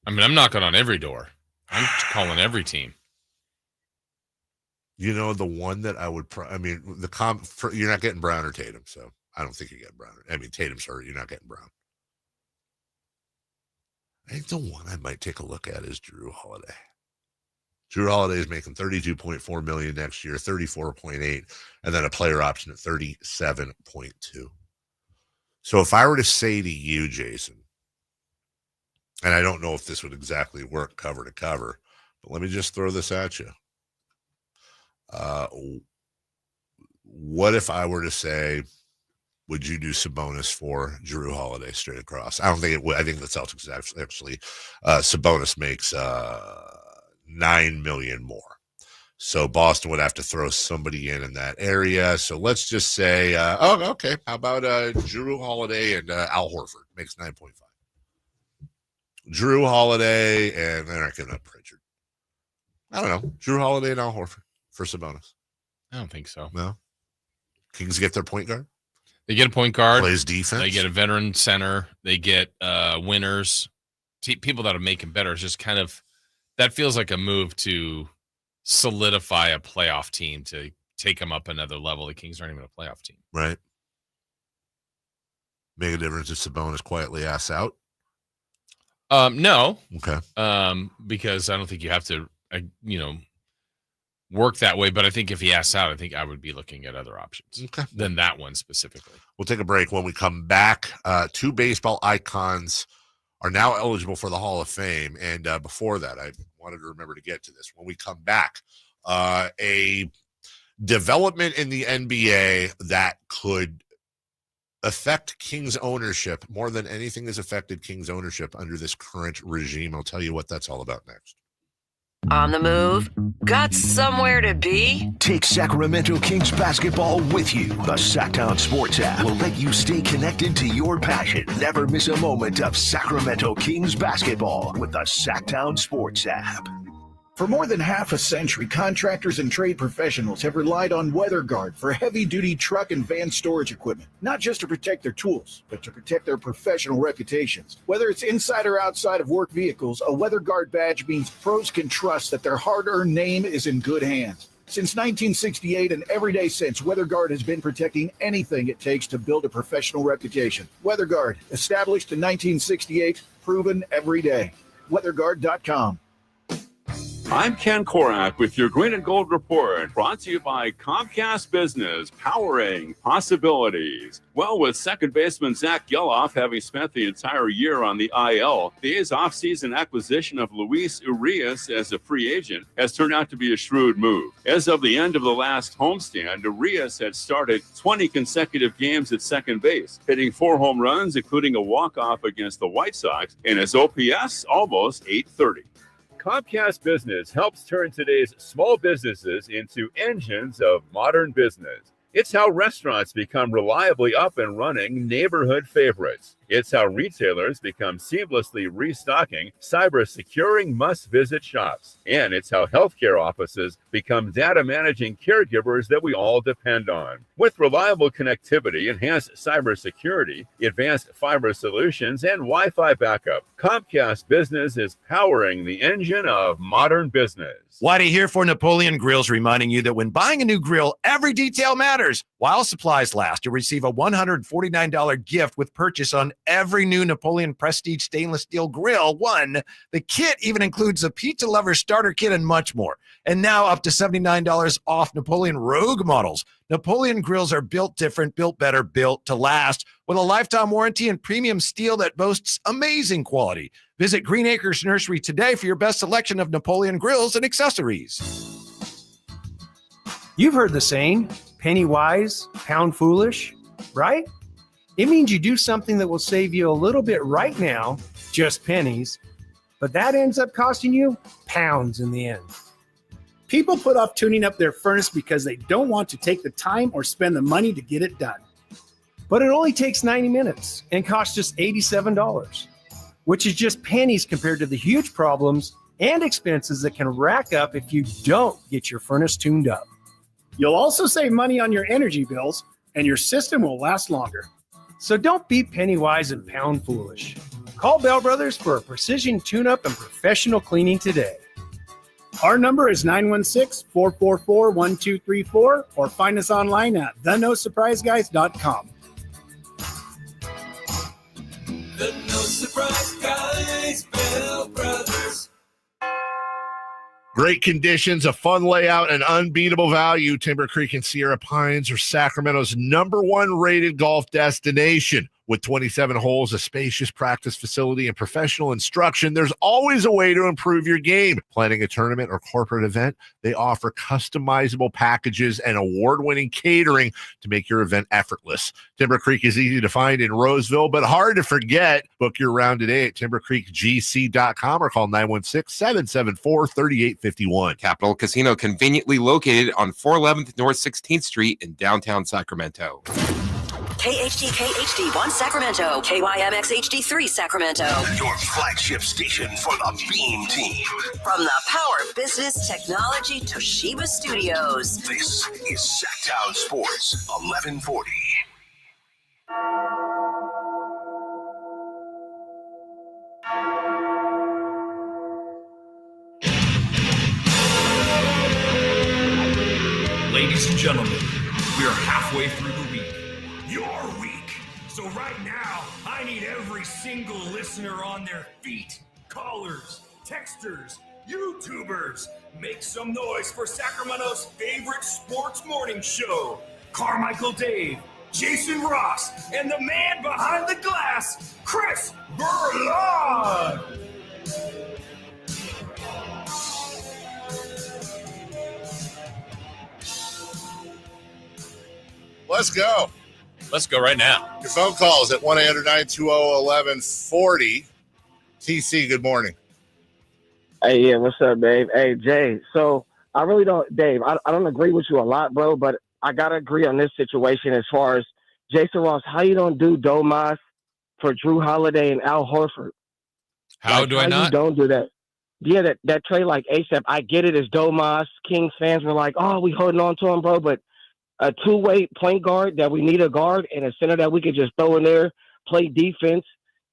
I'm knocking on every door. I'm calling every team. You know, the one that I would, you're not getting Brown or Tatum, so I don't think you get Brown. I mean, Tatum's hurt. You're not getting Brown. I think the one I might take a look at is Jrue Holiday. Jrue Holiday is making $32.4 million next year, $34.8, and then a player option at $37.2. So if I were to say to you, Jason, and I don't know if this would exactly work cover to cover, but let me just throw this at you. What if I were to say, would you do Sabonis for Jrue Holiday straight across? I don't think it would. I think the Celtics actually Sabonis makes $9 million more. So Boston would have to throw somebody in that area. So let's just say, okay. How about Jrue Holiday and Al Horford makes 9.5. Jrue Holiday, and they're not giving up Pritchard. I don't know. Jrue Holiday and Al Horford for Sabonis. I don't think so. No. Kings get their point guard. They get a point guard. Plays defense. They get a veteran center. They get winners. People that are making better. It's just kind of, that feels like a move to solidify a playoff team to take them up another level. The Kings aren't even a playoff team. Right. Make a difference if Sabonis quietly asks out? No. Okay. Because I don't think you have to, work that way. But I think if he asks out, I think I would be looking at other options than that one specifically. We'll take a break. When we come back, 2 baseball icons are now eligible for the Hall of Fame. And before that, I wanted to remember to get to this. When we come back, a development in the NBA that could affect Kings ownership more than anything has affected Kings ownership under this current regime. I'll tell you what that's all about next. On the move? Got somewhere to be? Take Sacramento Kings basketball with you. The Sacktown Sports app will let you stay connected to your passion. Never miss a moment of Sacramento Kings basketball with the Sacktown Sports app. For more than half a century, contractors and trade professionals have relied on WeatherGuard for heavy-duty truck and van storage equipment, not just to protect their tools, but to protect their professional reputations. Whether it's inside or outside of work vehicles, a WeatherGuard badge means pros can trust that their hard-earned name is in good hands. Since 1968 and every day since, WeatherGuard has been protecting anything it takes to build a professional reputation. WeatherGuard, established in 1968, proven every day. WeatherGuard.com. I'm Ken Korak with your Green and Gold Report, brought to you by Comcast Business, powering possibilities. Well, with second baseman Zach Geloff having spent the entire year on the IL, the A's offseason acquisition of Luis Urias as a free agent has turned out to be a shrewd move. As of the end of the last homestand, Urias had started 20 consecutive games at second base, hitting 4 home runs, including a walk-off against the White Sox, and his OPS almost .830. Comcast Business helps turn today's small businesses into engines of modern business. It's how restaurants become reliably up and running neighborhood favorites. It's how retailers become seamlessly restocking, cyber-securing must-visit shops. And it's how healthcare offices become data-managing caregivers that we all depend on. With reliable connectivity, enhanced cybersecurity, advanced fiber solutions, and Wi-Fi backup, Comcast Business is powering the engine of modern business. Whitey here for Napoleon Grills, reminding you that when buying a new grill, every detail matters. While supplies last, you'll receive a $149 gift with purchase on every new Napoleon Prestige stainless steel grill. The kit even includes a pizza lover starter kit and much more. And now up to $79 off Napoleon Rogue models. Napoleon grills are built different, built better, built to last, with a lifetime warranty and premium steel that boasts amazing quality. Visit Green Acres Nursery today for your best selection of Napoleon grills and accessories. You've heard the saying, penny wise, pound foolish, right? It means you do something that will save you a little bit right now, just pennies, but that ends up costing you pounds in the end. People put off tuning up their furnace because they don't want to take the time or spend the money to get it done. But it only takes 90 minutes and costs just $87, which is just pennies compared to the huge problems and expenses that can rack up if you don't get your furnace tuned up. You'll also save money on your energy bills, and your system will last longer. So don't be penny wise and pound foolish. Call Bell Brothers for a precision tune-up and professional cleaning today. Our number is 916-444-1234, or find us online at thenosurpriseguys.com. The No Surprise Guys, Bell Brothers. Great conditions, a fun layout, and unbeatable value. Timber Creek and Sierra Pines are Sacramento's #1 rated golf destination. With 27 holes, a spacious practice facility, and professional instruction, there's always a way to improve your game. Planning a tournament or corporate event, they offer customizable packages and award-winning catering to make your event effortless. Timber Creek is easy to find in Roseville, but hard to forget. Book your round today at timbercreekgc.com or call 916-774-3851. Capital Casino, conveniently located on 411th North 16th Street in downtown Sacramento. KHD1 Sacramento, KYMX HD3 Sacramento. Your flagship station for the Beam Team. From the Power Business Technology Toshiba Studios. This is Sacktown Sports 1140. Ladies and gentlemen, we are halfway through the week. Your week. So right now, I need every single listener on their feet. Callers, texters, YouTubers. Make some noise for Sacramento's favorite sports morning show. Carmichael Dave, Jason Ross, and the man behind the glass, Chris Berlon. Let's go. Let's go right now. Your phone calls at 1-800-920-1140. TC, good morning. Hey, yeah, what's up, Dave? Hey, Jay, so I really don't, Dave, I don't agree with you a lot, bro, but I got to agree on this situation as far as Jason Ross, how you don't do Domas for Drew Holiday and Al Horford? How do I not? You don't do that. Yeah, that trade like ASAP, I get it as Domas. Kings fans were like, oh, we holding on to him, bro, but a two-way point guard that we need a guard and a center that we could just throw in there, play defense,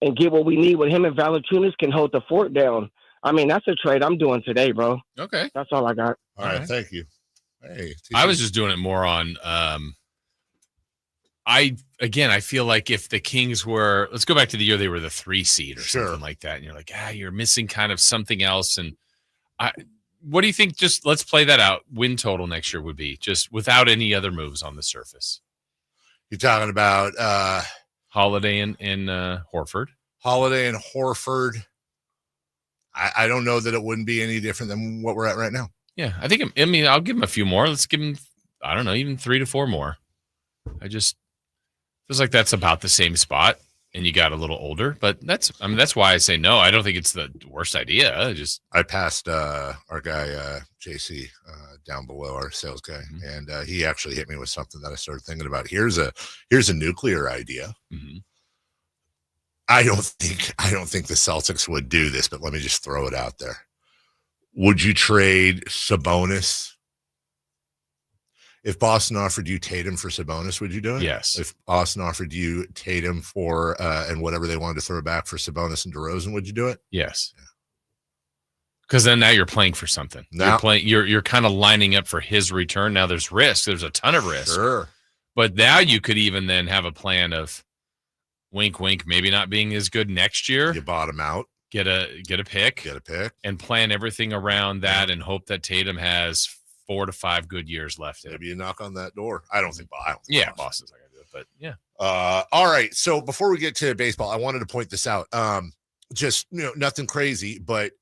and get what we need with him and Valanciunas can hold the fort down. I mean, that's a trade I'm doing today, bro. Okay. That's all I got. All right, thank you. Hey, I was just doing it more on I feel like if the Kings were, let's go back to the year they were the 3 seed or something like that, and you're like, you're missing kind of something else. And what do you think? Just let's play that out. Win total next year would be just without any other moves on the surface. You're talking about Holiday and Horford. Holiday and Horford. I don't know that it wouldn't be any different than what we're at right now. Yeah, I'll give him a few more. Let's give him, I don't know, even 3 to 4 more. I just feels like that's about the same spot, and you got a little older. But that's why I say no. I don't think it's the worst idea. I passed our guy JC down below, our sales guy, and he actually hit me with something that I started thinking about. Here's a nuclear idea. Mm-hmm. I don't think the Celtics would do this, but let me just throw it out there. Would you trade Sabonis? If Boston offered you Tatum for Sabonis, would you do it? Yes. If Boston offered you Tatum for and whatever they wanted to throw back for Sabonis and DeRozan, would you do it? Yes. Because then now you're playing for something. Now, you're kind of lining up for his return. Now there's risk. There's a ton of risk. Sure. But now you could even then have a plan of wink, wink, maybe not being as good next year. You bottom out. Get a pick. And plan everything around that and hope that Tatum has 4 to 5 good years left. Maybe you knock on that door. I don't think Boston's not going to do it, but yeah. All right. So before we get to baseball, I wanted to point this out. just, nothing crazy, but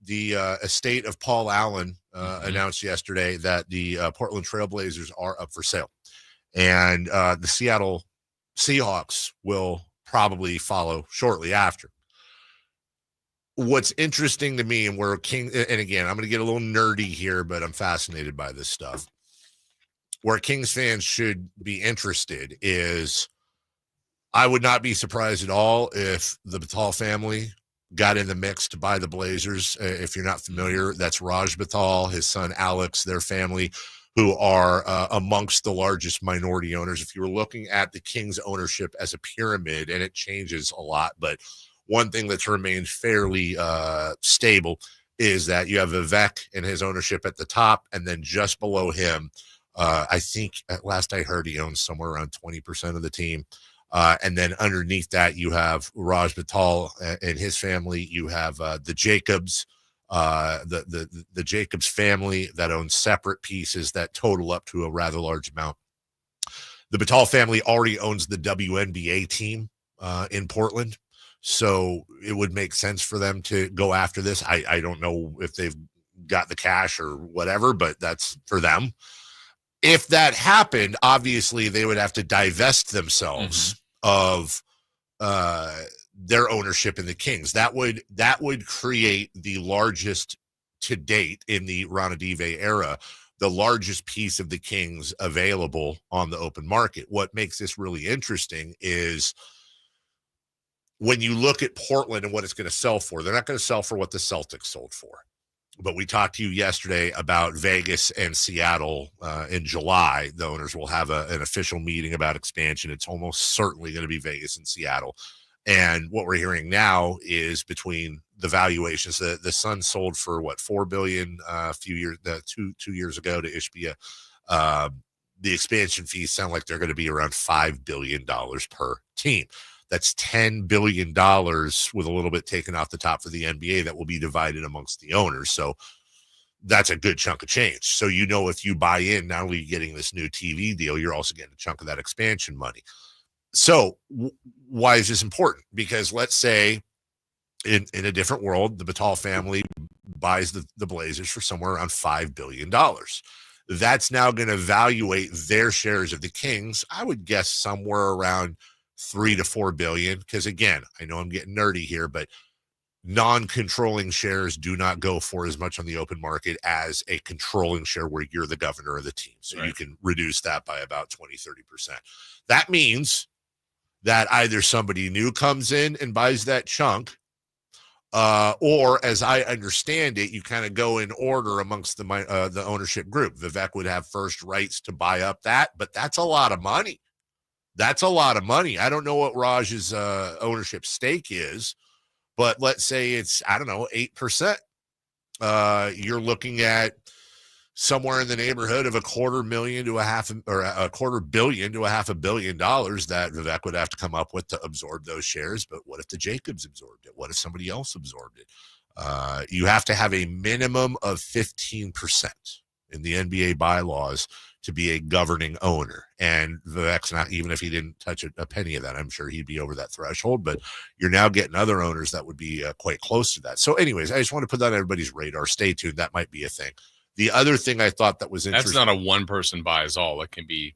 the estate of Paul Allen announced yesterday that the Portland Trailblazers are up for sale. And the Seattle Seahawks will probably follow shortly after. What's interesting to me, and again, I'm going to get a little nerdy here, but I'm fascinated by this stuff. Where Kings fans should be interested is, I would not be surprised at all if the Batal family got in the mix to buy the Blazers. If you're not familiar, that's Raj Batal, his son Alex, their family, who are amongst the largest minority owners. If you were looking at the Kings ownership as a pyramid, and it changes a lot, but one thing that's remained fairly stable is that you have Vivek and his ownership at the top, and then just below him, I think at last I heard he owns somewhere around 20% of the team. And then underneath that, you have Raj Batal and his family. You have the Jacobs, the Jacobs family that owns separate pieces that total up to a rather large amount. The Batal family already owns the WNBA team in Portland. So it would make sense for them to go after this. I don't know if they've got the cash or whatever, but that's for them. If that happened, obviously they would have to divest themselves of their ownership in the Kings. That would create the largest to date in the Ronadive era, the largest piece of the Kings available on the open market. What makes this really interesting is when you look at Portland and what it's going to sell for, they're not going to sell for what the Celtics sold for. But we talked to you yesterday about Vegas and Seattle in July. The owners will have an official meeting about expansion. It's almost certainly going to be Vegas and Seattle. And what we're hearing now is between the valuations, the Suns sold for $4 billion a few years, two years ago to Ishbia. The expansion fees sound like they're going to be around $5 billion per team. That's $10 billion with a little bit taken off the top for the NBA that will be divided amongst the owners. So that's a good chunk of change. So, if you buy in, not only are you getting this new TV deal, you're also getting a chunk of that expansion money. So why is this important? Because let's say in a different world, the Batal family buys the Blazers for somewhere around $5 billion. That's now going to evaluate their shares of the Kings, I would guess somewhere around $3 to $4 billion. Because again, I know I'm getting nerdy here, but non-controlling shares do not go for as much on the open market as a controlling share where you're the governor of the team. So You can reduce that by about 20-30%. That means that either somebody new comes in and buys that chunk, or as I understand it, you kind of go in order amongst the ownership group. Vivek would have first rights to buy up that, but that's a lot of money. That's a lot of money. I don't know what Raj's ownership stake is, but let's say it's, 8%. You're looking at somewhere in the neighborhood of $250,000 to $250 million to $500 million that Vivek would have to come up with to absorb those shares. But what if the Jacobs absorbed it? What if somebody else absorbed it? You have to have a minimum of 15% in the NBA bylaws to be a governing owner. And Vivek's not, even if he didn't touch a penny of that, I'm sure he'd be over that threshold. But you're now getting other owners that would be quite close to that. So anyways, I just want to put that on everybody's radar. Stay tuned. That might be a thing. The other thing I thought that was interesting. That's not a one person buys all. It can be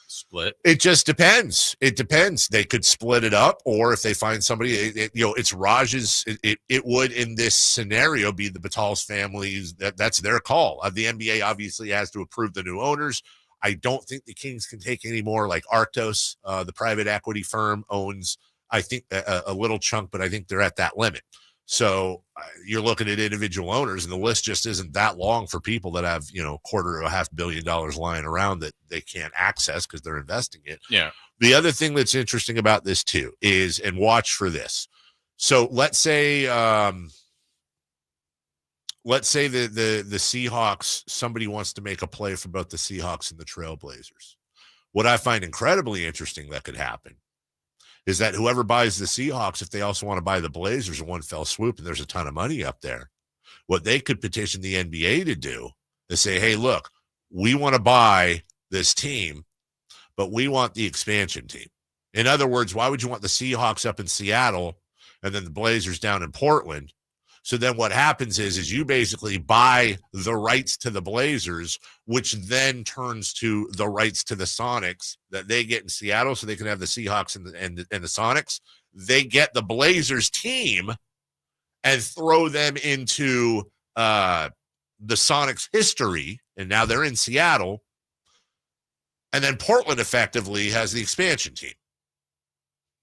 split. It just depends. It depends. They could split it up, or if they find somebody, it's Raj's. It would in this scenario be the Batal's families. That's their call. The NBA obviously has to approve the new owners. I don't think the Kings can take any more. Like Arctos, the private equity firm, owns, I think, a little chunk, but I think they're at that limit. So you're looking at individual owners, and the list just isn't that long for people that have, $250 million lying around that they can't access because they're investing it. Yeah. The other thing that's interesting about this too is, and watch for this. So let's say the Seahawks, somebody wants to make a play for both the Seahawks and the Trailblazers. What I find incredibly interesting that could happen is that whoever buys the Seahawks, if they also want to buy the Blazers in one fell swoop, and there's a ton of money up there, what they could petition the NBA to do is say, hey, look, we want to buy this team, but we want the expansion team. In other words, why would you want the Seahawks up in Seattle and then the Blazers down in Portland. So then what happens is you basically buy the rights to the Blazers, which then turns to the rights to the Sonics that they get in Seattle, so they can have the Seahawks and the Sonics. They get the Blazers team and throw them into the Sonics history, and now they're in Seattle. And then Portland effectively has the expansion team.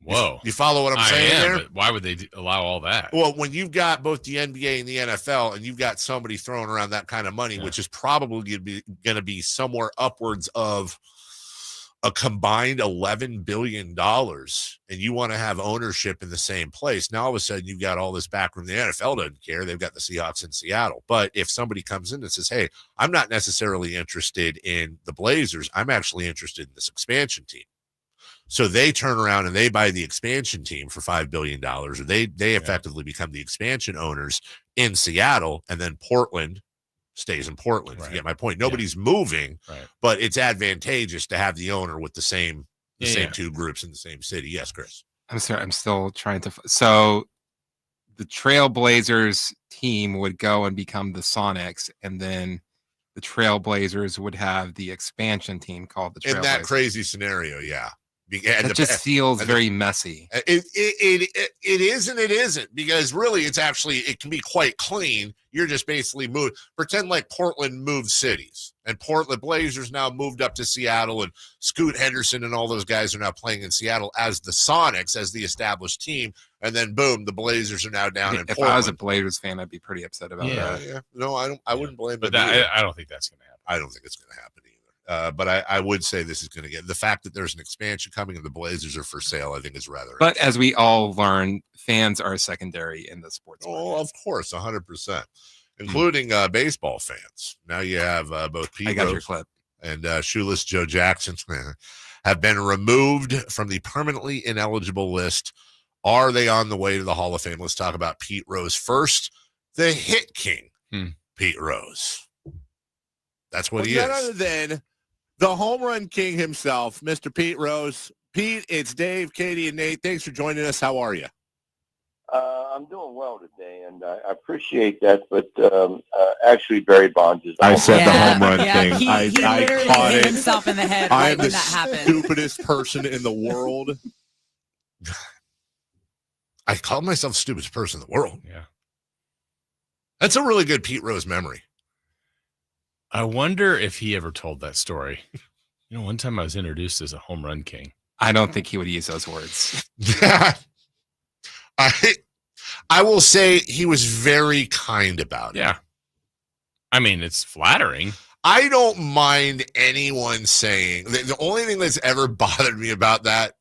Whoa. You follow what I'm saying there? But why would they allow all that? Well, when you've got both the NBA and the NFL, and you've got somebody throwing around that kind of money, which is probably going to be somewhere upwards of a combined $11 billion, and you want to have ownership in the same place, now all of a sudden you've got all this backroom. The NFL doesn't care. They've got the Seahawks in Seattle. But if somebody comes in and says, hey, I'm not necessarily interested in the Blazers, I'm actually interested in this expansion team. So they turn around and they buy the expansion team for $5 billion, or they effectively become the expansion owners in Seattle, and then Portland stays in Portland. Right. You get my point. Nobody's moving, but it's advantageous to have the owner with the same two groups in the same city. Yes, Chris. I'm sorry. I'm still trying to. So the Trailblazers team would go and become the Sonics, and then the Trailblazers would have the expansion team called the Trailblazers. In that crazy scenario, yeah. It just feels very messy. It is and it isn't, because really it can be quite clean. You're just basically pretend like Portland moved cities, and Portland Blazers now moved up to Seattle, and Scoot Henderson and all those guys are now playing in Seattle as the Sonics, as the established team. And then boom, the Blazers are now down in Portland. If I was a Blazers fan, I'd be pretty upset about that. Yeah. No, I wouldn't blame but them. I don't think that's going to happen. I don't think it's going to happen either. But I would say this is going to get the fact that there's an expansion coming and the Blazers are for sale, I think is rather. But as we all learn, fans are secondary in the sports market. Oh, of course, 100%, including baseball fans. Now you have both Pete Rose and Shoeless Joe Jackson have been removed from the permanently ineligible list. Are they on the way to the Hall of Fame? Let's talk about Pete Rose first. The hit king, Pete Rose. That's what he is. None other than the home run king himself, Mr. Pete Rose. Pete, it's Dave, Katie, and Nate. Thanks for joining us. How are you? I'm doing well today, and I appreciate that. But actually, Barry Bonds is. I said the home run king. He I literally caught hit it. himself in the head I right am when the that happened. stupidest person in the world. I call myself the stupidest person in the world. Yeah. That's a really good Pete Rose memory. I wonder if he ever told that story. One time I was introduced as a home run king. I don't think he would use those words. I will say he was very kind about it. Yeah. I mean, it's flattering. I don't mind anyone saying the only thing that's ever bothered me about that.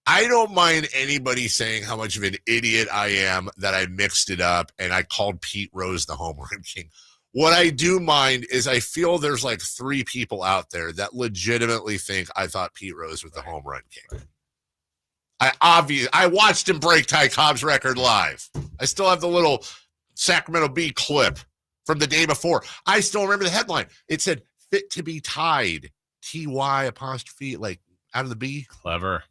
I don't mind anybody saying how much of an idiot I am that I mixed it up and I called Pete Rose the home run king. What I do mind is I feel there's like 3 people out there that legitimately think I thought Pete Rose was the home run king. I watched him break Ty Cobb's record live. I still have the little Sacramento Bee clip from the day before. I still remember the headline. It said "fit to be tied," TY apostrophe, like out of the B. Clever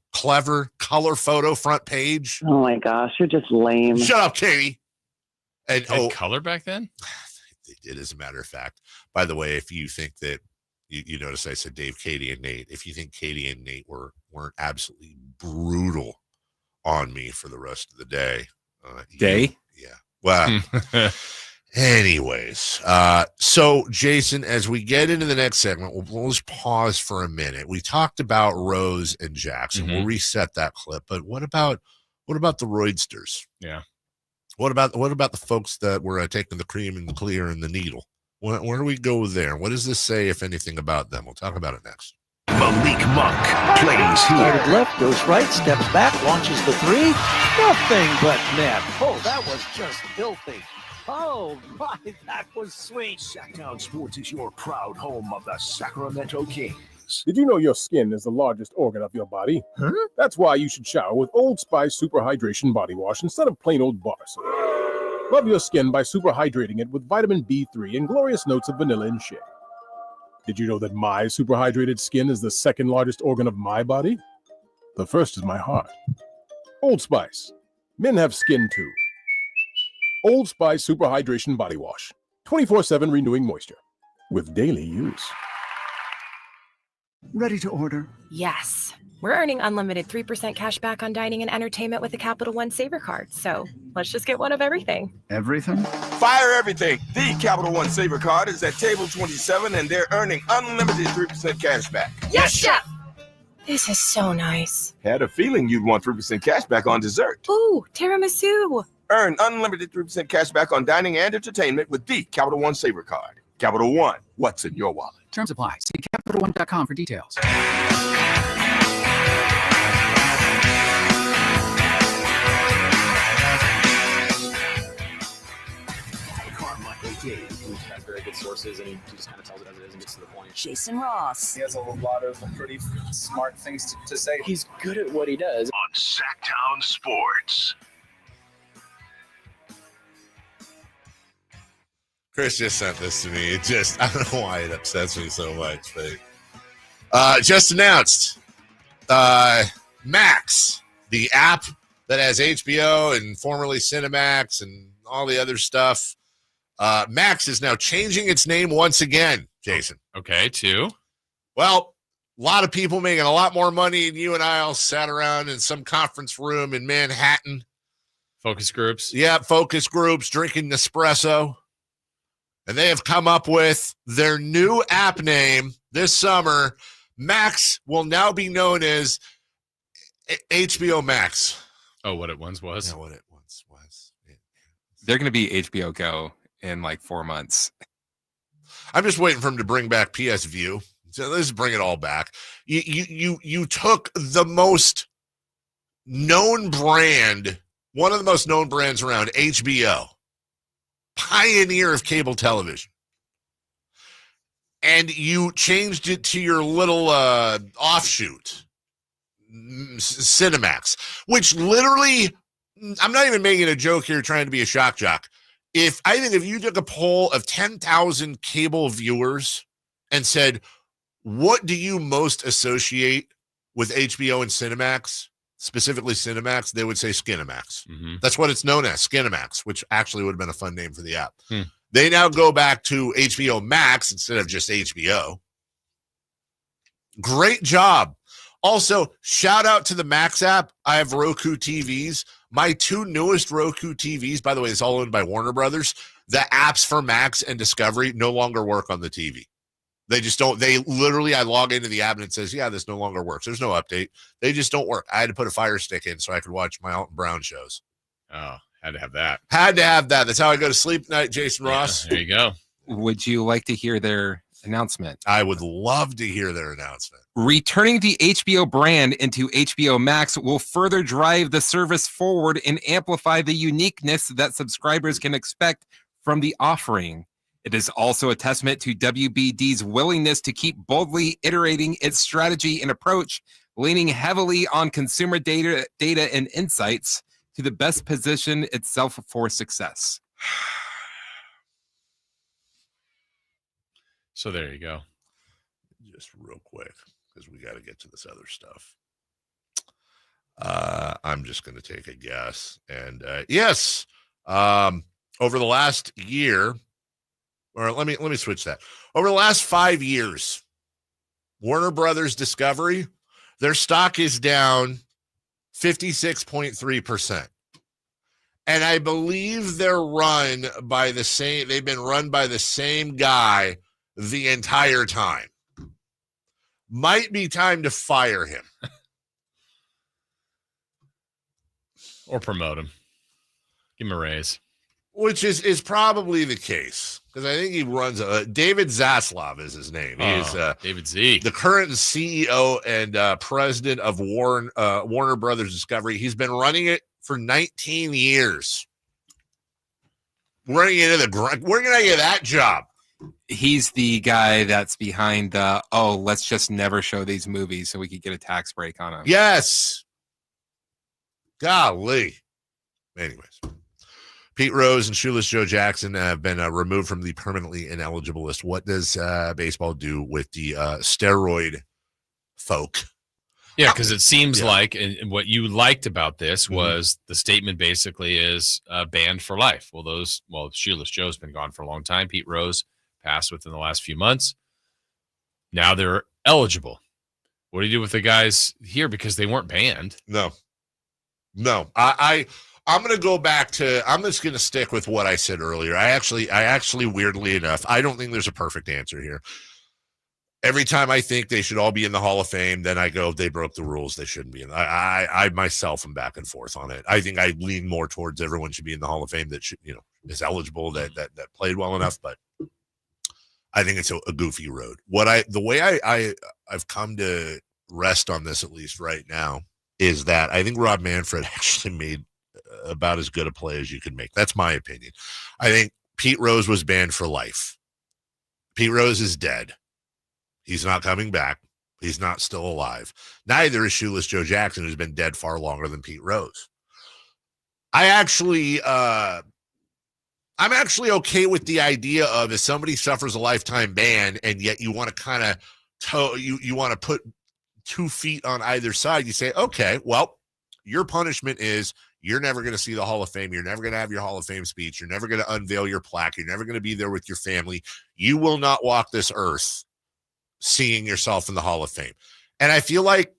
color photo front page. Oh my gosh, you're just lame. Shut up, Katie. And color back then? They did, as a matter of fact. By the way, if you think that you notice I said Dave, Katie, and Nate. If you think Katie and Nate weren't absolutely brutal on me for the rest of the day. Yeah. Well, anyways. So Jason, as we get into the next segment, we'll just pause for a minute. We talked about Rose and Jackson. We'll reset that clip. But what about the Roidsters? Yeah. What about the folks that were taking the cream and the clear and the needle? Where do we go there? What does this say, if anything, about them? We'll talk about it next. Malik Monk plays here. Started left, goes right, steps back, launches the 3. Nothing but net. Oh, that was just filthy. Oh, my, that was sweet. Sacktown Sports is your proud home of the Sacramento Kings. Did you know your skin is the largest organ of your body? Huh? That's why you should shower with Old Spice Super Hydration Body Wash instead of plain old bar soap. Love your skin by super hydrating it with vitamin B3 and glorious notes of vanilla and shea. Did you know that my super hydrated skin is the second largest organ of my body? The first is my heart. Old Spice. Men have skin too. Old Spice Super Hydration Body Wash. 24/7 renewing moisture. With daily use. Ready to order? Yes. We're earning unlimited 3% cash back on dining and entertainment with the Capital One Saver card. So let's just get one of everything. Everything? Fire everything. The Capital One Saver card is at table 27 and they're earning unlimited 3% cash back. Yes, Chef! This is so nice. Had a feeling you'd want 3% cash back on dessert. Ooh, tiramisu. Earn unlimited 3% cash back on dining and entertainment with the Capital One Saver card. Capital One, what's in your wallet? Terms apply. See CapitalOne.com for details. Carmichael Dave, who has very good sources, and he just kind of tells it as it is and gets to the point. Jason Ross. He has a lot of pretty smart things to say. He's good at what he does. On Sacktown Sports. Chris just sent this to me. I don't know why it upsets me so much, but just announced Max, the app that has HBO and formerly Cinemax and all the other stuff. Max is now changing its name once again, Jason. Okay, to? Well, a lot of people making a lot more money, and you and I all sat around in some conference room in Manhattan. Focus groups. Yeah, focus groups, drinking Nespresso. And they have come up with their new app name this summer. Max will now be known as HBO Max. Oh, what it once was? Yeah, what it once was. Yeah. They're going to be HBO Go in like 4 months. I'm just waiting for him to bring back PS View. So let's bring it all back. You took the most known brand, one of the most known brands around, HBO. Pioneer of cable television, and you changed it to your little offshoot, Cinemax, which literally, I'm not even making a joke here trying to be a shock jock. If you took a poll of 10,000 cable viewers and said, what do you most associate with HBO and Cinemax, specifically Cinemax, they would say Skinemax. Mm-hmm. That's what it's known as, Skinemax, which actually would have been a fun name for the app. They now go back to HBO Max instead of just HBO. Great job. Also, shout out to the Max app. I have Roku TVs. My two newest Roku TVs, by the way, it's all owned by Warner Brothers. The apps for Max and Discovery no longer work on the TV. They just don't. They literally, I log into the app and it says, yeah, this no longer works. There's no update. They just don't work. I had to put a Fire Stick in so I could watch my Alton Brown shows. Oh, had to have that. Had to have that. That's how I go to sleep tonight, Jason Ross. There you go. Would you like to hear their announcement? I would love to hear their announcement. Returning the HBO brand into HBO Max will further drive the service forward and amplify the uniqueness that subscribers can expect from the offering. It is also a testament to WBD's willingness to keep boldly iterating its strategy and approach, leaning heavily on consumer data and insights to the best position itself for success. So there you go. Just real quick, because we got to get to this other stuff. I'm just going to take a guess. And yes, over the last year, or let me switch that. Over the last 5 years, Warner Brothers Discovery, their stock is down 56.3%. And I believe they've been run by the same guy the entire time. Might be time to fire him. Or promote him. Give him a raise. Which is probably the case. Because I think he runs David Zaslav is his name. He is David Z, the current CEO and president of Warner Brothers Discovery. He's been running it for 19 years. Running into the grunt. Where can I get that job? He's the guy that's behind the, let's just never show these movies so we could get a tax break on them. Yes. Golly. Anyways. Pete Rose and Shoeless Joe Jackson have been removed from the permanently ineligible list. What does baseball do with the steroid folk? Yeah, because it seems like, and what you liked about this was the statement basically is banned for life. Well, Shoeless Joe's been gone for a long time. Pete Rose passed within the last few months. Now they're eligible. What do you do with the guys here because they weren't banned? No. I'm going to go back to, I'm just going to stick with what I said earlier. I actually, weirdly enough, I don't think there's a perfect answer here. Every time I think they should all be in the Hall of Fame, then I go, they broke the rules. They shouldn't be in. I myself am back and forth on it. I think I lean more towards everyone should be in the Hall of Fame that should, is eligible, that played well enough, but I think it's a goofy road. The way I've come to rest on this, at least right now, is that I think Rob Manfred actually made about as good a play as you could make. That's my opinion. I think Pete Rose was banned for life. Pete Rose is dead. He's not coming back. He's not still alive. Neither is Shoeless Joe Jackson, who's been dead far longer than Pete Rose. I'm actually okay with the idea of if somebody suffers a lifetime ban and yet you want to kind of you want to put 2 feet on either side, you say, okay, well, your punishment is you're never going to see the Hall of Fame. You're never going to have your Hall of Fame speech. You're never going to unveil your plaque. You're never going to be there with your family. You will not walk this earth seeing yourself in the Hall of Fame. And I feel like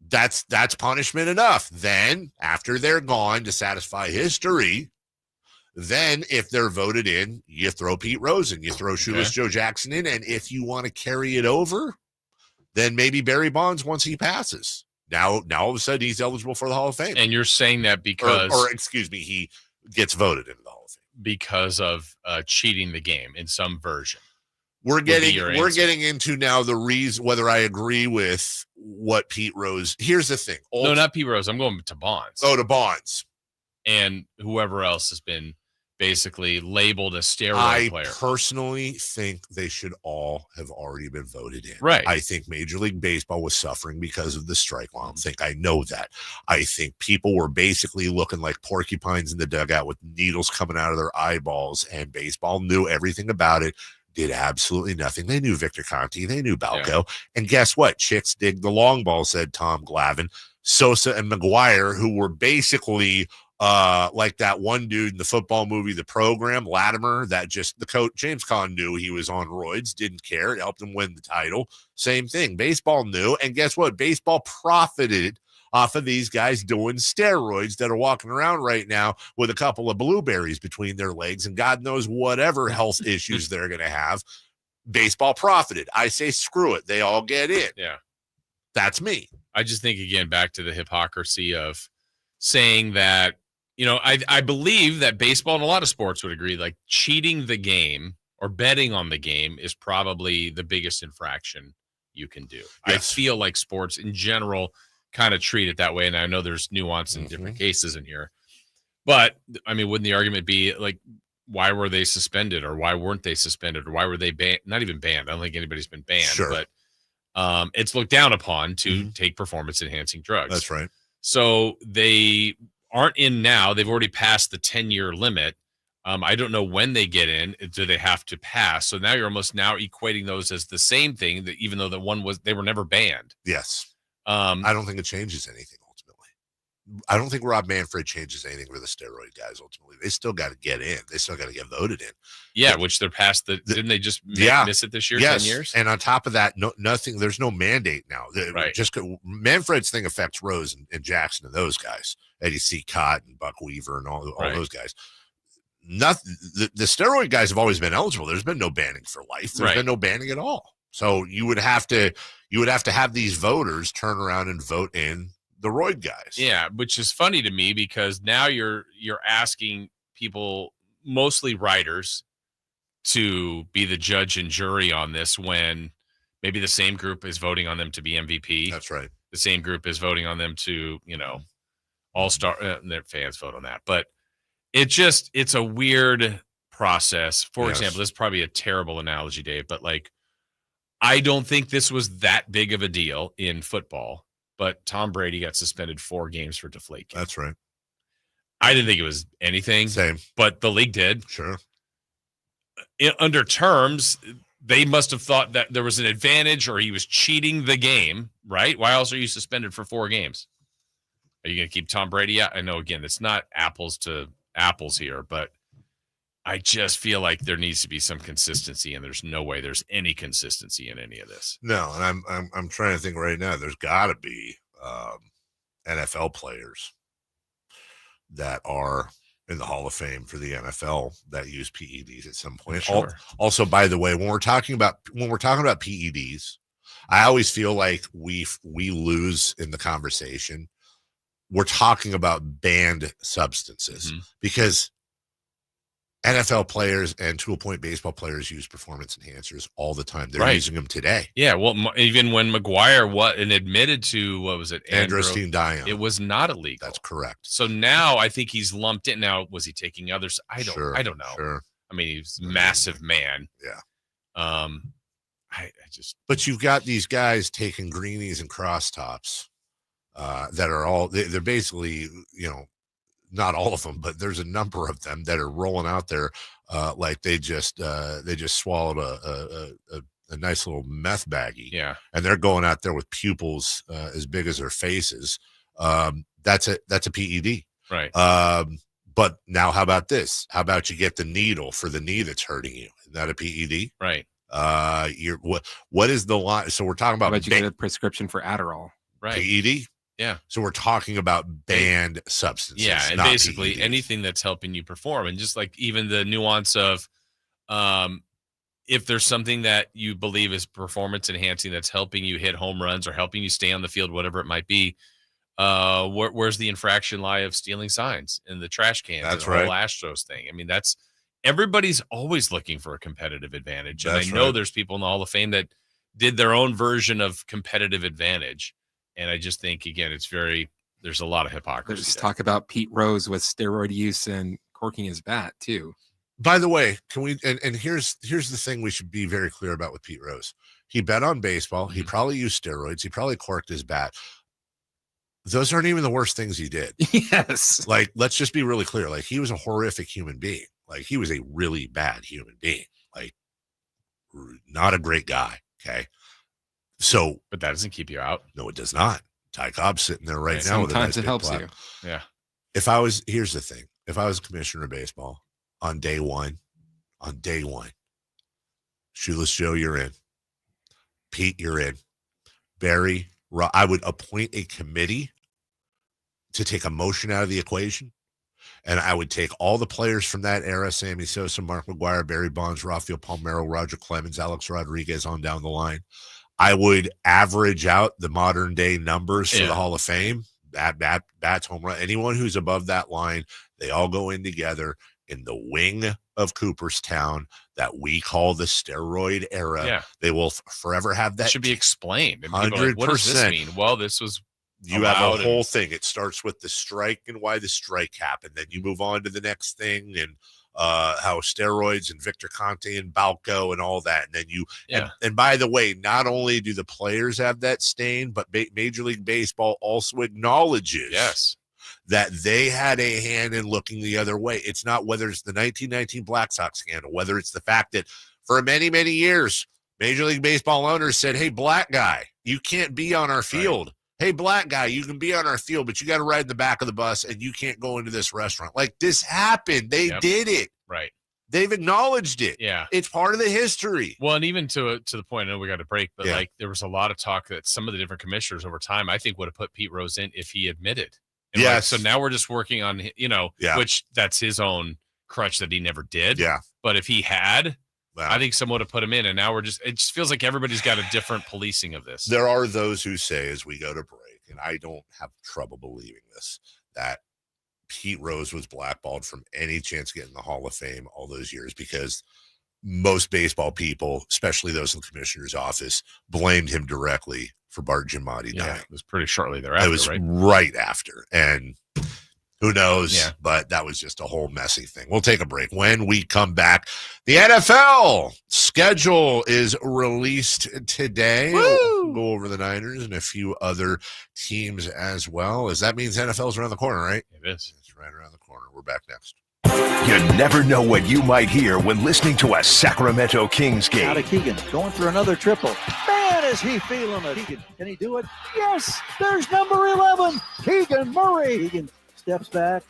that's punishment enough. Then after they're gone to satisfy history, then if they're voted in, you throw Pete Rose in, you throw Shoeless Joe Jackson in. And if you want to carry it over, then maybe Barry Bonds once he passes. Now all of a sudden he's eligible for the Hall of Fame. And you're saying that because or excuse me, he gets voted into the Hall of Fame because of cheating the game in some version. We're getting into now the reason whether I agree with what Pete Rose. Here's the thing. No, not Pete Rose. I'm going to Bonds. Oh, to Bonds. And whoever else has been basically labeled a steroid player. I personally think they should all have already been voted in. Right. I think Major League Baseball was suffering because of the strike. Well, I know that. I think people were basically looking like porcupines in the dugout with needles coming out of their eyeballs, and baseball knew everything about it. Did absolutely nothing. They knew Victor Conti. They knew Balco. And guess what? Chicks dig the long ball, said Tom Glavine. Sosa and McGuire, who were basically like that one dude in the football movie, The Program, Latimer, that just the coach, James Conn, knew he was on roids, didn't care. It helped him win the title. Same thing. Baseball knew. And guess what? Baseball profited off of these guys doing steroids that are walking around right now with a couple of blueberries between their legs and God knows whatever health issues they're going to have. Baseball profited. I say, screw it. They all get in. Yeah. That's me. I just think, again, back to the hypocrisy of saying that, I believe that baseball and a lot of sports would agree, like cheating the game or betting on the game is probably the biggest infraction you can do. Yes. I feel like sports in general kind of treat it that way. And I know there's nuance in different cases in here, but I mean, wouldn't the argument be like, why were they suspended or why weren't they suspended or why were they banned? Not even banned. I don't think anybody's been banned, but it's looked down upon to take performance enhancing drugs. That's right. So they aren't in now. They've already passed the 10-year limit. I don't know when they get in. Do they have to pass? So now you're almost now equating those as the same thing, that even though they were never banned. Yes. I don't think it changes anything ultimately. I don't think Rob Manfred changes anything for the steroid guys ultimately. They still got to get in. They still got to get voted in. Yeah, which they're past didn't they just miss it this year? Yes. 10 years? And on top of that, nothing. There's no mandate now. Right. Just Manfred's thing affects Rose and Jackson and those guys. Eddie C. Cott and Buck Weaver and all those guys. Nothing. The steroid guys have always been eligible. There's been no banning for life. There's been no banning at all. So you would have to have these voters turn around and vote in the roid guys. Yeah, which is funny to me because now you're asking people, mostly writers, to be the judge and jury on this when maybe the same group is voting on them to be MVP. That's right. The same group is voting on them to, all-star. Their fans vote on that, but it's a weird process. For example, this is probably a terrible analogy, Dave, but like, I don't think this was that big of a deal in football, but Tom Brady got suspended 4 games for deflate. That's right. I didn't think it was anything. Same. But the league did. Sure. Under terms, they must have thought that there was an advantage or he was cheating the game, right? Why else are you suspended for 4 games? Are you going to keep Tom Brady out? I know, again, it's not apples to apples here, but I just feel like there needs to be some consistency, and there's no way there's any consistency in any of this. No, and I'm trying to think right now. There's got to be NFL players that are in the Hall of Fame for the NFL that use PEDs at some point. Sure. Also, by the way, when we're talking about PEDs, I always feel like we lose in the conversation. We're talking about banned substances because NFL players and to-a-point baseball players use performance enhancers all the time. They're using them today. Yeah, well, even when McGuire admitted to, what was it? Androstenedione. It was not illegal. That's correct. So now I think he's lumped in. Now, was he taking others? I don't know. Sure. I mean, he's a massive man. Yeah. But you've got these guys taking greenies and crosstops that are all, they're basically, not all of them, but there's a number of them that are rolling out there like they just swallowed a nice little meth baggie. Yeah. And they're going out there with pupils as big as their faces. That's a PED. Right. But now how about this? How about you get the needle for the knee that's hurting you? Is that a PED? Right. What is the line? So we're talking about you get a prescription for Adderall. Right. PED? Yeah. So we're talking about banned substances. Yeah, and not basically PEDs. anything that's helping you perform. And just like even the nuance of if there's something that you believe is performance enhancing that's helping you hit home runs or helping you stay on the field, whatever it might be, where's the infraction lie of stealing signs in the trash cans? That's and the whole right. Astros thing. I mean, everybody's always looking for a competitive advantage. And That's I know right. there's people in the Hall of Fame that did their own version of competitive advantage. And I just think, again, there's a lot of hypocrisy. There's talk about Pete Rose with steroid use and corking his bat too. By the way, can we? And here's the thing we should be very clear about with Pete Rose. He bet on baseball. He probably used steroids. He probably corked his bat. Those aren't even the worst things he did. Yes. Like, let's just be really clear. Like, he was a horrific human being. Like, he was a really bad human being. Like, not a great guy. Okay. So, but that doesn't keep you out. No, it does not. Ty Cobb's sitting there right now. With a Sometimes nice it helps big you. Yeah. Here's the thing. If I was commissioner of baseball on day one, Shoeless Joe, you're in. Pete, you're in. Barry, I would appoint a committee to take emotion out of the equation. And I would take all the players from that era, Sammy Sosa, Mark McGuire, Barry Bonds, Rafael Palmeiro, Roger Clemens, Alex Rodriguez, on down the line. I would average out the modern day numbers for the Hall of Fame. Bats, home run. Anyone who's above that line, they all go in together in the wing of Cooperstown that we call the steroid era. Yeah. They will forever have that. It should be explained. And people are like, 100%. what does this mean? Well, this was You have a whole thing. It starts with the strike and why the strike happened. Then you move on to the next thing and how steroids and Victor Conte and Balco and all that. And then and by the way, not only do the players have that stain, but Major League Baseball also acknowledges that they had a hand in looking the other way. It's not whether it's the 1919 Black Sox scandal, whether it's the fact that for many, many years, Major League Baseball owners said, hey, black guy, you can't be on our field. Hey, black guy, you can be on our field, but you got to ride in the back of the bus and you can't go into this restaurant. Like, this happened. They did it. Right. They've acknowledged it. Yeah. It's part of the history. Well, and even to the point, I know we got to break, but like there was a lot of talk that some of the different commissioners over time, I think, would have put Pete Rose in if he admitted. And so now we're just working on, which that's his own crutch that he never did. Yeah. But if he had, I think someone would have put him in. And now it just feels like everybody's got a different policing of this. There are those who say, as we go to break, and I don't have trouble believing this, that Pete Rose was blackballed from any chance of getting the Hall of Fame all those years because most baseball people, especially those in the commissioner's office, blamed him directly for Bart Giamatti dying. It was pretty shortly thereafter, It was right? right after. And who knows? Yeah. But that was just a whole messy thing. We'll take a break. When we come back, the NFL schedule is released today. We'll go over the Niners and a few other teams as well, as that means NFL's around the corner, right? It is. It's right around the corner. We're back next. You never know what you might hear when listening to a Sacramento Kings game. Out of Keegan, going for another triple. Man, is he feeling it. Can he do it? Yes, there's number 11, Keegan Murray. Keegan steps back.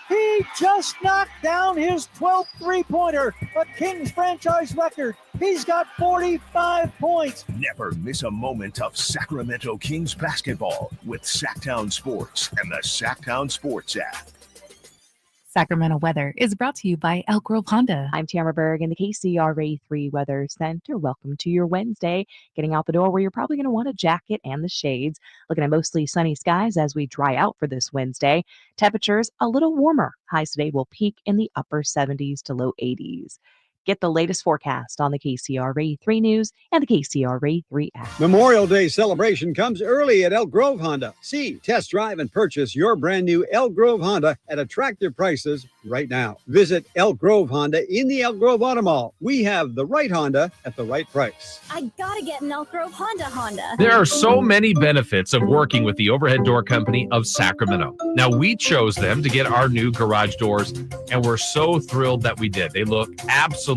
He just knocked down his 12th three-pointer, a Kings franchise record. He's got 45 points. Never miss a moment of Sacramento Kings basketball with Sacktown Sports and the Sacktown Sports app. Sacramento weather is brought to you by Elk Grove Honda. I'm Tamara Berg in the KCRA 3 Weather Center. Welcome to your Wednesday. Getting out the door where you're probably going to want a jacket and the shades. Looking at mostly sunny skies as we dry out for this Wednesday. Temperatures a little warmer. Highs today will peak in the upper 70s to low 80s. Get the latest forecast on the KCRA 3 News and the KCRA 3 app. Memorial Day celebration comes early at Elk Grove Honda. See, test drive, and purchase your brand new Elk Grove Honda at attractive prices right now. Visit Elk Grove Honda in the Elk Grove Auto Mall. We have the right Honda at the right price. I gotta get an Elk Grove Honda. There are so many benefits of working with the Overhead Door Company of Sacramento. Now, we chose them to get our new garage doors, and we're so thrilled that we did. They look absolutely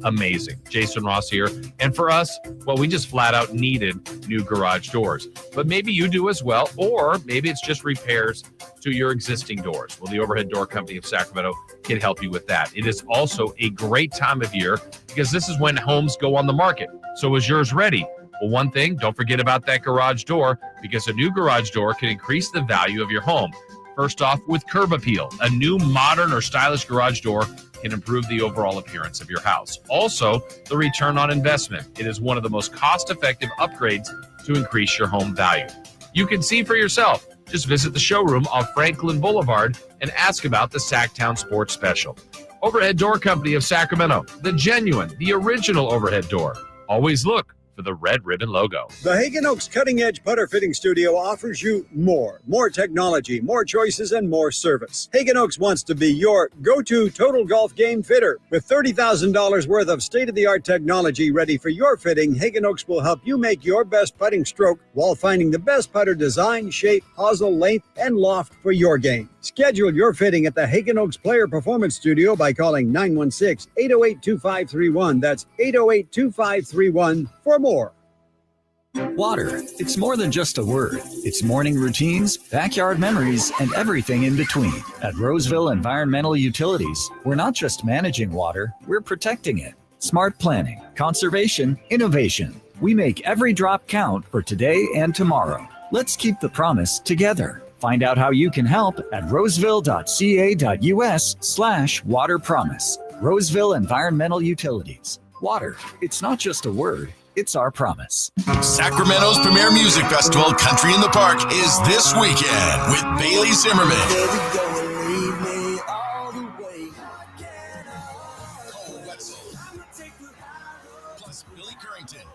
amazing. Jason Ross here. And for us, well, we just flat out needed new garage doors. But maybe you do as well, or maybe it's just repairs to your existing doors. Well, the Overhead Door Company of Sacramento can help you with that. It is also a great time of year because this is when homes go on the market. So is yours ready? Well, one thing, don't forget about that garage door, because a new garage door can increase the value of your home. First off, with Curb Appeal, a new modern or stylish garage door can improve the overall appearance of your house. Also, the return on investment. It is one of the most cost-effective upgrades to increase your home value. You can see for yourself. Just visit the showroom off Franklin Boulevard and ask about the Sacktown Sports Special. Overhead Door Company of Sacramento, the genuine, the original overhead door. Always look for the red ribbon logo. The Hagen Oaks Cutting Edge Putter Fitting Studio offers you more technology, more choices, and more service. Hagen Oaks wants to be your go-to total golf game fitter. With $30,000 worth of state-of-the-art technology ready for your fitting, Hagen Oaks will help you make your best putting stroke while finding the best putter design, shape, hosel, length, and loft for your game. Schedule your fitting at the Hagen Oaks Player Performance Studio by calling 916-808-2531. That's 808-2531 for more. Water. It's more than just a word. It's morning routines, backyard memories, and everything in between. At Roseville Environmental Utilities, we're not just managing water, we're protecting it. Smart planning, conservation, innovation. We make every drop count for today and tomorrow. Let's keep the promise together. Find out how you can help at roseville.ca.us/water promise. Roseville Environmental Utilities. Water. It's not just a word. It's our promise. Sacramento's premier music festival, Country in the Park, is this weekend with Bailey Zimmerman.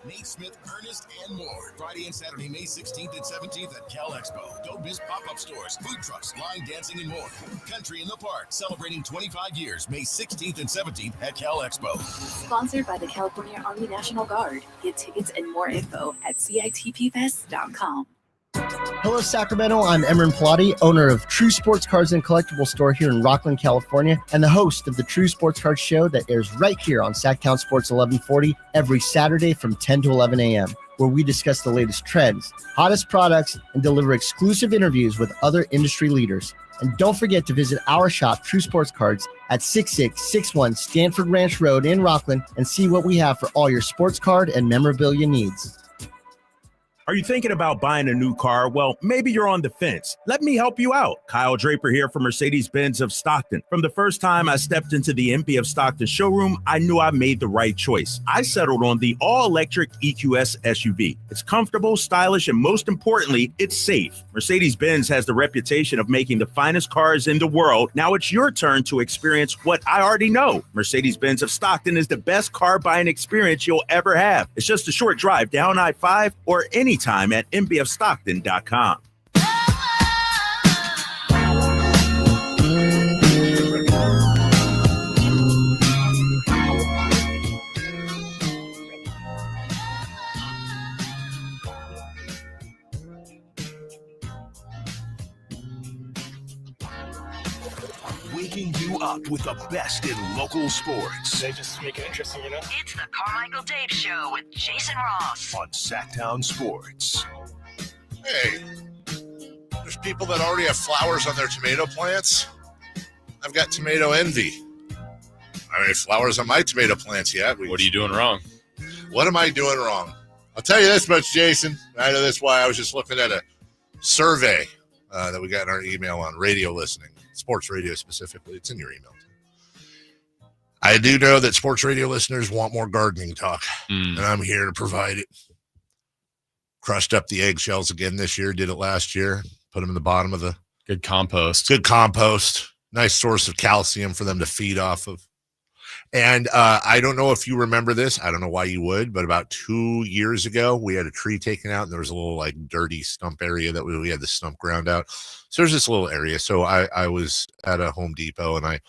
Nate Smith, Ernest, and more. Friday and Saturday, May 16th and 17th at Cal Expo. Don't miss pop-up stores, food trucks, line dancing, and more. Country in the Park, celebrating 25 years, May 16th and 17th at Cal Expo. Sponsored by the California Army National Guard. Get tickets and more info at CITPFest.com. Hello, Sacramento. I'm Emran Pilati, owner of True Sports Cards and Collectible Store here in Rockland, California, and the host of the True Sports Cards Show that airs right here on Sacktown Sports 1140 every Saturday from 10 to 11 a.m., where we discuss the latest trends, hottest products, and deliver exclusive interviews with other industry leaders. And don't forget to visit our shop, True Sports Cards, at 6661 Stanford Ranch Road in Rockland and see what we have for all your sports card and memorabilia needs. Are you thinking about buying a new car? Well, maybe you're on the fence. Let me help you out. Kyle Draper here from Mercedes-Benz of Stockton. From the first time I stepped into the MP of Stockton showroom, I knew I made the right choice. I settled on the all-electric EQS SUV. It's comfortable, stylish, and most importantly, it's safe. Mercedes-Benz has the reputation of making the finest cars in the world. Now it's your turn to experience what I already know. Mercedes-Benz of Stockton is the best car buying experience you'll ever have. It's just a short drive down I-5 or anytime at mbfstockton.com. waking you up with the best in local sports. They just make it interesting, you know? It's the Carmichael Dave Show with Jason Ross on Sacktown Sports. Hey, there's people that already have flowers on their tomato plants. I've got tomato envy. I don't have flowers on my tomato plants yet. What are you doing wrong? What am I doing wrong? I'll tell you this much, Jason. I know that's why I was just looking at a survey that we got in our email on radio listening, sports radio specifically. It's in your email. I do know that sports radio listeners want more gardening talk, and I'm here to provide it. Crushed up the eggshells again this year, did it last year, put them in the bottom of the... Good compost. Good compost. Nice source of calcium for them to feed off of. And I don't know if you remember this. I don't know why you would, but about 2 years ago, we had a tree taken out, and there was a little like dirty stump area that we had the stump ground out. So there's this little area. So I was at a Home Depot, and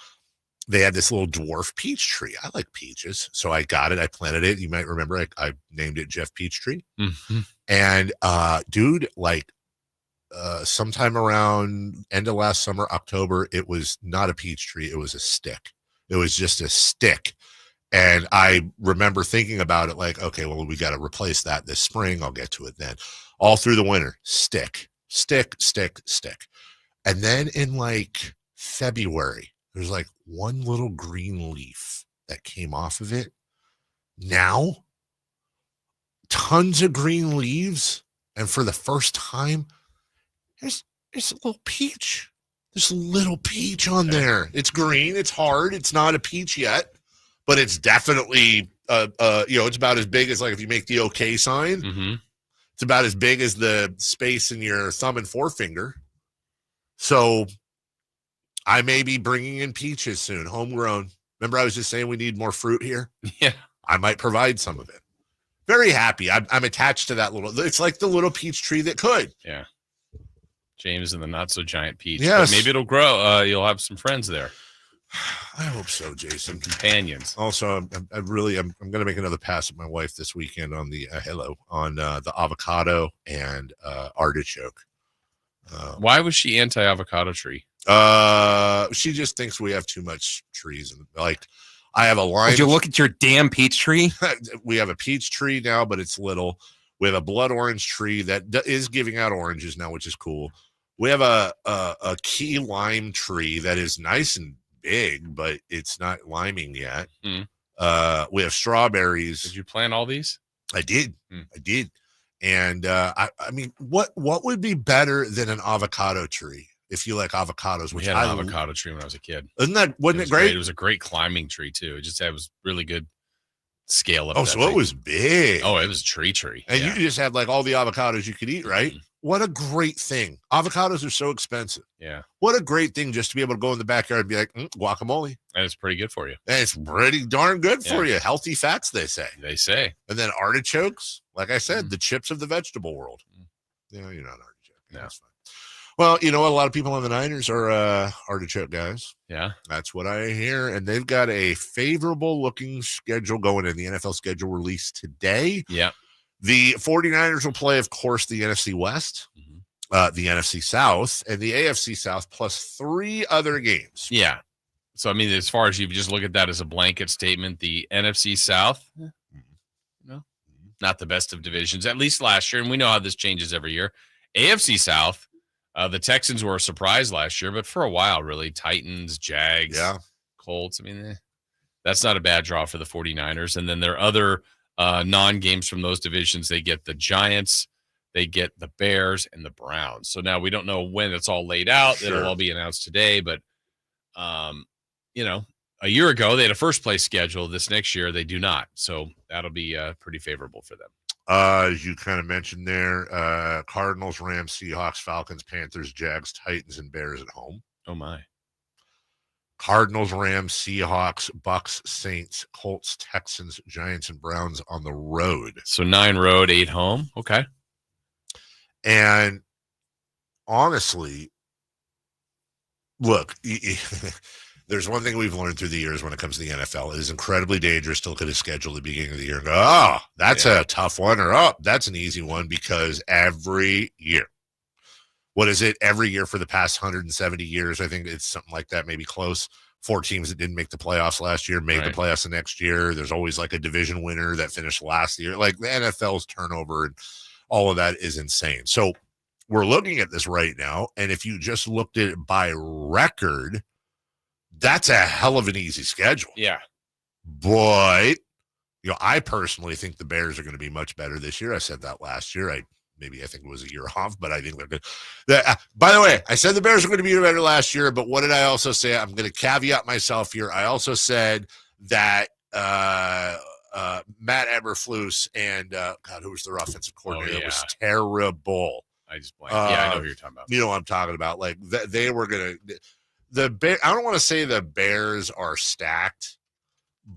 they had this little dwarf peach tree. I like peaches, so I got it. I planted it. You might remember I named it Jeff Peachtree. Mm-hmm. And dude, like sometime around end of last summer, October, it was not a peach tree. It was a stick. It was just a stick. And I remember thinking about it like, okay, well, we got to replace that this spring. I'll get to it then. All through the winter, stick. And then in like February, there's like one little green leaf that came off of it. Now, tons of green leaves. And for the first time, there's a little peach. There's a little peach on there. It's green. It's hard. It's not a peach yet, but it's definitely, it's about as big as like if you make the OK sign. Mm-hmm. It's about as big as the space in your thumb and forefinger. So I may be bringing in peaches soon, homegrown. Remember, I was just saying we need more fruit here. Yeah, I might provide some of it. Very happy. I'm attached to that little. It's like the little peach tree that could. Yeah. James and the not so giant peach. Yes. But maybe it'll grow. You'll have some friends there. I hope so, Jason. Companions. Also, I'm going to make another pass at my wife this weekend on the the avocado and artichoke. Why was she anti-avocado tree? She just thinks we have too much trees, and like I have a lime. Would you look at your damn peach tree? We have a peach tree now, but it's little. We have a blood orange tree that is giving out oranges now, which is cool. We have a key lime tree that is nice and big, but it's not liming yet. We have strawberries. Did you plant all these? I did. And I mean, what would be better than an avocado tree if you like avocados? We had an avocado tree when I was a kid. Wasn't it great? It was a great climbing tree too. It was really good scale of. Oh, so it was big. Oh, it was a tree. And you just had like all the avocados you could eat, right? What a great thing. Avocados are so expensive. Yeah. What a great thing just to be able to go in the backyard and be like, guacamole. And it's pretty good for you. And it's pretty darn good for you. Healthy fats, they say. And then artichokes, like I said, the chips of the vegetable world. Yeah, you're not an artichoke. No. That's fine. Well, you know what? A lot of people on the Niners are artichoke guys. Yeah. That's what I hear. And they've got a favorable looking schedule going in. The NFL schedule released today. Yeah. The 49ers will play, of course, the NFC West, the NFC South, and the AFC South, plus 3 other games. Yeah. So, I mean, as far as you just look at that as a blanket statement, the NFC South, not the best of divisions, at least last year. And we know how this changes every year. AFC South, the Texans were a surprise last year, but for a while, really, Titans, Jags, Colts. I mean, that's not a bad draw for the 49ers. And then there are other non-games from those divisions. They get the Giants, they get the Bears, and the Browns. So now we don't know when it's all laid out. Sure. It'll all be announced today. But, a year ago, they had a first-place schedule. This next year, they do not. So that'll be pretty favorable for them. As you kind of mentioned there, Cardinals, Rams, Seahawks, Falcons, Panthers, Jags, Titans, and Bears at home. Oh, my. Cardinals, Rams, Seahawks, Bucks, Saints, Colts, Texans, Giants, and Browns on the road. So 9 road, 8 home. Okay. And honestly, look, there's one thing we've learned through the years when it comes to the NFL. It is incredibly dangerous to look at a schedule at the beginning of the year and go, that's a tough one, or that's an easy one, because every year what is it, every year for the past 170 years. I think it's something like that, maybe close. 4 teams that didn't make the playoffs last year made the playoffs the next year. There's always like a division winner that finished last year. Like the NFL's turnover and all of that is insane. So we're looking at this right now, and if you just looked at it by record, that's a hell of an easy schedule. Yeah. But, I personally think the Bears are going to be much better this year. I said that last year. I think it was a year off, but I think they're good. By the way, I said the Bears are going to be better last year, but what did I also say? I'm going to caveat myself here. I also said that Matt Eberflus and, God, who was their offensive coordinator? It was terrible. I just blanked. I know who you're talking about. You know what I'm talking about. Like, they were going to – I don't want to say the Bears are stacked,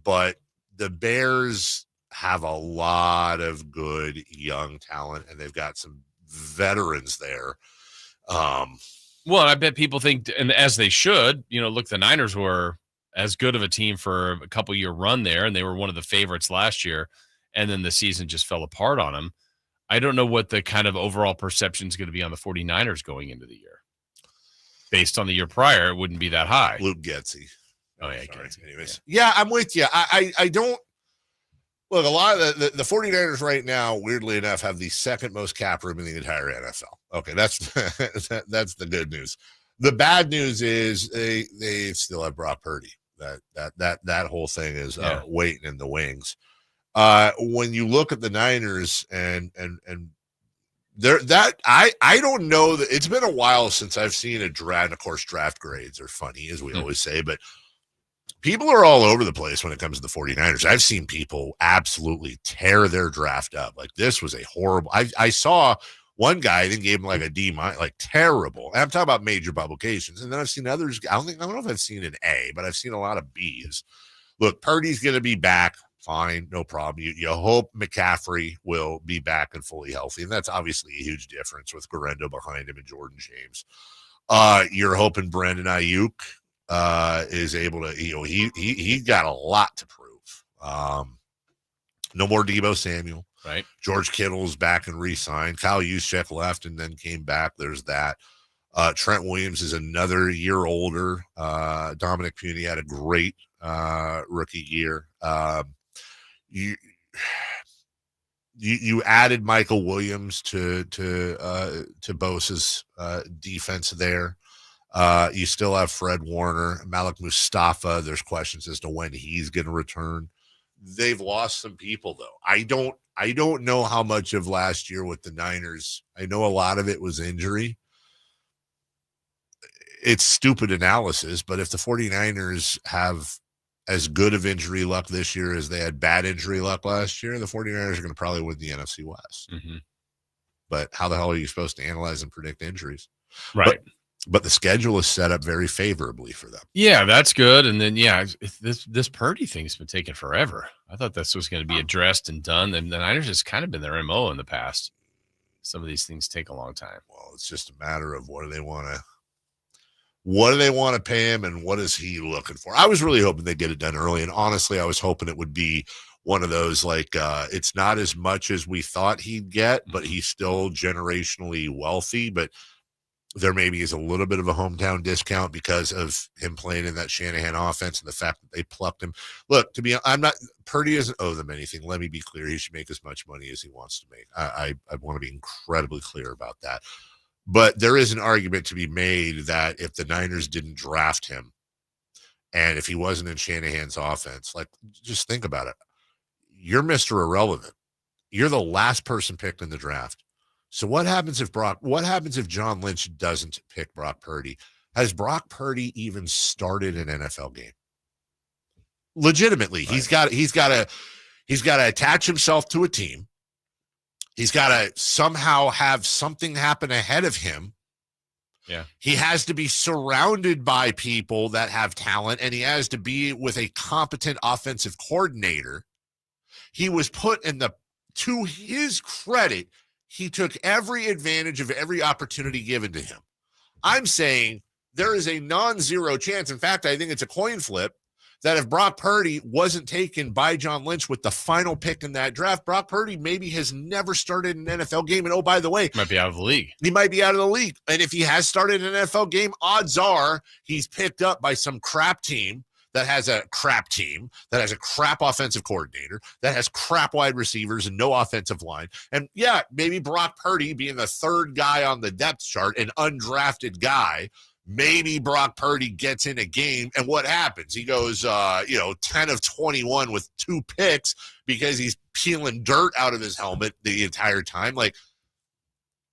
but the Bears have a lot of good young talent, and they've got some veterans there. Well, I bet people think, and as they should, look, the Niners were as good of a team for a couple-year run there, and they were one of the favorites last year, and then the season just fell apart on them. I don't know what the kind of overall perception is going to be on the 49ers going into the year. Based on the year prior, it wouldn't be that high. Luke Getsy. Oh, yeah. Anyways. Yeah, I'm with you. I don't look, a lot of the 49ers right now, weirdly enough, have the second most cap room in the entire NFL. Okay, that's that's the good news. The bad news is they still have Brock Purdy. That whole thing is waiting in the wings. When you look at the Niners and there, that I don't know that it's been a while since I've seen a draft. Of course, draft grades are funny, as we always say, but people are all over the place when it comes to the 49ers. I've seen people absolutely tear their draft up. Like, this was a horrible. I saw one guy, I think, gave him like a D-, like terrible. And I'm talking about major publications. And then I've seen others. I don't know if I've seen an A, but I've seen a lot of B's. Look, Purdy's going to be back. Fine, no problem. You hope McCaffrey will be back and fully healthy. And that's obviously a huge difference with Garendo behind him and Jordan James. You're hoping Brandon Ayuk is able to, he got a lot to prove. No more Deebo Samuel. Right. George Kittle's back and re-signed. Kyle Juszczyk left and then came back. There's that. Trent Williams is another year older. Dominic Puni had a great rookie year. You added Michael Williams to Bosa's defense there. You still have Fred Warner, Malik Mustafa. There's questions as to when he's going to return. They've lost some people, though. I don't know how much of last year with the Niners. I know a lot of it was injury. It's stupid analysis, but if the 49ers have as good of injury luck this year as they had bad injury luck last year, the 49ers are going to probably win the NFC West. Mm-hmm. But how the hell are you supposed to analyze and predict injuries? Right. But the schedule is set up very favorably for them. Yeah, that's good. And then, this Purdy thing's been taking forever. I thought this was going to be addressed and done. And the Niners has kind of been their MO in the past. Some of these things take a long time. Well, it's just a matter of what do they want to pay him and what is he looking for? I was really hoping they'd get it done early. And honestly, I was hoping it would be one of those, like, it's not as much as we thought he'd get, but he's still generationally wealthy. But there maybe is a little bit of a hometown discount because of him playing in that Shanahan offense and the fact that they plucked him. Look, Purdy doesn't owe them anything. Let me be clear. He should make as much money as he wants to make. I want to be incredibly clear about that. But there is an argument to be made that if the Niners didn't draft him and if he wasn't in Shanahan's offense, like, just think about it. You're Mr. Irrelevant. You're the last person picked in the draft. So what happens if John Lynch doesn't pick Brock Purdy? Has Brock Purdy even started an NFL game? Legitimately, right. He's got to attach himself to a team. He's got to somehow have something happen ahead of him. Yeah. He has to be surrounded by people that have talent, and he has to be with a competent offensive coordinator. He was put to his credit, he took every advantage of every opportunity given to him. I'm saying there is a non-zero chance. In fact, I think it's a coin flip that if Brock Purdy wasn't taken by John Lynch with the final pick in that draft, Brock Purdy maybe has never started an NFL game. And oh, by the way, might be out of the league. He might be out of the league. And if he has started an NFL game, odds are he's picked up by some crap team that has a crap team, that has a crap offensive coordinator, that has crap wide receivers and no offensive line. And yeah, maybe Brock Purdy being the third guy on the depth chart, an undrafted guy, maybe Brock Purdy gets in a game, and what happens? He goes, 10 of 21 with 2 picks because he's peeling dirt out of his helmet the entire time. Like,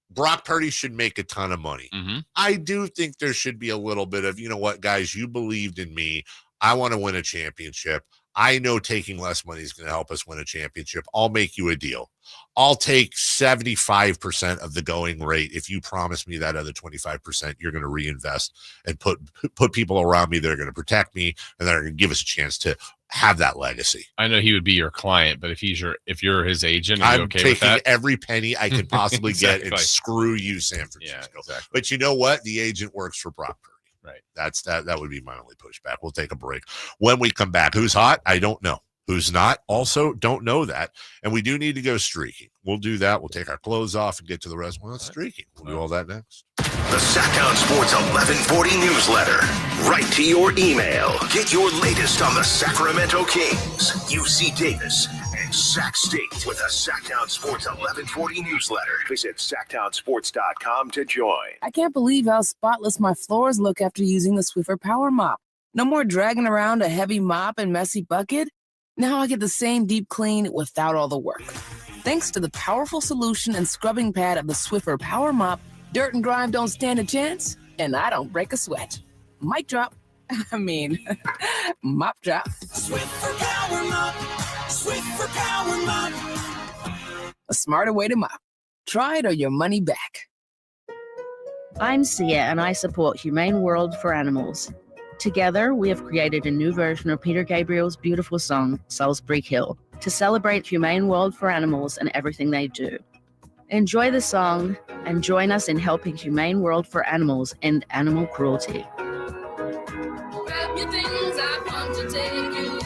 Brock Purdy should make a ton of money. I do think there should be a little bit of, you know what, guys, you believed in me. I want to win a championship. I know taking less money is going to help us win a championship. I'll make you a deal. I'll take 75% of the going rate if you promise me that other 25% you're going to reinvest and put people around me that are going to protect me and that are going to give us a chance to have that legacy. I know he would be your client, but if you're his agent, are you I'm okay taking with that? every penny I can possibly Exactly. get and screw you, San Francisco. Yeah, exactly. But you know what? The agent works for Brock Purdy. Right. That would be my only pushback. We'll take a break. When we come back, who's hot? I don't know. Who's not? Also don't know that. And we do need to go streaking. We'll do that. We'll take our clothes off and get to the rest. Well, it's streaking. We'll do all that next. The Sacktown Sports 1140 newsletter. Right to your email. Get your latest on the Sacramento Kings, UC Davis, and Sac State with the Sacktown Sports 1140 newsletter. Visit sacktownsports.com to join. I can't believe how spotless my floors look after using the Swiffer Power Mop. No more dragging around a heavy mop and messy bucket. Now I get the same deep clean without all the work. Thanks to the powerful solution and scrubbing pad of the Swiffer Power Mop, dirt and grime don't stand a chance, and I don't break a sweat. Mic drop. Mop drop. Swiffer Power Mop. Swiffer Power Mop. A smarter way to mop. Try it or your money back. I'm Sia, and I support Humane World for Animals. Together, we have created a new version of Peter Gabriel's beautiful song, Salisbury Hill, to celebrate Humane World for Animals and everything they do. Enjoy the song and join us in helping Humane World for Animals end animal cruelty. Grab your things, I want to take you.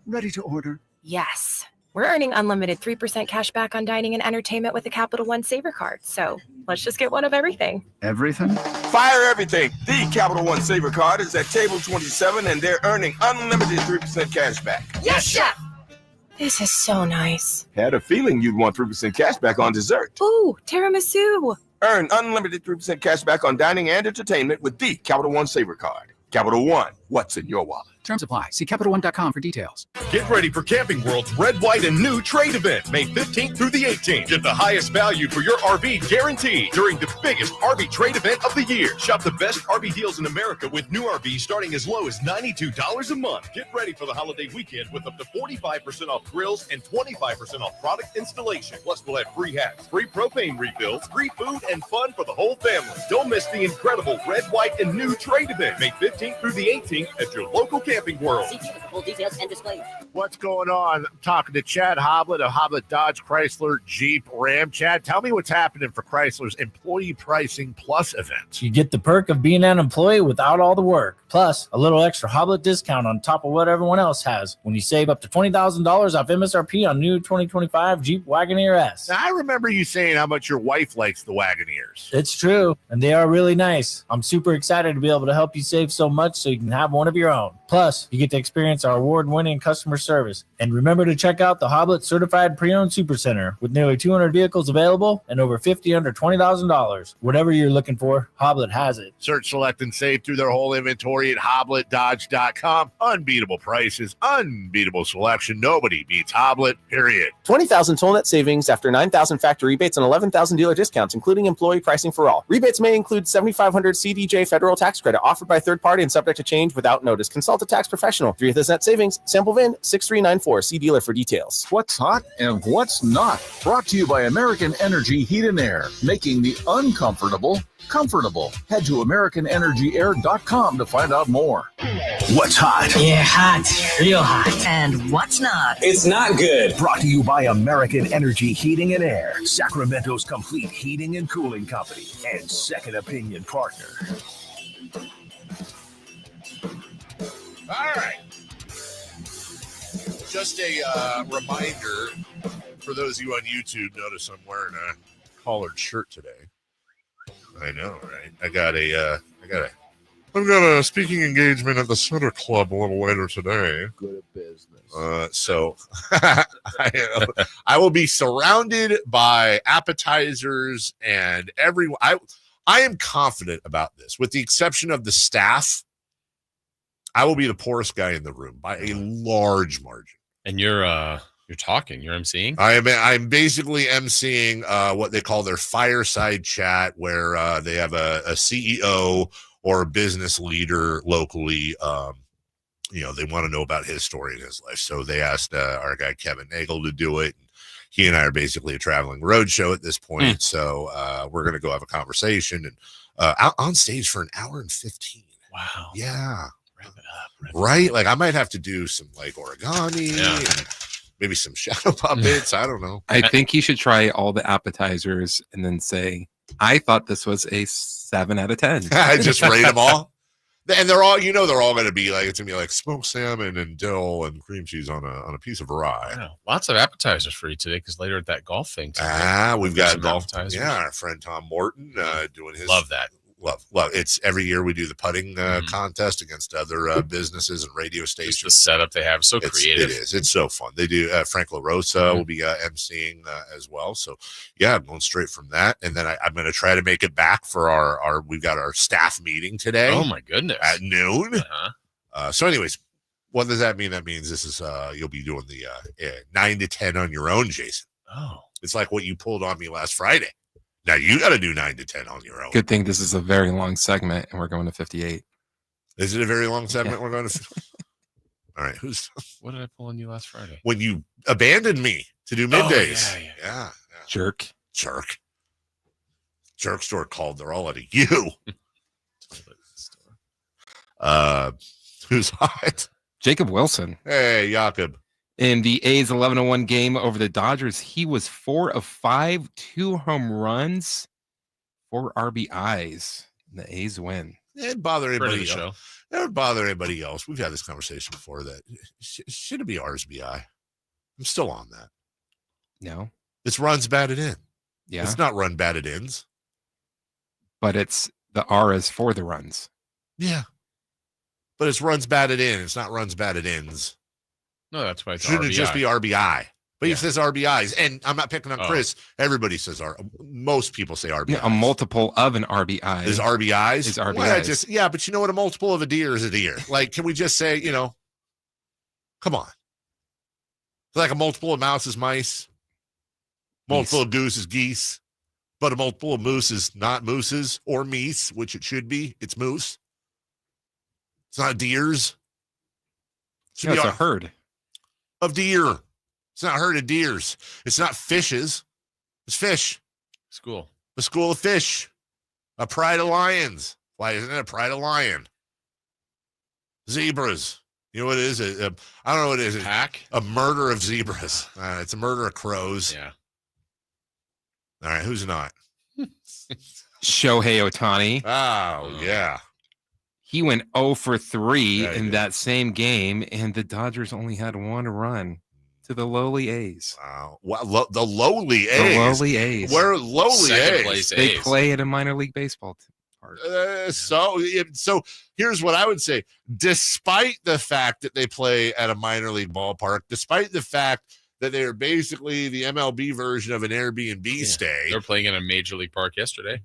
Ready to order? Yes. We're earning unlimited 3% cash back on dining and entertainment with the Capital One Saver Card. So let's just get one of everything. Everything? Fire everything. The Capital One Saver Card is at table 27, and they're earning unlimited 3% cash back. Yes, Chef! This is so nice. Had a feeling you'd want 3% cash back on dessert. Ooh, tiramisu. Earn unlimited 3% cash back on dining and entertainment with the Capital One Saver Card. Capital One, what's in your wallet? Terms apply. See CapitalOne.com for details. Get ready for Camping World's Red, White, and New Trade event, May 15th through the 18th. Get the highest value for your RV guaranteed during the biggest RV trade event of the year. Shop the best RV deals in America with new RVs starting as low as $92 a month. Get ready for the holiday weekend with up to 45% off grills and 25% off product installation. Plus, we'll have free hats, free propane refills, free food, and fun for the whole family. Don't miss the incredible Red, White, and New Trade event, May 15th through the 18th at your local Camping World. See for full details and disclaimer. What's going on? I'm talking to Chad Hoblet of Hoblet Dodge Chrysler Jeep Ram. Chad, tell me what's happening for Chrysler's Employee Pricing Plus event. You get the perk of being an employee without all the work, plus a little extra Hoblet discount on top of what everyone else has when you save up to $20,000 off MSRP on new 2025 Jeep Wagoneer S. Now, I remember you saying how much your wife likes the Wagoneers. It's true, and they are really nice. I'm super excited to be able to help you save so much so you can have one of your own. Plus, you get to experience our award-winning customer service. And remember to check out the Hoblet Certified Pre-Owned Supercenter with nearly 200 vehicles available and over 50 under $20,000. Whatever you're looking for, Hoblet has it. Search, select, and save through their whole inventory at HobletDodge.com. Unbeatable prices, unbeatable selection. Nobody beats Hoblet, period. 20,000 total net savings after 9,000 factory rebates and 11,000 dealer discounts, including employee pricing for all. Rebates may include $7,500 CDJ federal tax credit offered by third party and subject to change without notice. Consult consult a tax professional. 3 Net Savings, sample VIN 6394. See dealer for details. What's hot and what's not. Brought to you by American Energy Heat and Air, making the uncomfortable comfortable. Head to AmericanEnergyAir.com to find out more. What's hot? Yeah, hot. Real hot. And what's not? It's not good. Brought to you by American Energy Heating and Air, Sacramento's complete heating and cooling company, and second opinion partner. All right. Just a reminder for those of you on YouTube. Notice I'm wearing a collared shirt today. I know, right? I've got a speaking engagement at the Center Club a little later today. Good at business. So I will be surrounded by appetizers and everyone. I am confident about this, with the exception of the staff. I will be the poorest guy in the room by a large margin. And you're talking. You're emceeing. I'm basically emceeing what they call their fireside chat, where they have a CEO or a business leader locally. They want to know about his story in his life. So they asked our guy Kevin Nagel to do it. He and I are basically a traveling roadshow at this point. So we're going to go have a conversation and out on stage for an hour and 15. Wow. Yeah. Wrap it up. Right? Like I might have to do some like origami and maybe some shadow puppets. I don't know. I think you should try all the appetizers and then say, I thought this was a 7 out of 10. I just rate them all. And they're all, they're all going to be like, it's going to be like smoked salmon and dill and cream cheese on a piece of rye. Yeah, lots of appetizers for you today, because later at that golf thing today, we've got golf appetizers. Yeah, our friend Tom Morton doing his. Love that. Love. It's every year we do the putting contest against other businesses and radio stations. Just the setup they have, so creative. It is. It's so fun. They do. Frank LaRosa will be emceeing as well. So yeah, I'm going straight from that, and then I'm going to try to make it back for our. We've got our staff meeting today. Oh my goodness! At noon. So, anyways, what does that mean? That means this is you'll be doing the 9 to 10 on your own, Jason. Oh, it's like what you pulled on me last Friday. Now you got to do 9 to 10 on your own. Good thing this is a very long segment and we're going to 58. Is it a very long segment? Yeah. We're going to. All right. What did I pull on you last Friday? When you abandoned me to do middays. Oh, yeah. Jerk. Jerk store called. They're all out of you. Who's hot? Jacob Wilson. Hey, Jakob. In the A's 11-1 game over the Dodgers, he was 4 of 5, 2 home runs, 4 RBIs. And the A's win. It didn't bother anybody else. Never bother anybody else. We've had this conversation before that should it be RSBI? I'm still on that. No. It's runs batted in. Yeah. It's not run batted ins. But it's the R is for the runs. Yeah. But it's runs batted in. It's not runs batted ins. No, that's why it's Shouldn't RBI. It just be RBI? But he says RBIs, and I'm not picking on Chris. Everybody says most people say RBIs. Yeah, a multiple of an RBI is RBIs. Is RBIs. Why not just but you know what? A multiple of a deer is a deer. Like, can we just say, come on? Like a multiple of mouse is mice. Multiple of goose is geese. But a multiple of moose is not mooses or meese, which it should be. It's moose. It's not deers. It's a herd of deer. It's not a herd of deers. It's not fishes. It's fish. School. A school of fish. A pride of lions. Why isn't it a pride of lion? Zebras. You know what it is? I don't know what it is. Pack? A murder of zebras. It's a murder of crows. Yeah. All right. Who's not? Shohei Ohtani. Oh, yeah. He went 0 for 3 in that same game, and the Dodgers only had 1 run to the lowly A's. Wow. The lowly A's. The lowly A's. Where lowly Second A's? place They A's. play at a minor league baseball park. So here's what I would say. Despite the fact that they play at a minor league ballpark, despite the fact that they are basically the MLB version of an Airbnb stay. They're playing in a major league park yesterday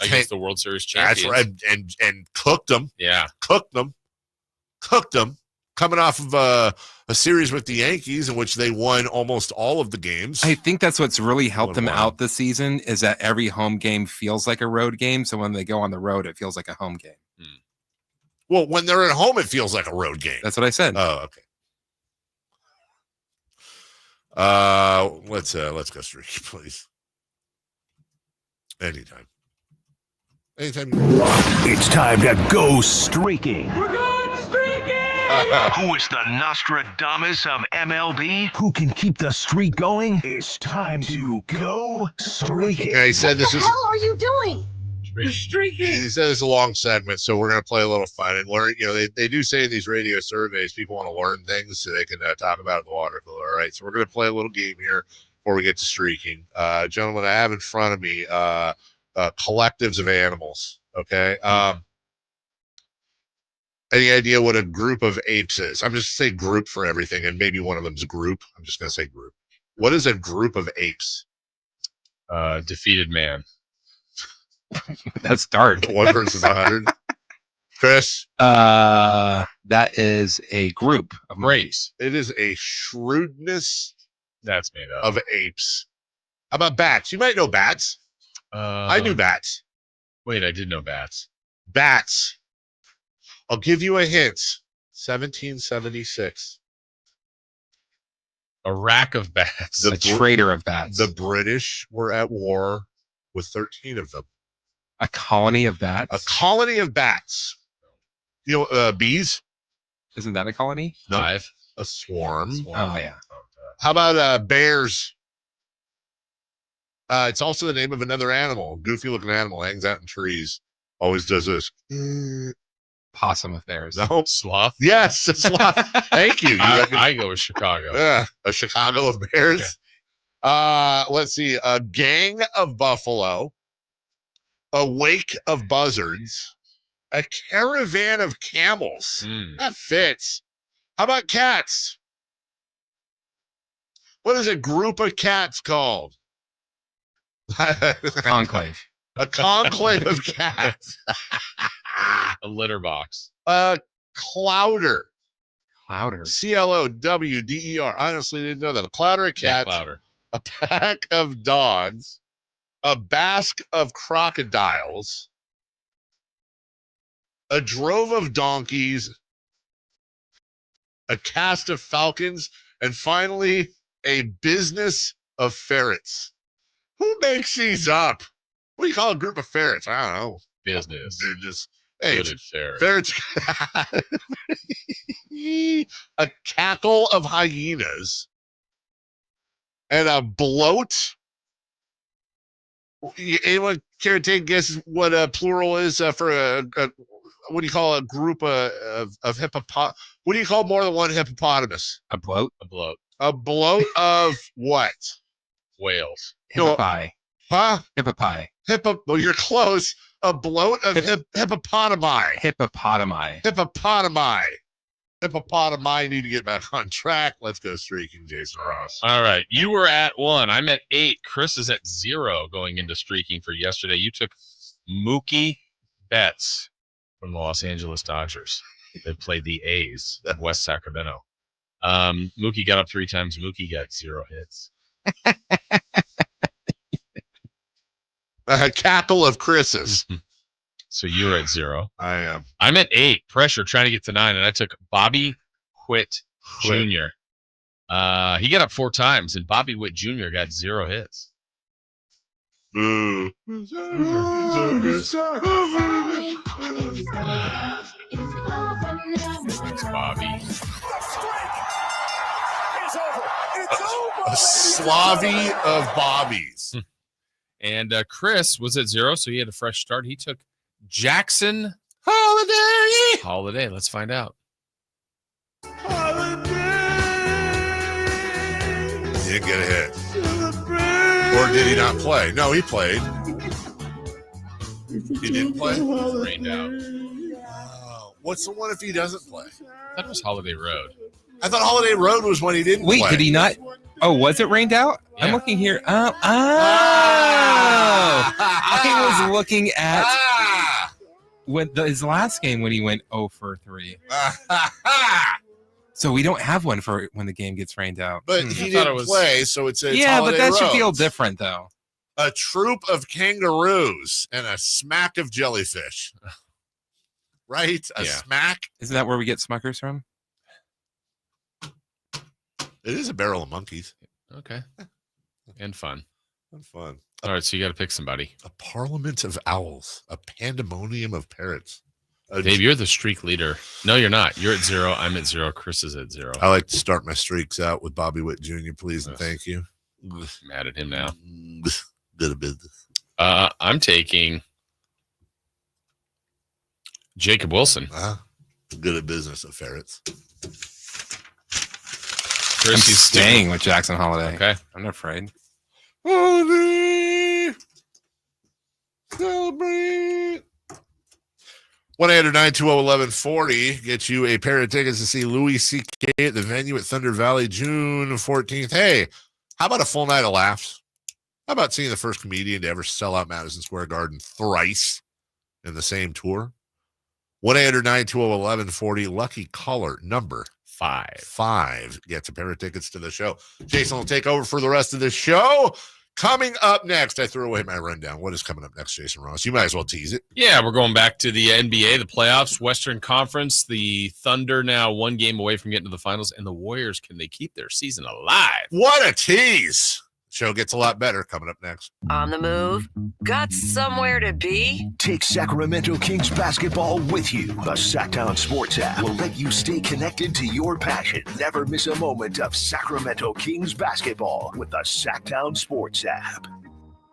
against the World Series champions. That's right, and cooked them. Yeah, cooked them. Coming off of a series with the Yankees in which they won almost all of the games. I think that's what's really helped them out this season is that every home game feels like a road game. So when they go on the road, it feels like a home game. Well, when they're at home, it feels like a road game. That's what I said. Oh, okay. Let's go streaky, please. Anytime. It's time to go streaking. We're going streaking! Who is the Nostradamus of MLB? Who can keep the streak going? It's time to go streaking. Yeah, he said this is. What the hell are you doing? Streaking. He said it's a long segment, so we're going to play a little fun and learn. You know, they do say in these radio surveys, people want to learn things so they can talk about it in the water cooler. All right, so we're going to play a little game here before we get to streaking. Gentlemen, I have in front of me collectives of animals. Okay. Any idea what a group of apes is? I'm just saying group for everything, and maybe one of them's group. I'm just going to say group. What is a group of apes? Defeated man. That's dark. 1 versus 100. Chris? That is a group of apes. It is a shrewdness that's made up of apes. How about bats? You might know bats. I knew bats. Wait, I did know bats. Bats. I'll give you a hint. 1776. A rack of bats. A trader of bats. The British were at war with 13 of them. A colony of bats? A colony of bats. You know, bees? Isn't that a colony? No. Hive. A swarm. Oh, yeah. How about bears? It's also the name of another animal. Goofy looking animal. Hangs out in trees. Always does this. Possum affairs. No. Sloth? Yes, a sloth. Thank you. I go with Chicago. Yeah, a Chicago of bears. Okay. Let's see. A gang of buffalo. A wake of buzzards. A caravan of camels. That fits. How about cats? What is a group of cats called? Conclave. A conclave of cats. A litter box. A clouder. Clouder. CLOWDER. Honestly, didn't know that. A clouder of cats. Yeah, clouder. A pack of dogs. A basque of crocodiles. A drove of donkeys. A cast of falcons. And finally, a business of ferrets. Who makes these up? What do you call a group of ferrets? I don't know. Business. Hey, ferrets. A cackle of hyenas. And a bloat. Anyone care to take a guess what a plural is for a what do you call a group of hippopotamus? What do you call more than one hippopotamus? A bloat? A bloat. A bloat of what? Whales. Hippopie. Huh? Hippopie. Well, you're close. A bloat of hippopotami. Hippopotami. Hippopotami. Hippopotami need to get back on track. Let's go streaking, Jason Ross. All right. You were at 1. I'm at 8. Chris is at 0 going into streaking for yesterday. You took Mookie Betts from the Los Angeles Dodgers. They played the A's of West Sacramento. Mookie got up 3 times. Mookie got 0 hits. A cackle of Chris's. So you're at 0. I am. I'm at 8. Pressure, trying to get to 9, and I took Bobby Witt Jr. He got up 4 times, and Bobby Witt Jr. got 0 hits. Boo. It's Bobby. A slavy of bobbies. And Chris was at 0, so he had a fresh start. He took Jackson Holiday. Let's find out. He didn't get a hit. Or did he not play? No, he played. He didn't play? Rained out. What's the one if he doesn't play? I thought it was Holiday Road. I thought Holiday Road was when he didn't play. Wait, did he not? Oh, was it rained out? Yeah. I'm looking here. I was looking at his last game when he went 0 for 3. So we don't have one for when the game gets rained out. But he didn't play, so it's but Holiday that should Road. feel different, though. A troop of kangaroos and a smack of jellyfish. right? A smack. Isn't that where we get Smuckers from? It is a barrel of monkeys. Okay. And fun. And fun. All right, so you got to pick somebody. A parliament of owls. A pandemonium of parrots. Dave, you're the streak leader. No, you're not. You're at 0. I'm at 0. Chris is at 0. I like to start my streaks out with Bobby Witt Jr., please, and thank you. Mad at him now. Good of business. I'm taking Jacob Wilson. Good at business of ferrets. I'm staying with Jackson Holiday. Okay. I'm not afraid. Holiday, celebrate. 1-800-920-1140 gets you a pair of tickets to see Louis C.K. at the venue at Thunder Valley June 14th. Hey, how about a full night of laughs? How about seeing the first comedian to ever sell out Madison Square Garden thrice in the same tour? 1-800-920-1140, lucky caller number 5 gets a pair of tickets to the show. Jason will take over for the rest of the show. Coming up next, I threw away my rundown. What is coming up next, Jason Ross? You might as well tease it. Yeah, we're going back to the NBA, the playoffs, Western Conference. The Thunder now 1 game away from getting to the finals, and the Warriors, can they keep their season alive? What a tease. Show gets a lot better coming up next. On the move? Got somewhere to be? Take Sacramento Kings basketball with you. The Sacktown Sports app will let you stay connected to your passion. Never miss a moment of Sacramento Kings basketball with the Sacktown Sports app.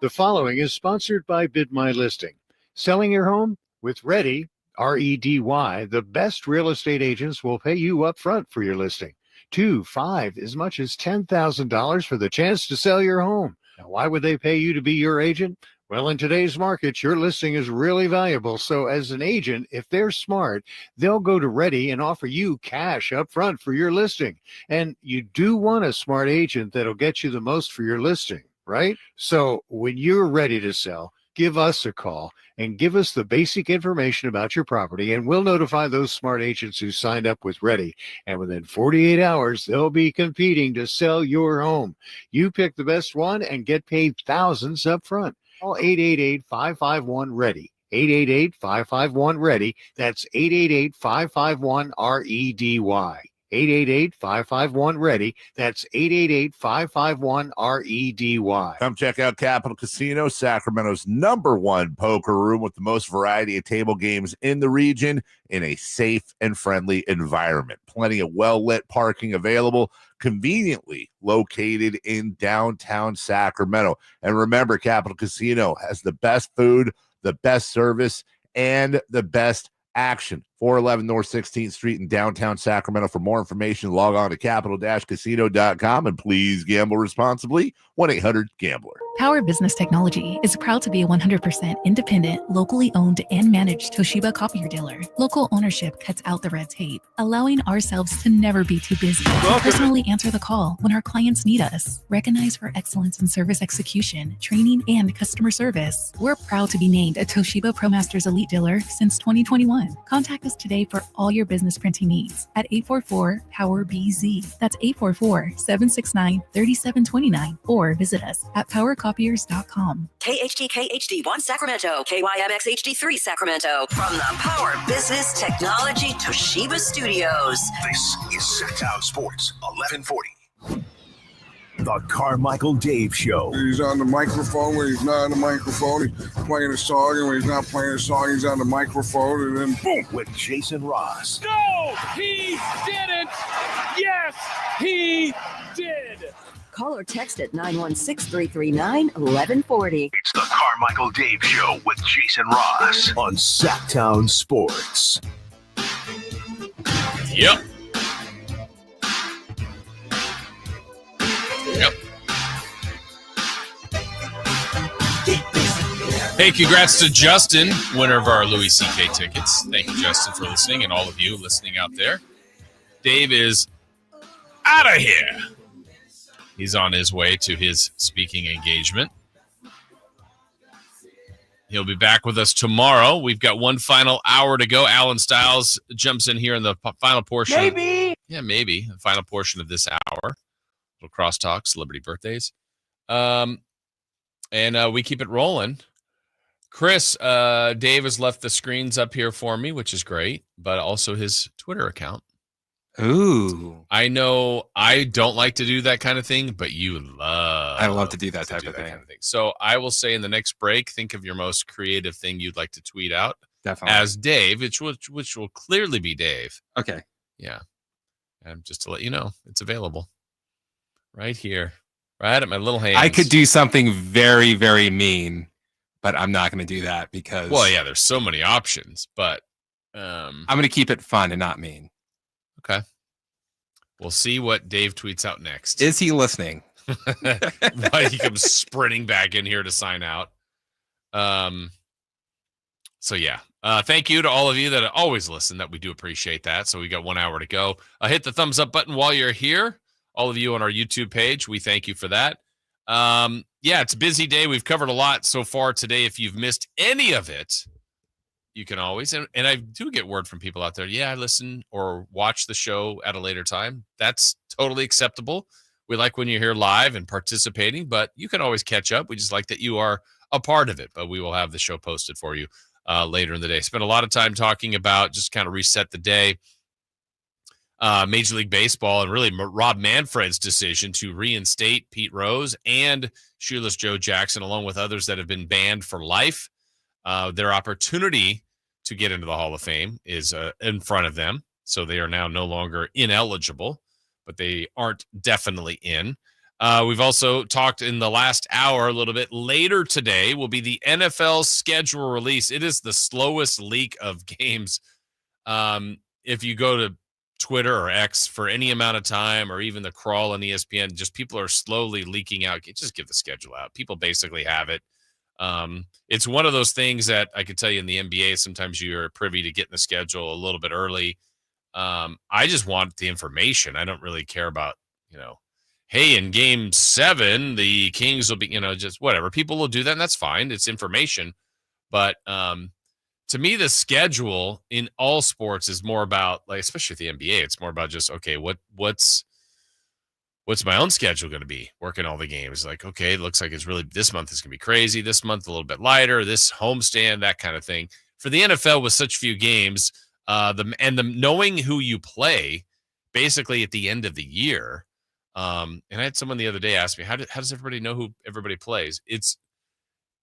The following is sponsored by Bid My Listing. Selling your home? With Ready, R-E-D-Y, the best real estate agents will pay you up front for your listing. 2, 5, as much as $10,000 for the chance to sell your home. Now, why would they pay you to be your agent? Well, in today's market, your listing is really valuable. So as an agent, if they're smart, they'll go to Ready and offer you cash up front for your listing. And you do want a smart agent that'll get you the most for your listing, right? So when you're ready to sell, give us a call and give us the basic information about your property, and we'll notify those smart agents who signed up with Ready. And within 48 hours, they'll be competing to sell your home. You pick the best one and get paid thousands up front. Call 888-551-READY. 888-551-READY. That's 888-551-REDY. 888-551-READY. That's 888-551-REDY. Come check out Capital Casino, Sacramento's #1 poker room with the most variety of table games in the region in a safe and friendly environment. Plenty of well-lit parking available, conveniently located in downtown Sacramento. And remember, Capital Casino has the best food, the best service, and the best action. 411 North 16th Street in downtown Sacramento. For more information, log on to capital-casino.com, and please gamble responsibly. 1-800-GAMBLER. Power Business Technology is proud to be a 100% independent, locally owned and managed Toshiba copier dealer. Local ownership cuts out the red tape, allowing ourselves to never be too busy to personally answer the call when our clients need us. Recognized for excellence in service execution, training, and customer service, we're proud to be named a Toshiba ProMasters Elite Dealer since 2021. Contact us today for all your business printing needs at 844-POWER-BZ. That's 844-769-3729, or visit us at powercopiers.com. KHD1 Sacramento, KYMX HD3 Sacramento. From the Power Business Technology Toshiba Studios. This is Sacktown Sports 1140. The Carmichael Dave Show. He's on the microphone when he's not on the microphone. He's playing a song, and when he's not playing a song, he's on the microphone, and then boom, with Jason Ross. No, he didn't. Yes, he did. Call or text at 916-339-1140. It's the Carmichael Dave Show with Jason Ross on Sacktown Sports. Yep. Hey, congrats to Justin, winner of our Louis C.K. tickets. Thank you, Justin, for listening, and all of you listening out there. Dave is out of here. He's on his way to his speaking engagement. He'll be back with us tomorrow. We've got one final hour to go. Alan Stiles jumps in here in the final portion. Maybe. Yeah, maybe. The final portion of this hour. Little crosstalk, celebrity birthdays. And we keep it rolling. Chris, Dave has left the screens up here for me, which is great, but also his Twitter account. Ooh. I know I don't like to do that kind of thing, but you love. I love to do that type of thing. Kind of thing. So I will say in the next break, think of your most creative thing you'd like to tweet out. Definitely. As Dave, which will clearly be Dave. Okay. Yeah. And just to let you know, it's available right here, right at my little hands. I could do something very, very mean, but I'm not going to do that because. Well, yeah, there's so many options, but I'm going to keep it fun and not mean. Okay. We'll see what Dave tweets out next. Is he listening? Why he comes sprinting back in here to sign out. So yeah. Thank you to all of you that always listen. That we do appreciate that. So we got 1 hour to go. Hit the thumbs up button while you're here. All of you on our YouTube page, we thank you for that. Yeah, it's a busy day. We've covered a lot so far today. If you've missed any of it, you can always, and I do get word from people out there. Yeah, I listen or watch the show at a later time. That's totally acceptable. We like when you're here live and participating, but you can always catch up. We just like that you are a part of it, but we will have the show posted for you later in the day. Spent a lot of time talking about just kind of reset the day. Major League Baseball and really Rob Manfred's decision to reinstate Pete Rose and Shoeless Joe Jackson, along with others that have been banned for life. Their opportunity to get into the Hall of Fame is in front of them. So they are now no longer ineligible, but they aren't definitely in. We've also talked in the last hour a little bit. Later today will be the NFL schedule release. It is the slowest leak of games. If you go to Twitter or X for any amount of time, or even the crawl on ESPN, just people are slowly leaking out. Just give the schedule out. People basically have it. It's one of those things that I could tell you in the NBA, sometimes you're privy to getting the schedule a little bit early. I just want the information. I don't really care about, hey, in game 7, the Kings will be, just whatever. People will do that, and that's fine. It's information. But to me, the schedule in all sports is more about, like, especially the NBA, it's more about just, okay, what's my own schedule going to be? Working all the games. Like, okay, it looks like it's really, this month is going to be crazy. This month a little bit lighter. This homestand, that kind of thing. For the NFL with such few games, the knowing who you play, basically at the end of the year. And I had someone the other day ask me, how does everybody know who everybody plays?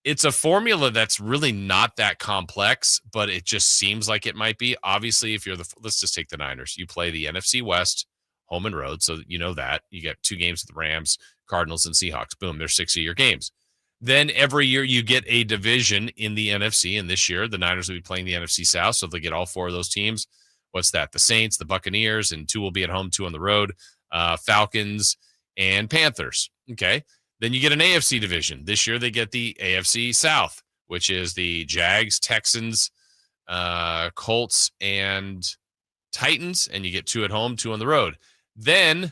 It's a formula that's really not that complex, but it just seems like it might be. Obviously, if you're let's just take the Niners. You play the NFC West, home and road, so you know that. You get 2 games with the Rams, Cardinals, and Seahawks. Boom, they're 6-year games. Then every year you get a division in the NFC, and this year the Niners will be playing the NFC South, so they'll get all 4 of those teams. What's that? The Saints, the Buccaneers, and 2 will be at home, 2 on the road. Falcons and Panthers. Okay. Then you get an AFC division. This year they get the AFC South, which is the Jags, Texans, Colts, and Titans, and you get 2 at home, 2 on the road. Then,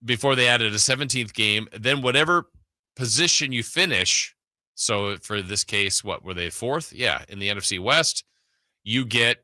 before they added a 17th game, then whatever position you finish, so for this case, what were they, 4th? Yeah, in the NFC West, you get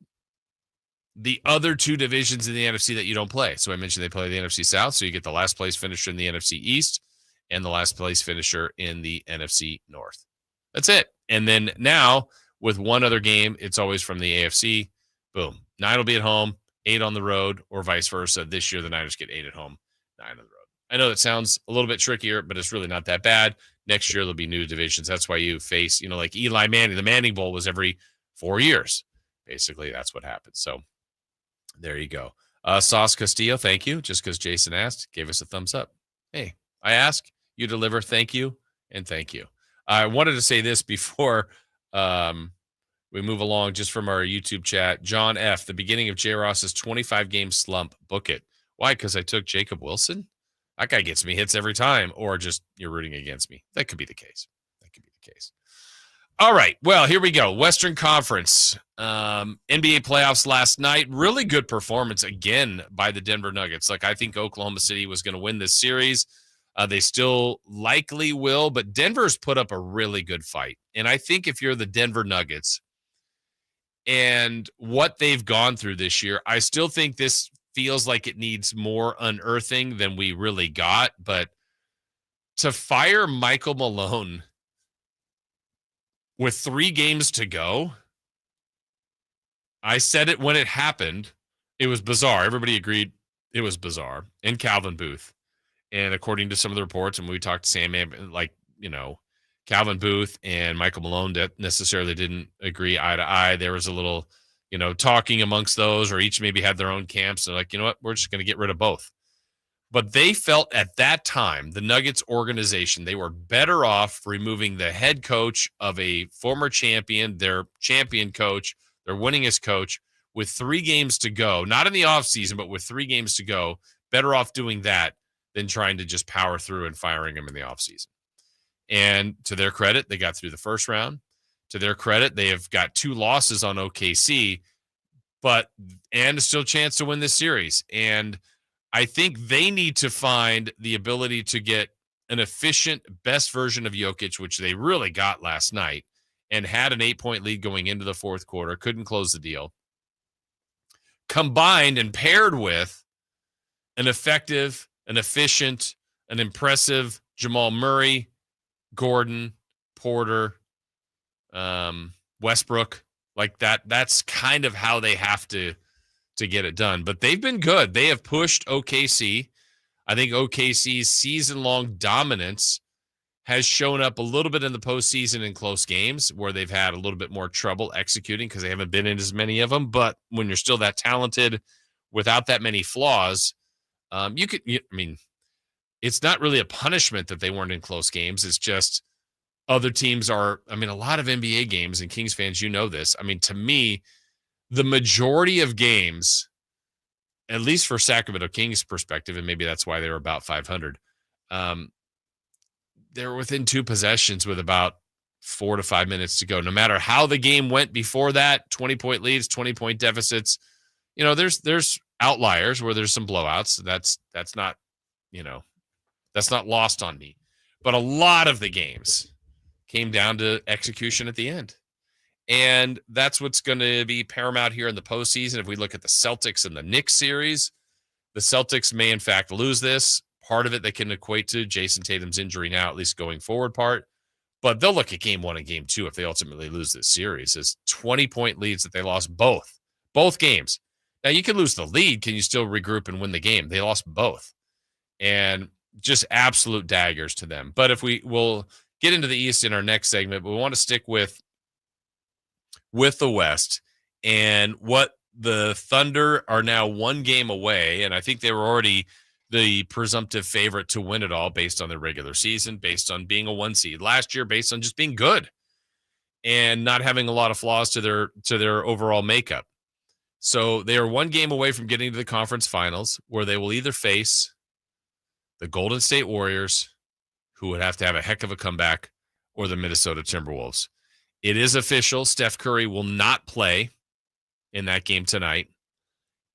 the other 2 divisions in the NFC that you don't play. So I mentioned they play the NFC South, so you get the last place finisher in the NFC East and the last place finisher in the NFC North. That's it. And then now, with one other game, it's always from the AFC. Boom. 9 will be at home, 8 on the road, or vice versa. This year, the Niners get 8 at home, 9 on the road. I know that sounds a little bit trickier, but it's really not that bad. Next year, there'll be new divisions. That's why you face, like Eli Manning. The Manning Bowl was every 4 years. Basically, that's what happens. So there you go. Sauce Castillo, thank you. Just because Jason asked, gave us a thumbs up. Hey, I ask, you deliver. Thank you, and thank you. I wanted to say this before we move along, just from our YouTube chat. John F., the beginning of J. Ross's 25-game slump. Book it. Why? Because I took Jacob Wilson? That guy gets me hits every time, or just you're rooting against me. That could be the case. All right. Well, here we go. Western Conference. NBA playoffs last night. Really good performance again by the Denver Nuggets. Like, I think Oklahoma City was going to win this series. They still likely will, but Denver's put up a really good fight. And I think if you're the Denver Nuggets and what they've gone through this year, I still think this feels like it needs more unearthing than we really got. But to fire Michael Malone with 3 games to go. I said it when it happened. It was bizarre. Everybody agreed it was bizarre. And Calvin Booth. And according to some of the reports, and we talked to Sam, Calvin Booth and Michael Malone that necessarily didn't agree eye to eye. There was a little, talking amongst those, or each maybe had their own camps. They're like, you know what, we're just going to get rid of both. But they felt at that time, the Nuggets organization, they were better off removing the head coach of a former champion, their champion coach, their winningest coach, with 3 games to go, not in the offseason, but with 3 games to go, better off doing that than trying to just power through and firing him in the offseason. And to their credit, they got through the first round. To their credit, they have got 2 losses on OKC, and still a chance to win this series. And I think they need to find the ability to get an efficient, best version of Jokic, which they really got last night, and had an 8-point lead going into the fourth quarter, couldn't close the deal. Combined and paired with an effective, an efficient, an impressive Jamal Murray, Gordon, Porter, Westbrook, like that. That's kind of how they have to get it done. But they've been good. They have pushed OKC. I think OKC's season-long dominance has shown up a little bit in the postseason in close games where they've had a little bit more trouble executing because they haven't been in as many of them. But when you're still that talented without that many flaws, it's not really a punishment that they weren't in close games. It's just other teams are, a lot of NBA games, and Kings fans, this. To me, the majority of games, at least for Sacramento Kings perspective, and maybe that's why they were about 500, they were within 2 possessions with about 4 to 5 minutes to go. No matter how the game went before that, 20-point leads, 20-point deficits, there's outliers where there's some blowouts. That's not, that's not lost on me. But a lot of the games came down to execution at the end. And that's what's going to be paramount here in the postseason. If we look at the Celtics and the Knicks series, the Celtics may in fact lose this. Part of it they can equate to Jason Tatum's injury now, at least going forward part. But they'll look at game 1 and game 2 if they ultimately lose this series as 20-point leads that they lost both games. Now, you can lose the lead. Can you still regroup and win the game? They lost both. And just absolute daggers to them. But if we'll get into the East in our next segment, but we want to stick with the West and what the Thunder are now 1 game away. And I think they were already the presumptive favorite to win it all based on their regular season, based on being a 1 seed last year, based on just being good and not having a lot of flaws to their overall makeup. So they are 1 game away from getting to the conference finals, where they will either face the Golden State Warriors, who would have to have a heck of a comeback, or the Minnesota Timberwolves. It is official. Steph Curry will not play in that game tonight.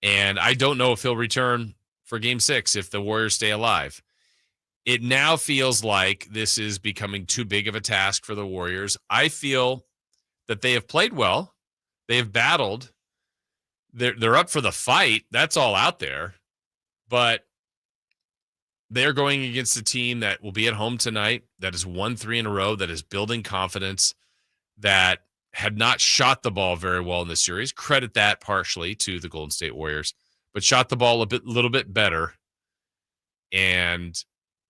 And I don't know if he'll return for game 6 if the Warriors stay alive. It now feels like this is becoming too big of a task for the Warriors. I feel that they have played well. They have battled. They're up for the fight. That's all out there. But they're going against a team that will be at home tonight, that has won 3 in a row, that is building confidence, that had not shot the ball very well in this series. Credit that partially to the Golden State Warriors, but shot the ball a little bit better, and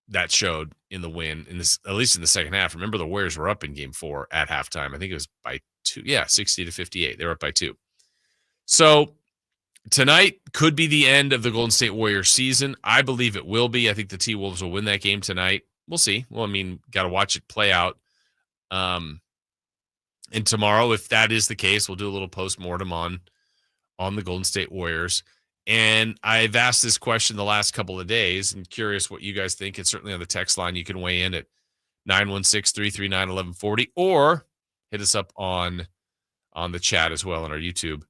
that showed in the win, at least in the second half. Remember, the Warriors were up in game 4 at halftime. I think it was by 2. Yeah, 60-58. They were up by 2. So tonight could be the end of the Golden State Warriors season. I believe it will be. I think the T-Wolves will win that game tonight. We'll see. Well, got to watch it play out. And tomorrow, if that is the case, we'll do a little post-mortem on the Golden State Warriors. And I've asked this question the last couple of days and curious what you guys think. And certainly on the text line, you can weigh in at 916-339-1140 or hit us up on the chat as well on our YouTube.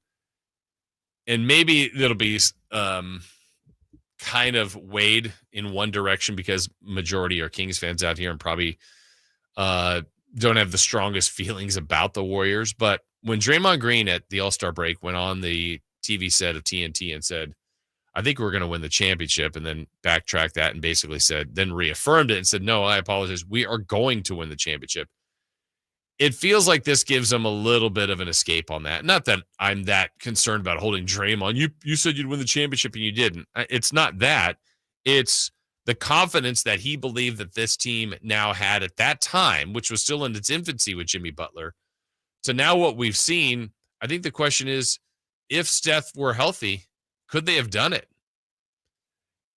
And maybe it'll be kind of weighed in one direction because majority are Kings fans out here and probably don't have the strongest feelings about the Warriors. But when Draymond Green at the All-Star break went on the TV set of TNT and said, I think we're going to win the championship, and then backtracked that and basically said, then reaffirmed it and said, no, I apologize, we are going to win the championship. it feels like this gives them a little bit of an escape on that. Not that I'm that concerned about holding Draymond. You said you'd win the championship and you didn't. It's not that. It's the confidence that he believed that this team now had at that time, which was still in its infancy with Jimmy Butler. So now what we've seen, I think the question is, if Steph were healthy, could they have done it?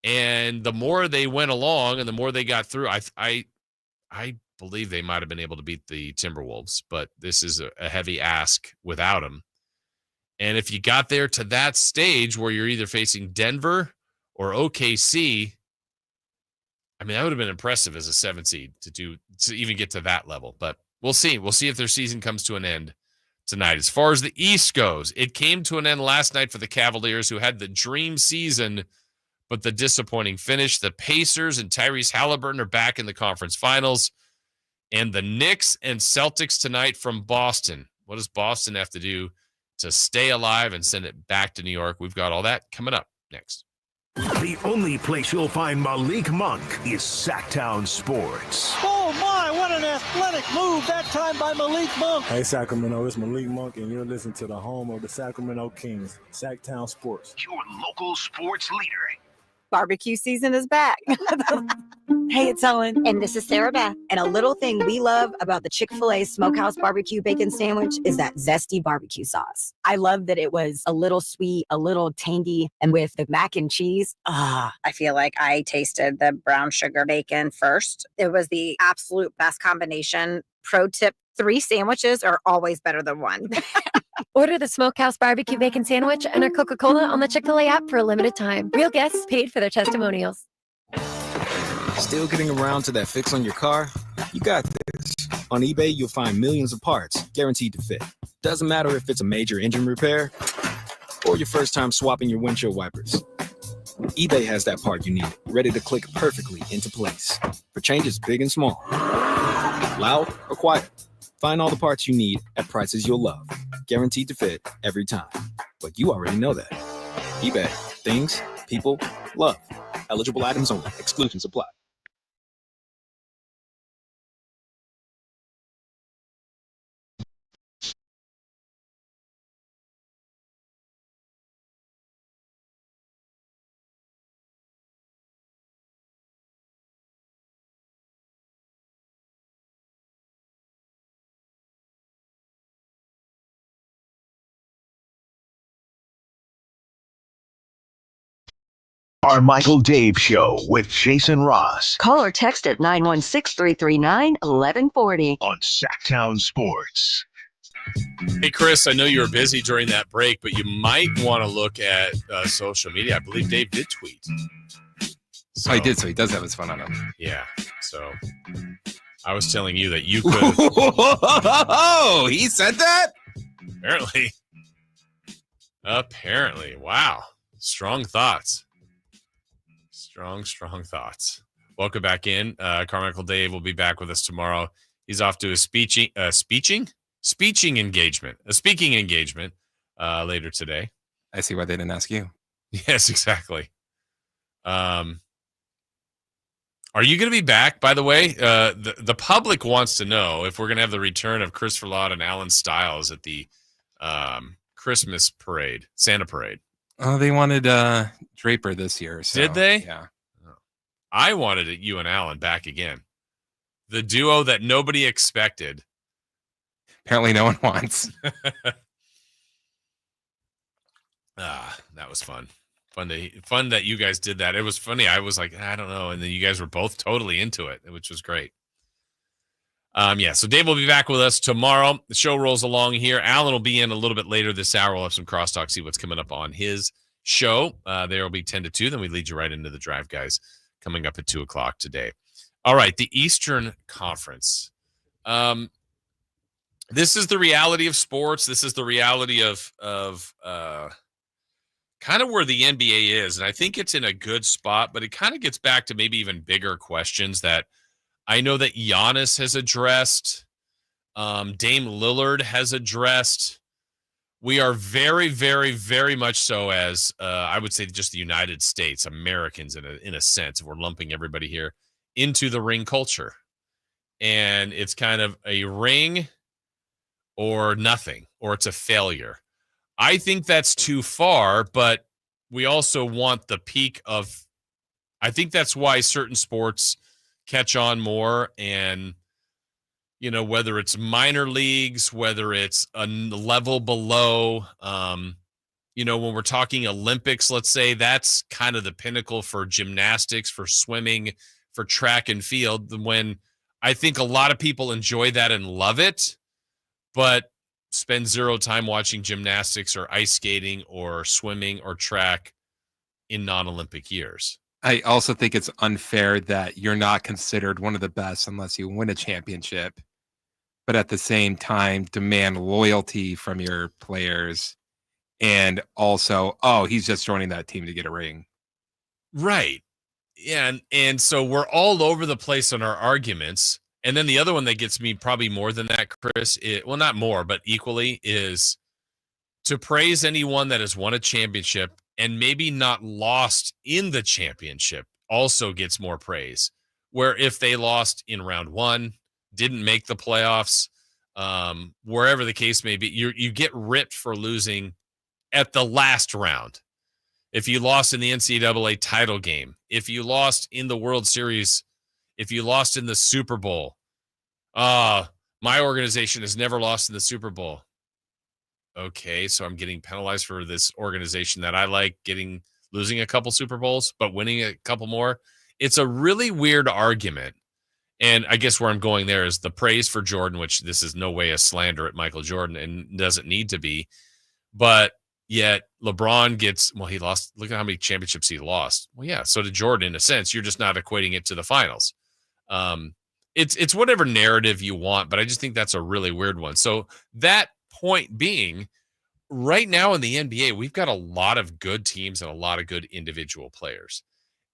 And the more they went along and the more they got through, I believe they might have been able to beat the Timberwolves, but this is a heavy ask without them. And if you got there to that stage where you're either facing Denver or OKC, I mean, that would have been impressive as a 7 seed to even get to that level. But we'll see. We'll see if their season comes to an end tonight. As far as the East goes, it came to an end last night for the Cavaliers, who had the dream season, but the disappointing finish. The Pacers and Tyrese Halliburton are back in the conference finals. And the Knicks and Celtics tonight from Boston. What does Boston have to do to stay alive and send it back to New York? We've got all that coming up next. The only place you'll find Malik Monk is Sacktown Sports. Oh my, what an athletic move that time by Malik Monk. Hey Sacramento, it's Malik Monk and you're listening to the home of the Sacramento Kings, Sacktown Sports. Your local sports leader. Barbecue season is back. Hey, it's Ellen. And this is Sarah Beth. And a little thing we love about the Chick-fil-A Smokehouse Barbecue Bacon Sandwich is that zesty barbecue sauce. I love that it was a little sweet, a little tangy, and with the mac and cheese. I feel like I tasted the brown sugar bacon first. It was the absolute best combination. Pro tip, 3 sandwiches are always better than 1. Order the Smokehouse Barbecue Bacon Sandwich and our Coca-Cola on the Chick-fil-A app for a limited time. Real guests paid for their testimonials. Still getting around to that fix on your car? You got this. On eBay, you'll find millions of parts guaranteed to fit. Doesn't matter if it's a major engine repair or your first time swapping your windshield wipers. eBay has that part you need, ready to click perfectly into place. For changes big and small. Loud or quiet. Find all the parts you need at prices you'll love. Guaranteed to fit every time. But you already know that. eBay. Things, people, love. Eligible items only. Exclusions apply. Carmichael Dave Show with Jason Ross. Call or text at 916-339-1140 on Sacktown Sports. Hey, Chris, I know you were busy during that break, but you might want to look at social media. I believe Dave did tweet. So he did, so he does have his phone on him. Yeah, so I was telling you that you could. Oh, he said that? Apparently. Wow. Strong thoughts. Strong thoughts. Welcome back in. Carmichael Dave will be back with us tomorrow. He's off to a speaking engagement later today. I see why they didn't ask you. Yes, exactly. Are you going to be back, by the way? The public wants to know if we're going to have the return of Christopher Lott and Alan Stiles at the Christmas parade, Santa parade. Oh, they wanted Draper this year. So, did they? Yeah. I wanted it, you and Alan back again. The duo that nobody expected. Apparently no one wants. That was fun. Fun that you guys did that. It was funny. I was like, I don't know. And then you guys were both totally into it, which was great. So Dave will be back with us tomorrow. The show rolls along here. Alan will be in a little bit later this hour. We'll have some crosstalk, see what's coming up on his show. There will be 10 to 2. Then we lead you right into the drive, guys, coming up at 2 o'clock today. All right, the Eastern Conference. This is the reality of sports. This is the reality of kind of where the NBA is. And I think it's in a good spot, but it kind of gets back to maybe even bigger questions that I know that Giannis has addressed. Dame Lillard has addressed. We are very, very, very much so as I would say just the United States, Americans in a sense, if we're lumping everybody here into the ring culture. And it's kind of a ring or nothing, or it's a failure. I think that's too far, but we also want the peak of, I think that's why certain sports catch on more. And, whether it's minor leagues, whether it's a level below, when we're talking Olympics, let's say, that's kind of the pinnacle for gymnastics, for swimming, for track and field, when I think a lot of people enjoy that and love it, but spend zero time watching gymnastics or ice skating or swimming or track in non-Olympic years. I also think it's unfair that you're not considered one of the best unless you win a championship, but at the same time demand loyalty from your players. And also, he's just joining that team to get a ring. Right. Yeah. And so we're all over the place on our arguments. And then the other one that gets me probably more than that, Chris, not more, but equally, is to praise anyone that has won a championship and maybe not lost in the championship also gets more praise. Where if they lost in round one, didn't make the playoffs, wherever the case may be, you get ripped for losing at the last round. If you lost in the NCAA title game, if you lost in the World Series, if you lost in the Super Bowl, my organization has never lost in the Super Bowl. Okay, so I'm getting penalized for this organization that I like losing a couple Super Bowls, but winning a couple more. It's a really weird argument. And I guess where I'm going there is the praise for Jordan, which this is no way a slander at Michael Jordan and doesn't need to be. But yet LeBron he lost. Look at how many championships he lost. Well, yeah, so did Jordan in a sense. You're just not equating it to the finals. It's whatever narrative you want, but I just think that's a really weird one. So that point being, right now in the NBA, we've got a lot of good teams and a lot of good individual players.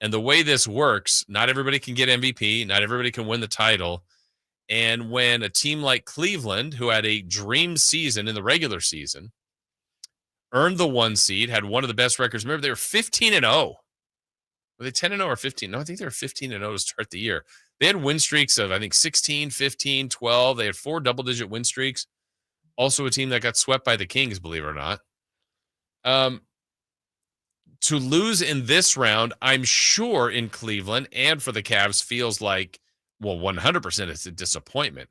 And the way this works, not everybody can get MVP, not everybody can win the title. And when a team like Cleveland, who had a dream season in the regular season, earned the 1 seed, had one of the best records. Remember, they were 15-0. Were they 10-0 or 15? No, I think they were 15-0 to start the year. They had win streaks of, I think, 16, 15, 12. They had 4 double-digit win streaks. Also a team that got swept by the Kings, believe it or not. To lose in this round, I'm sure in Cleveland and for the Cavs feels like, 100% it's a disappointment.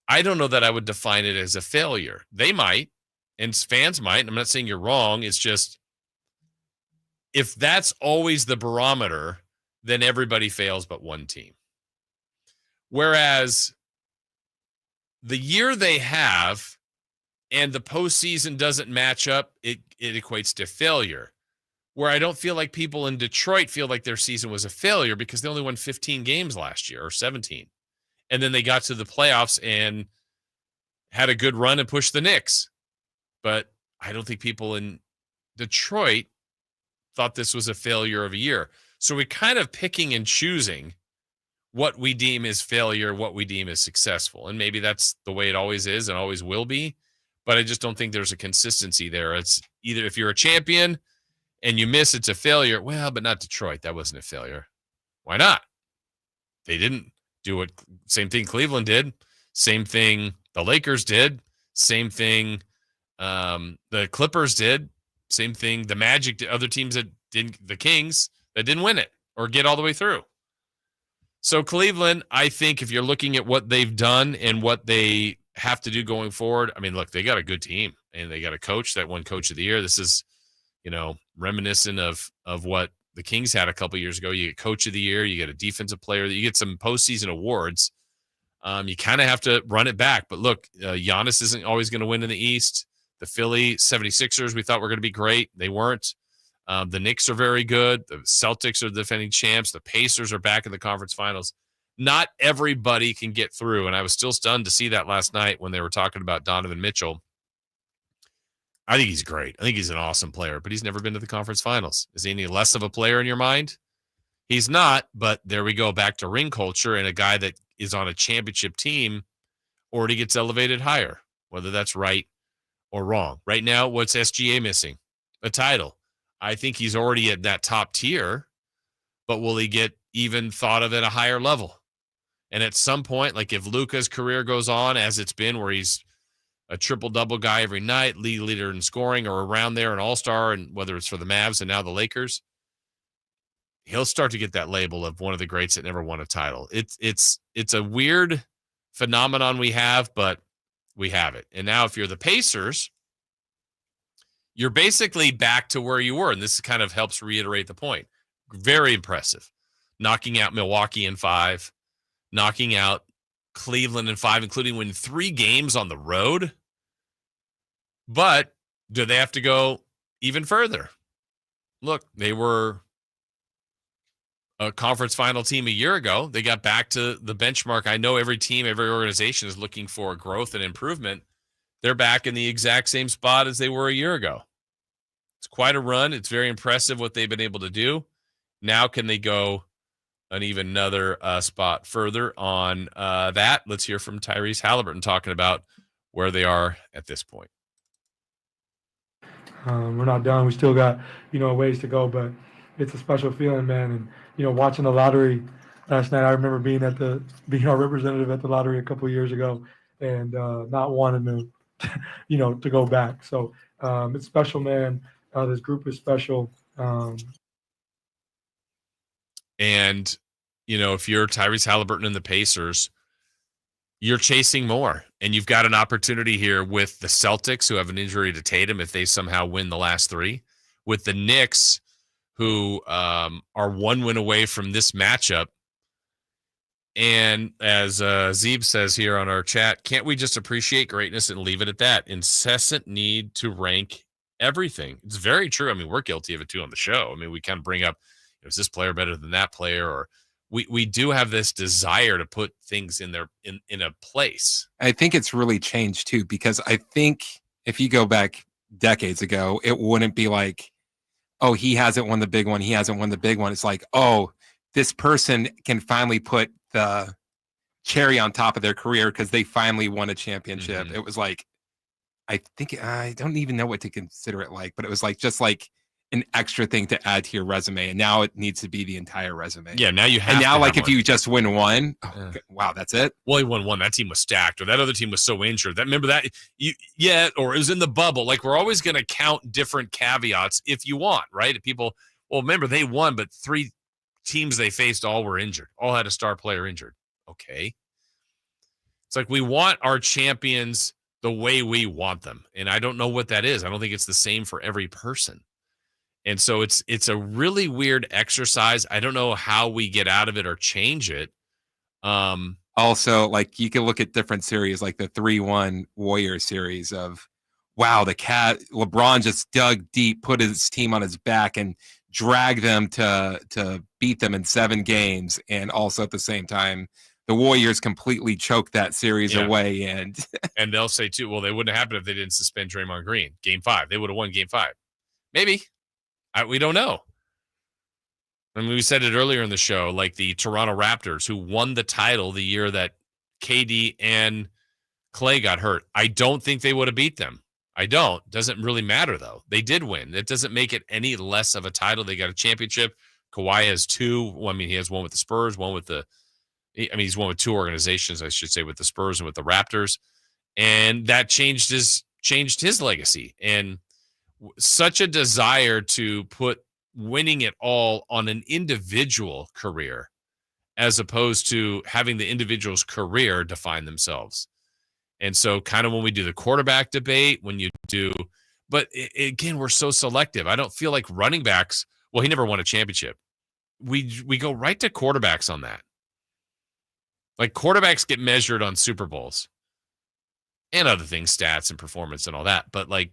I don't know that I would define it as a failure. They might, and fans might. And I'm not saying you're wrong. It's just, if that's always the barometer, then everybody fails but one team. Whereas the year they have and the postseason doesn't match up, it equates to failure. Where I don't feel like people in Detroit feel like their season was a failure because they only won 15 games last year or 17. And then they got to the playoffs and had a good run and pushed the Knicks. But I don't think people in Detroit thought this was a failure of a year. So we're kind of picking and choosing what we deem is failure, what we deem is successful. And maybe that's the way it always is and always will be. But I just don't think there's a consistency there. It's either if you're a champion and you miss, it's a failure. Well, but not Detroit. That wasn't a failure. Why not? They didn't do it. Same thing Cleveland did. Same thing the Lakers did. Same thing the Clippers did. Same thing the Magic did. Other teams that didn't, the Kings, that didn't win it or get all the way through. So Cleveland, I think if you're looking at what they've done and what they have to do going forward, I mean, look, they got a good team and they got a coach that won Coach of the Year. This is, reminiscent of what the Kings had a couple years ago. You get Coach of the Year, you get a defensive player, you get some postseason awards. You kind of have to run it back. But look, Giannis isn't always going to win in the East. The Philly 76ers, we thought were going to be great. They weren't. The Knicks are very good. The Celtics are the defending champs. The Pacers are back in the conference finals. Not everybody can get through. And I was still stunned to see that last night when they were talking about Donovan Mitchell. I think he's great. I think he's an awesome player, but he's never been to the conference finals. Is he any less of a player in your mind? He's not, but there we go back to ring culture, and a guy that is on a championship team already gets elevated higher, whether that's right or wrong. Right now, what's SGA missing? A title. I think he's already at that top tier, but will he get even thought of at a higher level? And at some point, like if Luka's career goes on as it's been, where he's a triple-double guy every night, league leader in scoring or around there, an all-star, and whether it's for the Mavs and now the Lakers, he'll start to get that label of one of the greats that never won a title. It's a weird phenomenon we have, but we have it. And now if you're the Pacers, you're basically back to where you were, and this kind of helps reiterate the point. Very impressive. Knocking out Milwaukee in 5, knocking out Cleveland in 5, including winning 3 games on the road. But do they have to go even further? Look, they were a conference final team a year ago. They got back to the benchmark. I know every team, every organization is looking for growth and improvement. They're back in the exact same spot as they were a year ago. It's quite a run. It's very impressive what they've been able to do. Now can they go an even another spot further on that? Let's hear from Tyrese Halliburton talking about where they are at this point. We're not done. We still got, ways to go, but it's a special feeling, man. And, watching the lottery last night, I remember being our representative at the lottery a couple of years ago and not wanting to, to go back. So it's special, man. This group is special. And, if you're Tyrese Halliburton and the Pacers, you're chasing more. And you've got an opportunity here with the Celtics, who have an injury to Tatum if they somehow win the last 3, with the Knicks, who are 1 win away from this matchup. And as Zeeb says here on our chat, can't we just appreciate greatness and leave it at that? Incessant need to rank everything. It's very true. I mean, we're guilty of it too on the show. I mean, we kind of bring up, is this player better than that player? Or we do have this desire to put things in a place. I think it's really changed too, because I think if you go back decades ago, it wouldn't be like, oh, he hasn't won the big one. He hasn't won the big one. It's like, oh, this person can finally put the cherry on top of their career because they finally won a championship. Mm-hmm. It was like, I think I don't even know what to consider it like, but it was like just like an extra thing to add to your resume, and now it needs to be the entire resume. Yeah, now you have. And now, to like, have if you just win one, wow, that's it. Well, he won 1. That team was stacked, or that other team was so injured. Remember that? Or it was in the bubble. Like, we're always going to count different caveats if you want, right? People, well, remember they won, but 3 teams they faced all were injured. All had a star player injured. Okay, it's like we want our champions the way we want them, and I don't know what that is. I don't think it's the same for every person. And so it's a really weird exercise. I don't know how we get out of it or change it. Also, like, you can look at different series, like the 3-1 Warriors series of, wow, LeBron just dug deep, put his team on his back and dragged them to beat them in 7 games. And also at the same time, the Warriors completely choked that series away. And they'll say too, well, they wouldn't have happened if they didn't suspend Draymond Green. Game 5, they would have won Game 5. Maybe. We don't know. I mean, we said it earlier in the show, like the Toronto Raptors, who won the title the year that KD and Clay got hurt. I don't think they would have beat them. I don't. Doesn't really matter, though. They did win. It doesn't make it any less of a title. They got a championship. Kawhi has 2. I mean, he has one with the Spurs, he's won with 2 organizations, I should say, with the Spurs and with the Raptors. And that changed his legacy. And such a desire to put winning it all on an individual career as opposed to having the individual's career define themselves. And so kind of when we do the quarterback debate, but again, we're so selective. I don't feel like running backs, well, he never won a championship. We go right to quarterbacks on that. Like, quarterbacks get measured on Super Bowls and other things, stats and performance and all that. But like,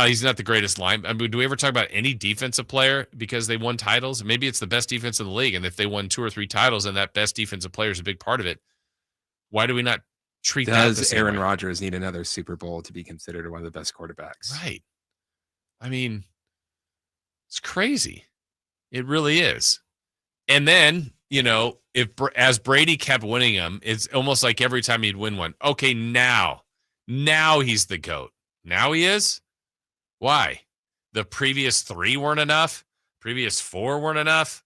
he's not the greatest line. I mean, do we ever talk about any defensive player because they won titles? Maybe it's the best defense in the league, and if they won 2 or 3 titles and that best defensive player is a big part of it, why do we not treat that the does same Aaron way? Rodgers need another Super Bowl to be considered one of the best quarterbacks? Right. I mean, it's crazy. It really is. And then, as Brady kept winning them, it's almost like every time he'd win one, okay, now he's the GOAT. Now he is? Why? The previous 3 weren't enough? Previous 4 weren't enough?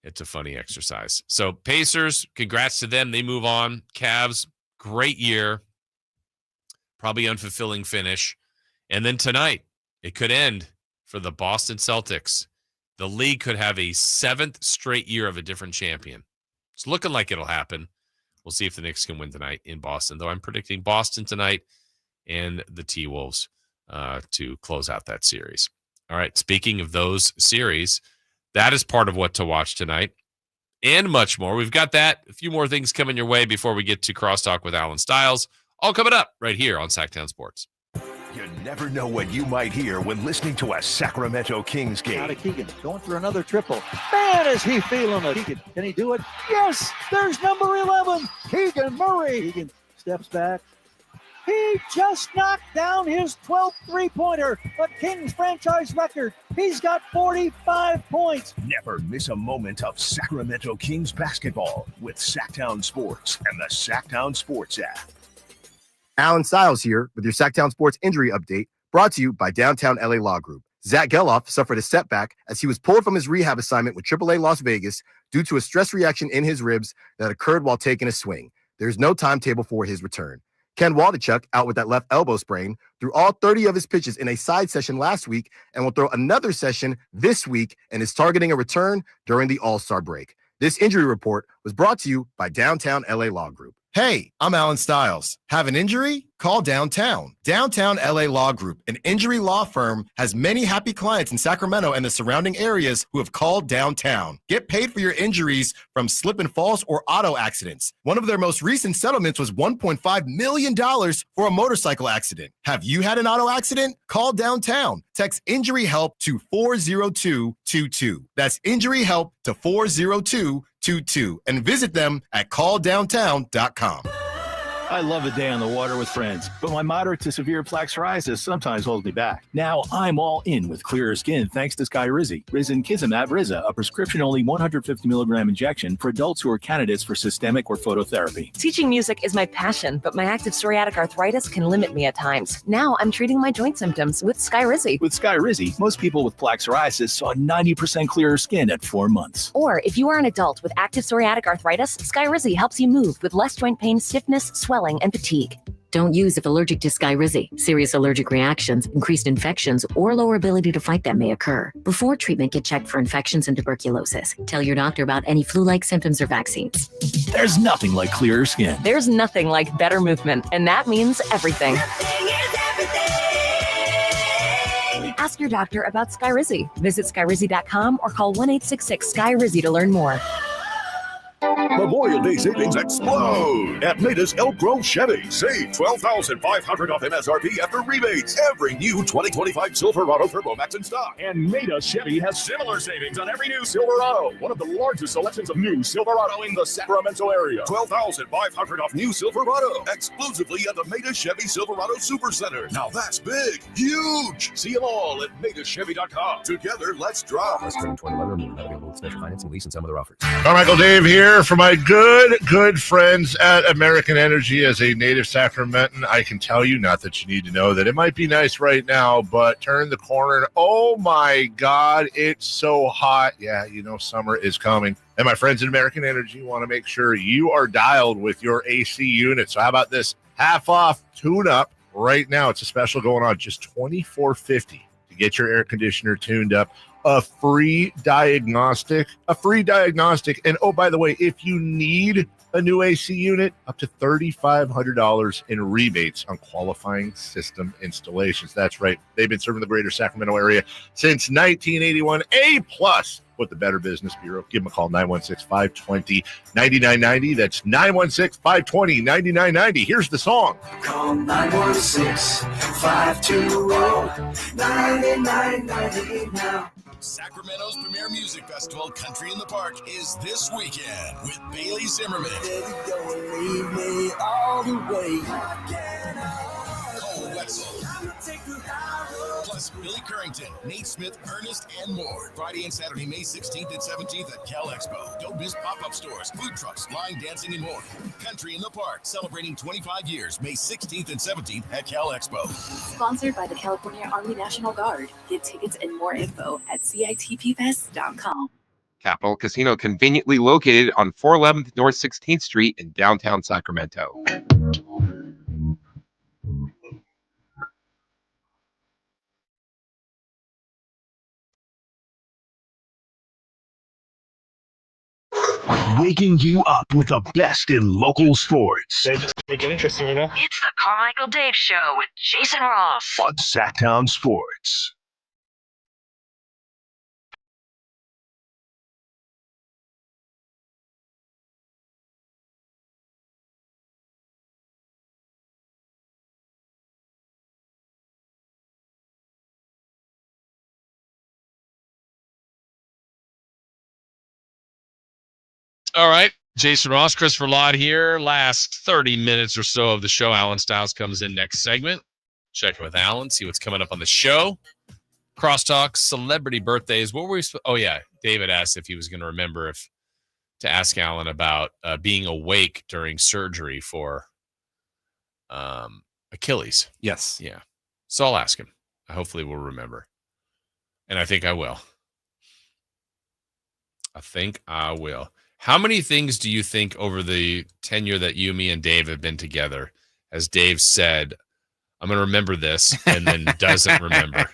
It's a funny exercise. So Pacers, congrats to them. They move on. Cavs, great year. Probably unfulfilling finish. And then tonight, it could end for the Boston Celtics. The league could have a 7th straight year of a different champion. It's looking like it'll happen. We'll see if the Knicks can win tonight in Boston, though I'm predicting Boston tonight and the T-Wolves to close out that series. All right, speaking of those series, that is part of what to watch tonight and much more. We've got that, a few more things coming your way before we get to Crosstalk with Alan Stiles, all coming up right here on Sacktown Sports. You never know what you might hear when listening to a Sacramento Kings game. Out of Keegan, going for another triple. Man, is he feeling it. Keegan, can he do it? Yes, there's number 11, Keegan Murray. Keegan steps back. He just knocked down his 12th three-pointer, the Kings franchise record. He's got 45 points. Never miss a moment of Sacramento Kings basketball with Sacktown Sports and the Sacktown Sports app. Alan Stiles here with your Sacktown Sports injury update, brought to you by Downtown LA Law Group. Zach Geloff suffered a setback as he was pulled from his rehab assignment with AAA Las Vegas due to a stress reaction in his ribs that occurred while taking a swing. There's no timetable for his return. Ken Waldachuk, out with that left elbow sprain, threw all 30 of his pitches in a side session last week and will throw another session this week and is targeting a return during the All-Star break. This injury report was brought to you by Downtown LA Law Group. Hey, I'm Alan Stiles. Have an injury? Call Downtown. Downtown LA Law Group, an injury law firm, has many happy clients in Sacramento and the surrounding areas who have called Downtown. Get paid for your injuries from slip and falls or auto accidents. One of their most recent settlements was $1.5 million for a motorcycle accident. Have you had an auto accident? Call Downtown. Text injury help to 40222. That's injury help to 40222 and visit them at calldowntown.com. I love a day on the water with friends, but my moderate to severe plaque psoriasis sometimes holds me back. Now I'm all in with clearer skin thanks to Skyrizi. Risankizumab Riza, a prescription-only 150 milligram injection for adults who are candidates for systemic or phototherapy. Teaching music is my passion, but my active psoriatic arthritis can limit me at times. Now I'm treating my joint symptoms with Skyrizi. With Skyrizi, most people with plaque psoriasis saw 90% clearer skin at 4 months. Or if you are an adult with active psoriatic arthritis, Skyrizi helps you move with less joint pain, stiffness, swelling, and fatigue. Don't use if allergic to Skyrizi. Serious allergic reactions, increased infections, or lower ability to fight them may occur. Before treatment, get checked for infections and tuberculosis. Tell your doctor about any flu-like symptoms or vaccines. There's nothing like clearer skin. There's nothing like better movement, and that means everything. Ask your doctor about Skyrizi. Visit Skyrizi.com or call 1-866-SKY-RIZZI to learn more. Memorial Day savings explode at Maida's Elk Grove Chevy. Save $12,500 off MSRP after rebates. Every new 2025 Silverado Turbo Max in stock. And Maida Chevy has similar savings on every new Silverado. One of the largest selections of new Silverado in the Sacramento area. $12,500 off new Silverado. Exclusively at the Maida Chevy Silverado Supercenter. Now that's big. Huge. See them all at MaidaChevy.com. Together, let's drive. Special financing, lease, and some other offers. Carmichael Dave here for my good friends at American Energy. As a native Sacramentan, I can tell you, not that you need to know, that it might be nice right now, but turn the corner and oh my God, it's so hot. Yeah, you know, summer is coming. And my friends at American Energy want to make sure you are dialed with your AC unit. So how about this? Half off tune-up right now. It's a special going on, just $24.50 to get your air conditioner tuned up. A free diagnostic. And oh, by the way, if you need a new AC unit, up to $3,500 in rebates on qualifying system installations. That's right. They've been serving the greater Sacramento area since 1981. A+ with the Better Business Bureau. Give them a call, 916-520-9990. That's 916-520-9990. Here's the song. Call 916-520-9990 now. Sacramento's premier music festival, Country in the Park, is this weekend with Bailey Zimmerman. Don't leave me all the way. Cole Wetzel. Plus Billy Currington, Nate Smith, Ernest, and more. Friday and Saturday, May 16th and 17th at Cal Expo. Don't miss pop-up stores, food trucks, line dancing, and more. Country in the Park, celebrating 25 years, May 16th and 17th at Cal Expo. Sponsored by the California Army National Guard. Get tickets and more info at CITPFest.com. Capital Casino, conveniently located on 411th North 16th Street in downtown Sacramento. waking you up with the best in local sports. They just make it interesting, you know? It's the Carmichael Dave Show with Jason Ross. On Sacktown Sports. All right. Jason Ross, Christopher Lott here. Last 30 minutes or so of the show. Alan Stiles comes in next segment. Check with Alan, see what's coming up on the show. Crosstalk, celebrity birthdays. What were we? Oh, yeah. David asked if he was going to remember to ask Alan about being awake during surgery for Achilles. Yes. Yeah. So I'll ask him. Hopefully we'll remember. And I think I will. How many things do you think over the tenure that you, me, and Dave have been together has Dave said, I'm going to remember this, and then doesn't remember?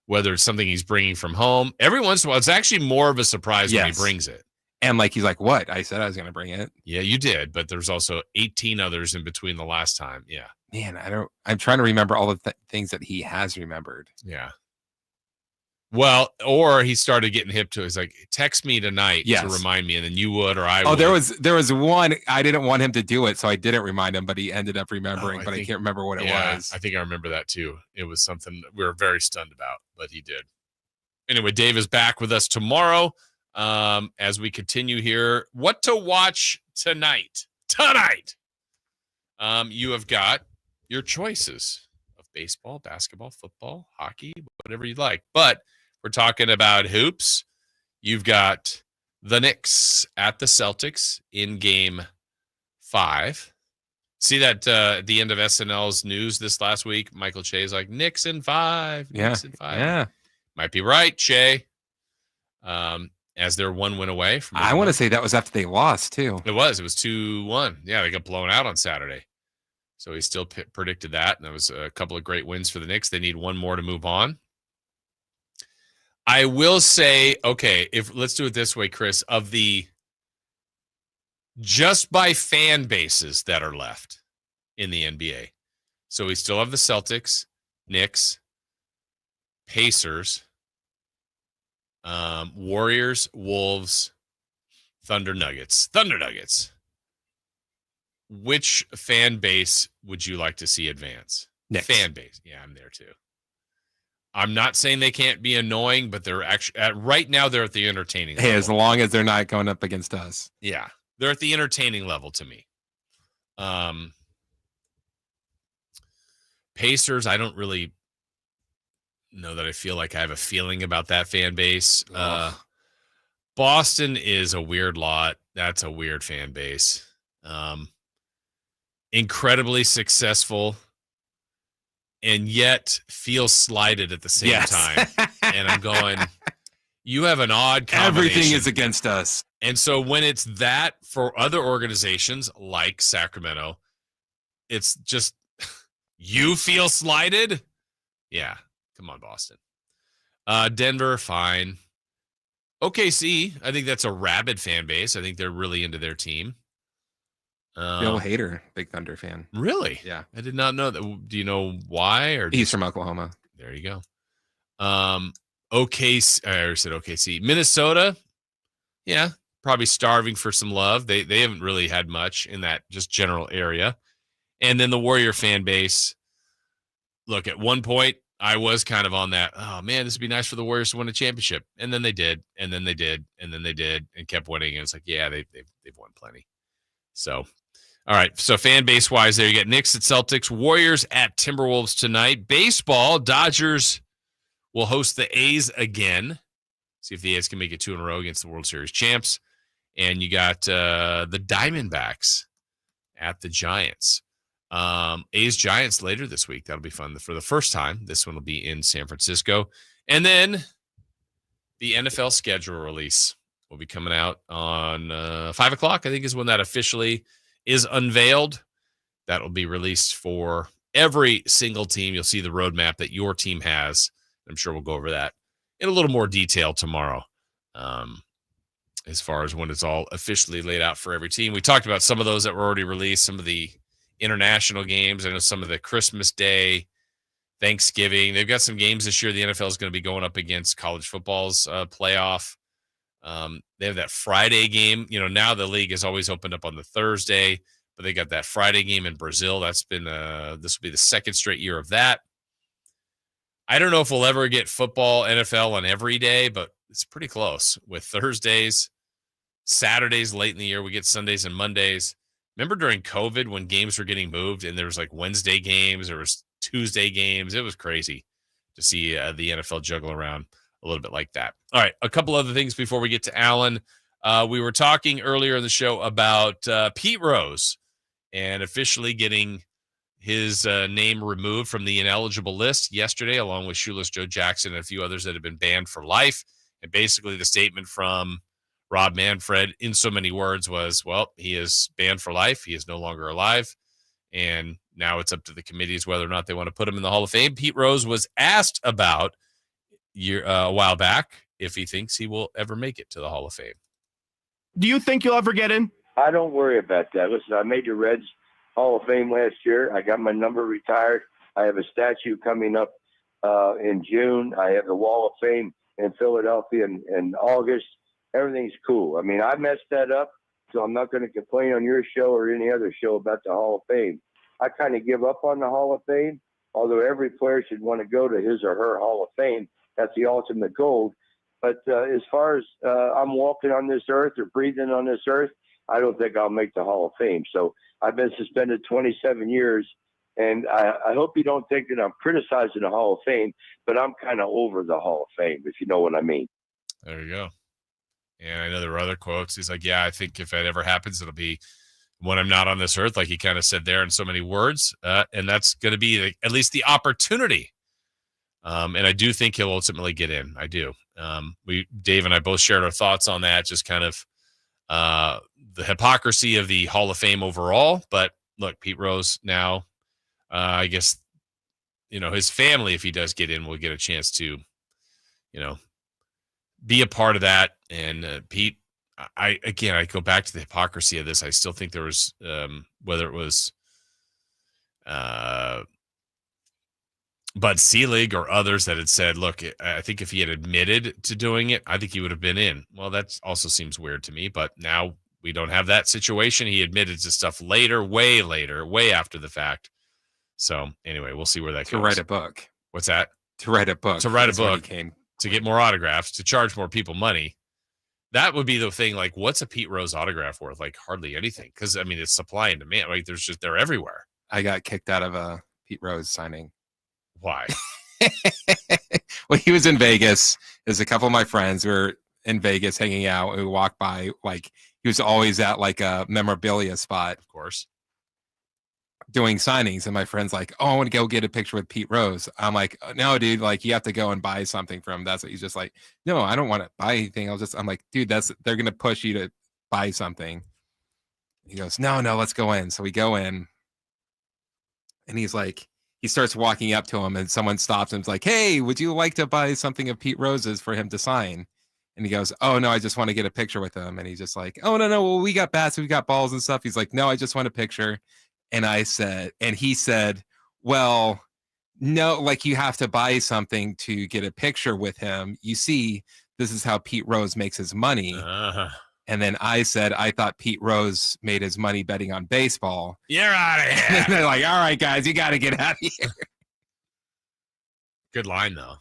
Whether it's something he's bringing from home. Every once in a while, it's actually more of a surprise when he brings it. And he's like, what? I said I was going to bring it. Yeah, you did. But there's also 18 others in between the last time. Yeah. Man, I'm trying to remember all the things that he has remembered. Yeah. Well, or he started getting hip to it. He's like, text me tonight to remind me, and then you would or I would. Oh, there was one. I didn't want him to do it, so I didn't remind him, but he ended up remembering, I can't remember what it was. I think I remember that too. It was something we were very stunned about, but he did. Anyway, Dave is back with us tomorrow as we continue here. What to watch tonight? You have got your choices of baseball, basketball, football, hockey, whatever you like. But we're talking about hoops. You've got the Knicks at the Celtics in Game 5. See that at the end of SNL's news this last week, Michael Che's like, Knicks in 5. Knicks in 5. Yeah. Might be right, Che. As they're one win away from. I want to say that was after they lost, too. It was 2-1. Yeah, they got blown out on Saturday. So he still predicted that. And that was a couple of great wins for the Knicks. They need one more to move on. I will say, okay, let's do it this way, Chris, of the just by fan bases that are left in the NBA. So we still have the Celtics, Knicks, Pacers, Warriors, Wolves, Thunder Nuggets. Which fan base would you like to see advance? Knicks. Fan base. Yeah, I'm there too. I'm not saying they can't be annoying, but they're actually right now they're at the entertaining level. Hey, as long as they're not going up against us. Yeah. They're at the entertaining level to me. Pacers, I don't really know that I feel like I have a feeling about that fan base. Boston is a weird lot. That's a weird fan base. Incredibly successful and yet feels slighted at the same time. And I'm going, you have an odd combination. Everything is against us. And so when it's that for other organizations like Sacramento, it's just you feel slighted. Yeah. Come on, Boston. Denver, fine. OKC, I think that's a rabid fan base. I think they're really into their team. Bill Hader, big Thunder fan. Really? Yeah. I did not know that. Do you know why? Or he's from Oklahoma. There you go. OKC, I said OKC. Minnesota, yeah, probably starving for some love. They haven't really had much in that just general area. And then the Warrior fan base. Look, at one point, I was kind of on that, oh, man, this would be nice for the Warriors to win a championship. And then they did, and then they did, and then they did, and kept winning. And it's like, yeah, they've won plenty. So, all right. So fan base wise, there you get Knicks at Celtics, Warriors at Timberwolves tonight. Baseball, Dodgers will host the A's again. See if the A's can make it 2 in a row against the World Series champs. And you got the Diamondbacks at the Giants. A's Giants later this week. That'll be fun for the first time. This one will be in San Francisco. And then the NFL schedule release will be coming out on 5 o'clock, I think is when that officially is unveiled. That will be released for every single team. You'll see the roadmap that your team has. I'm sure we'll go over that in a little more detail tomorrow as far as when it's all officially laid out for every team. We talked about some of those that were already released, some of the international games. I know some of the Christmas Day, Thanksgiving. They've got some games this year. The NFL is going to be going up against college football's playoff. They have that Friday game. Now the league has always opened up on the Thursday, but they got that Friday game in Brazil. That's been this will be the second straight year of that. I don't know if we'll ever get football, NFL on every day, but it's pretty close with Thursdays, Saturdays late in the year. We get Sundays and Mondays. Remember during COVID when games were getting moved and there was like Wednesday games, there was Tuesday games. It was crazy to see the NFL juggle around a little bit like that. All right, a couple other things before we get to Alan. We were talking earlier in the show about Pete Rose and officially getting his name removed from the ineligible list yesterday, along with Shoeless Joe Jackson and a few others that have been banned for life. And basically the statement from Rob Manfred in so many words was, well, he is banned for life. He is no longer alive. And now it's up to the committees whether or not they want to put him in the Hall of Fame. Pete Rose was asked about a while back if he thinks he will ever make it to the Hall of Fame. Do you think you'll ever get in? I don't worry about that. Listen, I made the Reds Hall of Fame last year. I got my number retired. I have a statue coming up in June. I have the Wall of Fame in Philadelphia in August. Everything's cool. I mean, I messed that up, so I'm not going to complain on your show or any other show about the Hall of Fame. I kind of give up on the Hall of Fame, although every player should want to go to his or her Hall of Fame. That's the ultimate goal. But as far as I'm walking on this earth or breathing on this earth, I don't think I'll make the Hall of Fame. So I've been suspended 27 years, and I hope you don't think that I'm criticizing the Hall of Fame, but I'm kind of over the Hall of Fame, if you know what I mean. There you go. And I know there were other quotes. He's like, yeah, I think if it ever happens, it'll be when I'm not on this earth, like he kind of said there in so many words. And that's going to be at least the opportunity. And I do think he'll ultimately get in. I do. Dave and I both shared our thoughts on that, just kind of the hypocrisy of the Hall of Fame overall. But look, Pete Rose now, I guess, his family, if he does get in, will get a chance to, be a part of that. And Pete, I go back to the hypocrisy of this. I still think there was, whether it was Bud Selig or others that had said, look, I think if he had admitted to doing it, I think he would have been in. Well, that also seems weird to me, but now we don't have that situation. He admitted to stuff later, way after the fact. So anyway, we'll see where that goes. To write a book. What's that? To write a book. To write a book, to get more autographs, to charge more people money. That would be the thing. Like, what's a Pete Rose autograph worth? Like, hardly anything. Because, I mean, it's supply and demand. Like, they're everywhere. I got kicked out of a Pete Rose signing. Why? Well, he was in Vegas. There's a couple of my friends who were in Vegas hanging out. We walked by, like, he was always at, like, a memorabilia spot. Of course. Doing signings, and my friend's like, oh, I want to go get a picture with Pete Rose. I'm like, no, dude, like, you have to go and buy something from him. That's what he's just like, no, I don't want to buy anything. I'm like, dude, they're gonna push you to buy something. He goes, no, let's go in. So we go in, and he's like, he starts walking up to him, and someone stops him. And's like, hey, would you like to buy something of Pete Rose's for him to sign? And he goes, oh no, I just want to get a picture with him. And he's just like, oh no, well, we got bats, we got balls and stuff. He's like, no, I just want a picture. And he said, well, no, like, you have to buy something to get a picture with him. You see, this is how Pete Rose makes his money. And then I said, I thought Pete Rose made his money betting on baseball. You're out of here. And they're like, all right, guys, you got to get out of here. Good line, though.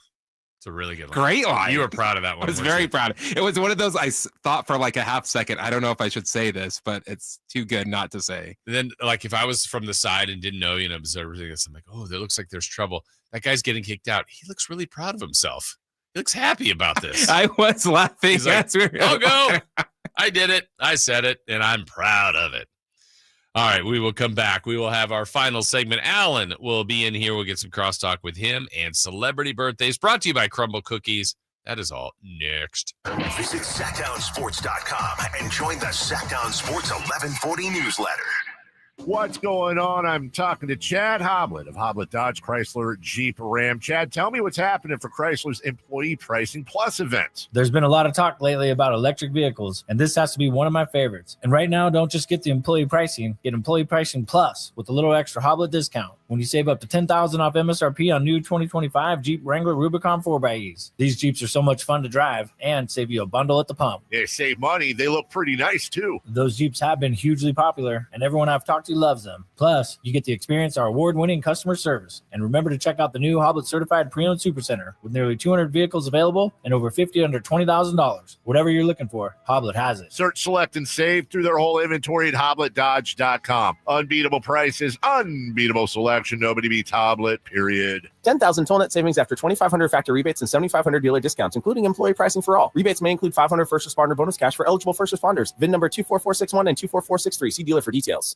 It's a really good line. Great line. You were proud of that one. I was very proud. It was one of those I thought for like a half second. I don't know if I should say this, but it's too good not to say. And then, like, if I was from the side and didn't know, observe everything, I'm like, oh, there looks like there's trouble. That guy's getting kicked out. He looks really proud of himself. He looks happy about this. I was laughing. He's like, I'll go. I did it. I said it, and I'm proud of it. All right, we will come back. We will have our final segment. Alan will be in here. We'll get some crosstalk with him and celebrity birthdays brought to you by Crumble Cookies. That is all next. Visit SackDownSports.com and join the SackDown Sports 1140 newsletter. What's going on? I'm talking to Chad Hoblet of Hoblet Dodge Chrysler Jeep Ram. Chad, tell me what's happening for Chrysler's Employee Pricing Plus event. There's been a lot of talk lately about electric vehicles, and this has to be one of my favorites. And right now, don't just get the employee pricing, get Employee Pricing Plus with a little extra Hoblet discount when you save up to $10,000 off MSRP on new 2025 Jeep Wrangler Rubicon 4xEs. These Jeeps are so much fun to drive and save you a bundle at the pump. They save money. They look pretty nice, too. Those Jeeps have been hugely popular, and everyone I've talked to loves them. Plus, you get to experience our award-winning customer service. And remember to check out the new Hoblet Certified Pre-Owned Supercenter with nearly 200 vehicles available and over 50 under $20,000. Whatever you're looking for, Hoblet has it. Search, select, and save through their whole inventory at HobletDodge.com. Unbeatable prices, unbeatable selection. Nobody beats Hoblet, period. 10,000 total net savings after 2,500 factor rebates and 7,500 dealer discounts, including employee pricing for all. Rebates may include 500 first responder bonus cash for eligible first responders. VIN number 24461 and 24463. See dealer for details.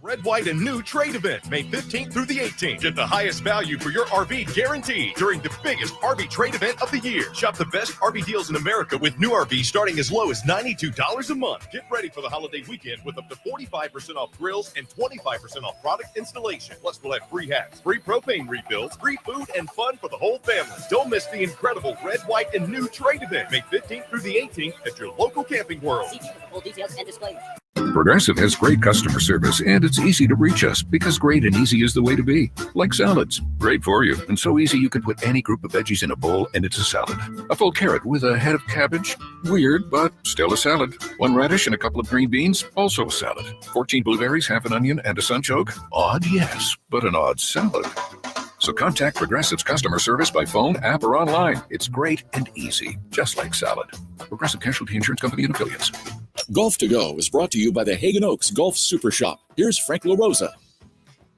Red, White, and New Trade Event, May 15th through the 18th. Get the highest value for your RV guaranteed during the biggest RV trade event of the year. Shop the best RV deals in America with new RVs starting as low as $92 a month. Get ready for the holiday weekend with up to 45% off grills and 25% off product installation. Plus, we'll have free hats, free propane refills, free food, and fun for the whole family. Don't miss the incredible Red, White, and New Trade Event, May 15th through the 18th at your local Camping World. See full details and disclaimer. Progressive has great customer service, and it's easy to reach us because great and easy is the way to be. Like salads, great for you, and so easy you can put any group of veggies in a bowl and it's a salad. A full carrot with a head of cabbage, weird, but still a salad. One radish and a couple of green beans, also a salad. 14 blueberries, half an onion, and a sunchoke. Odd, yes, but an odd salad. So contact Progressive's customer service by phone, app, or online. It's great and easy, just like salad. Progressive Casualty Insurance Company and Affiliates. Golf to Go is brought to you by the Hagen Oaks Golf Super Shop. Here's Frank LaRosa.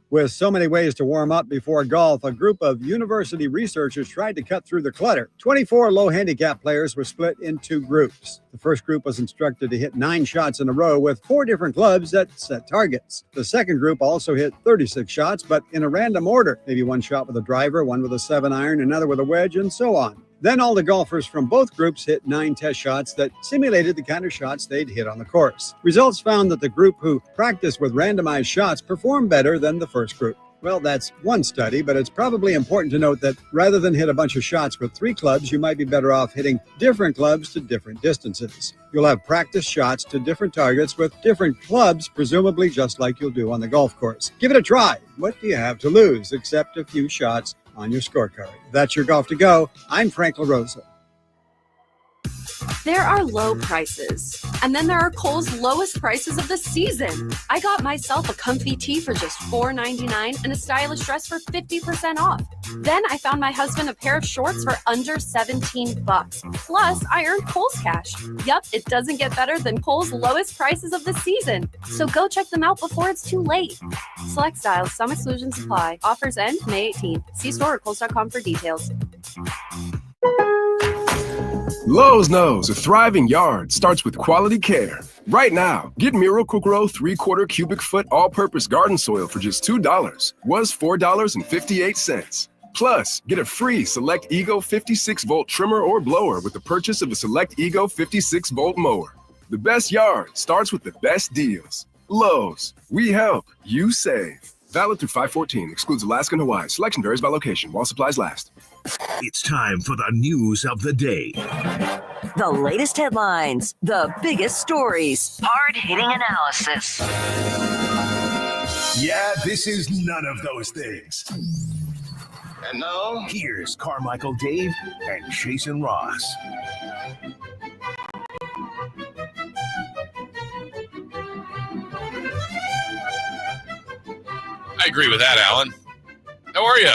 With so many ways to warm up before golf, a group of university researchers tried to cut through the clutter. 24 low handicap players were split into groups. The first group was instructed to hit 9 shots in a row with 4 different clubs that set targets. The second group also hit 36 shots, but in a random order. Maybe one shot with a driver, one with a 7-iron, another with a wedge, and so on. Then all the golfers from both groups hit 9 test shots that simulated the kind of shots they'd hit on the course. Results found that the group who practiced with randomized shots performed better than the first group. Well, that's one study, but it's probably important to note that rather than hit a bunch of shots with 3 clubs, you might be better off hitting different clubs to different distances. You'll have practice shots to different targets with different clubs, presumably just like you'll do on the golf course. Give it a try. What do you have to lose except a few shots on your scorecard? That's your Golf to Go. I'm Frank LaRosa. There are low prices, and then there are Kohl's lowest prices of the season. I got myself a comfy tee for just $4.99 and a stylish dress for 50% off. Then I found my husband a pair of shorts for under $17. Plus, I earned Kohl's cash. Yup, it doesn't get better than Kohl's lowest prices of the season. So go check them out before it's too late. Select styles, some exclusions apply. Offers end May 18th. See store or Kohls.com for details. Lowe's knows a thriving yard starts with quality care. Right now, get Miracle-Gro 3/4 cubic foot all-purpose garden soil for just $2. Was $4.58. Plus, get a free Select Ego 56-volt trimmer or blower with the purchase of a Select Ego 56-volt mower. The best yard starts with the best deals. Lowe's, we help, you save. Valid through 5/14. Excludes Alaska and Hawaii. Selection varies by location while supplies last. It's time for the news of the day. The latest headlines, the biggest stories, hard-hitting analysis. Yeah, this is none of those things. And now, here's Carmichael Dave and Jason Ross. I agree with that, Alan. How are you?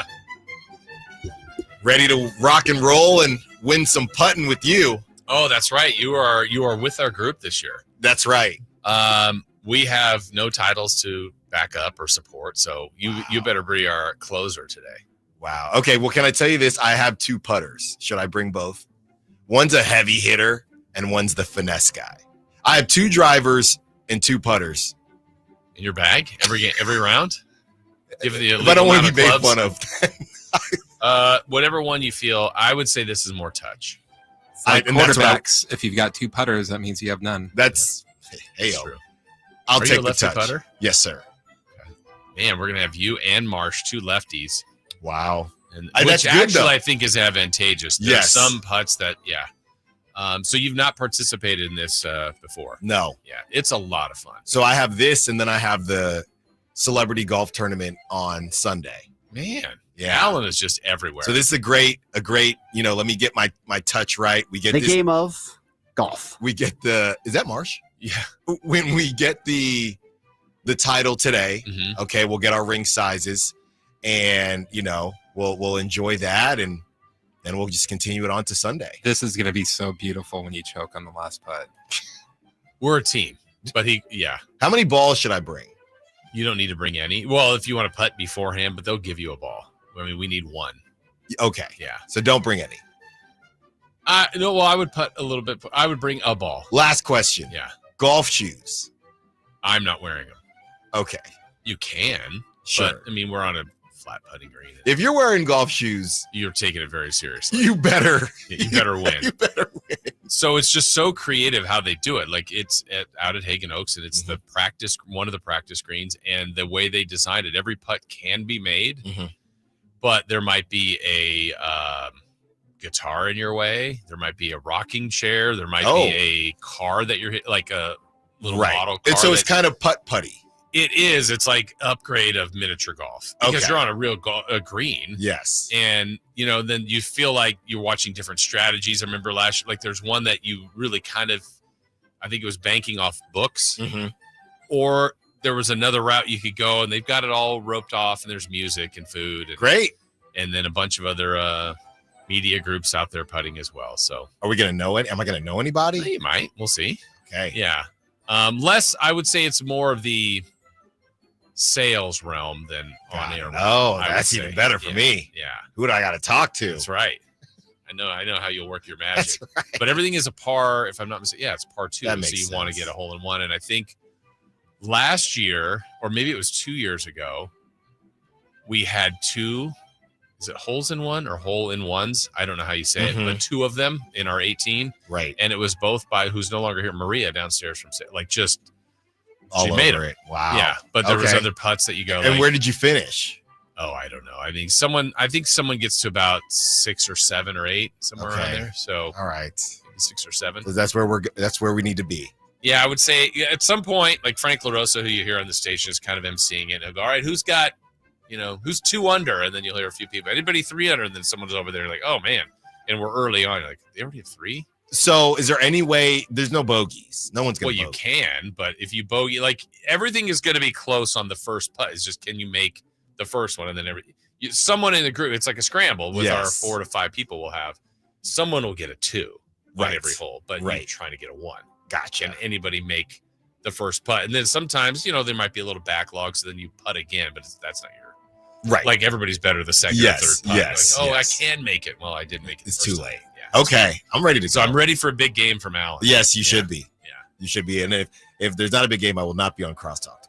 Ready to rock and roll and win some putting with you. Oh, that's right. You are with our group this year. That's right. We have no titles to back up or support, so you better be our closer today. Wow. Okay, well, can I tell you this? I have 2 putters. Should I bring both? One's a heavy hitter, and one's the finesse guy. I have 2 drivers and 2 putters. In your bag? Every round? Give the But I don't want to be made fun of. Whatever one you feel, I would say this is more touch. Like quarterbacks, if you've got 2 putters, that means you have none. That's true. I'll Are you take a the lefty touch. putter? Yes, sir. Man, we're gonna have you and Marsh, 2 lefties. Wow. And That's which good, actually though. I think is advantageous. There's Yes. some putts that, so you've not participated in this before? No. Yeah, it's a lot of fun. So I have this, and then I have the celebrity golf tournament on Sunday. Man, Yeah. Alan is just everywhere. So this is a great, let me get my touch right. We get The this game of golf. We get is that Marsh? Yeah. When we get the title today, Mm-hmm. okay, we'll get our ring sizes, and we'll enjoy that, and then we'll just continue it on to Sunday. This is going to be so beautiful when you choke on the last putt. We're a team, but How many balls should I bring? You don't need to bring any. Well, if you want to putt beforehand, but they'll give you a ball. I mean, we need 1. Okay. Yeah. So don't bring any. No, well, I would putt a little bit. I would bring a ball. Last question. Yeah. Golf shoes. I'm not wearing them. Okay. You can. Sure. But, I mean, we're on a flat putting green. If you're wearing golf shoes, You're taking it very seriously. you better You better win. you better win. So it's just so creative how they do it. Like it's out at Hagen Oaks, and it's one of the practice greens, and the way they designed it. Every putt can be made, but there might be a guitar in your way. There might be a rocking chair. There might be a car that you're like a little model car. And so it's kind of putt-putty. It is. It's like upgrade of miniature golf because Okay. you're on a real green. Yes. And, then you feel like you're watching different strategies. I remember last year, like there's one that you really kind of, I think it was banking off books, or there was another route you could go, and they've got it all roped off, and there's music and food. And, Great. And then a bunch of other media groups out there putting as well. So are we going to know it? Am I going to know anybody? You might. We'll see. Okay. Yeah. Less, I would say it's more of the sales realm than on air. Oh, I would that's say. even better for me. Yeah. Who do I got to talk to? That's right. I know how you'll work your magic. That's right. But everything is a par, if I'm not mistaken. Yeah, it's par 2. That So makes you want to sense. get a hole in one. And I think last year, or maybe it was 2 years ago, we had 2. Is it holes in one or hole in ones? I don't know how you say it, but 2 of them in our 18. Right. And it was both by who's no longer here, Maria downstairs from just All she made over it. Wow. Yeah, but there was Okay. other putts that you go. And like, where did you finish? Oh, I don't know. I think someone gets to about 6 or 7 or 8 somewhere around Okay. there. So All right. 6 or 7. That's where we need to be. Yeah, I would say at some point, like Frank LaRosa, who you hear on the station, is kind of emceeing it. He'll go, all right, who's got, who's 2 under? And then you'll hear a few people. Anybody 3 under? And then someone's over there like, oh, man. And we're early on. You're like, they already have 3? So is there any way there's no bogeys? No one's going to Well, you can, but if you bogey, like everything is going to be close on the first putt. It's just, can you make the first one? And then someone in the group, it's like a scramble with our 4 to 5 people we'll have. Someone will get a 2 on every hole, but you're trying to get a 1. Gotcha. Can anybody make the first putt? And then sometimes, there might be a little backlog, so then you putt again, but that's not your right. Like everybody's better the second or third putt. Yes. Like, yes. I can make it. Well, I did make it. It's the too first late. time. Yeah. Okay. I'm ready to So go. I'm ready for a big game from Alan. Yes, you should be. Yeah. You should be. And if there's not a big game, I will not be on Crosstalk.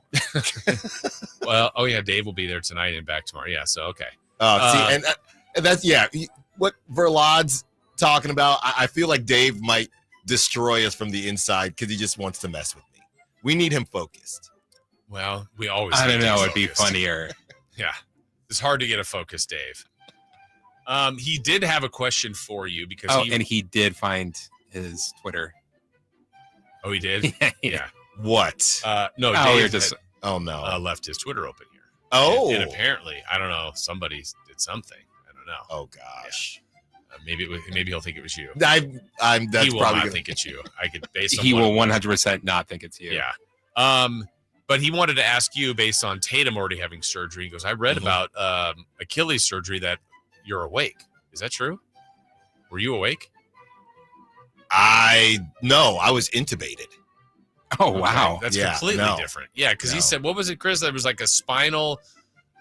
Well, Dave will be there tonight and back tomorrow. Yeah. So, okay. And that's, what Verlad's talking about, I feel like Dave might destroy us from the inside because he just wants to mess with me. We need him focused. Well, we always. I don't need know. him It'd be focused. funnier. Yeah. It's hard to get a focus, Dave. He did have a question for you because and he did find his Twitter. Oh, he did? Yeah. What? No, Oh, Dave you're just. Oh, no. left his Twitter open here. Oh. And apparently, I don't know, somebody did something. I don't know. Oh, gosh. Yeah. Maybe he'll think it was you. That's he will probably not gonna... think it's you. I could based on He what will it was. 100% not think it's you. Yeah. But he wanted to ask you based on Tatum already having surgery. He goes, I read about Achilles surgery that you're awake. Is that true? Were you awake? No, I was intubated. Oh, wow. That's Yeah, completely no. different. Yeah, because he No. said, what was it, Chris? There was like a spinal.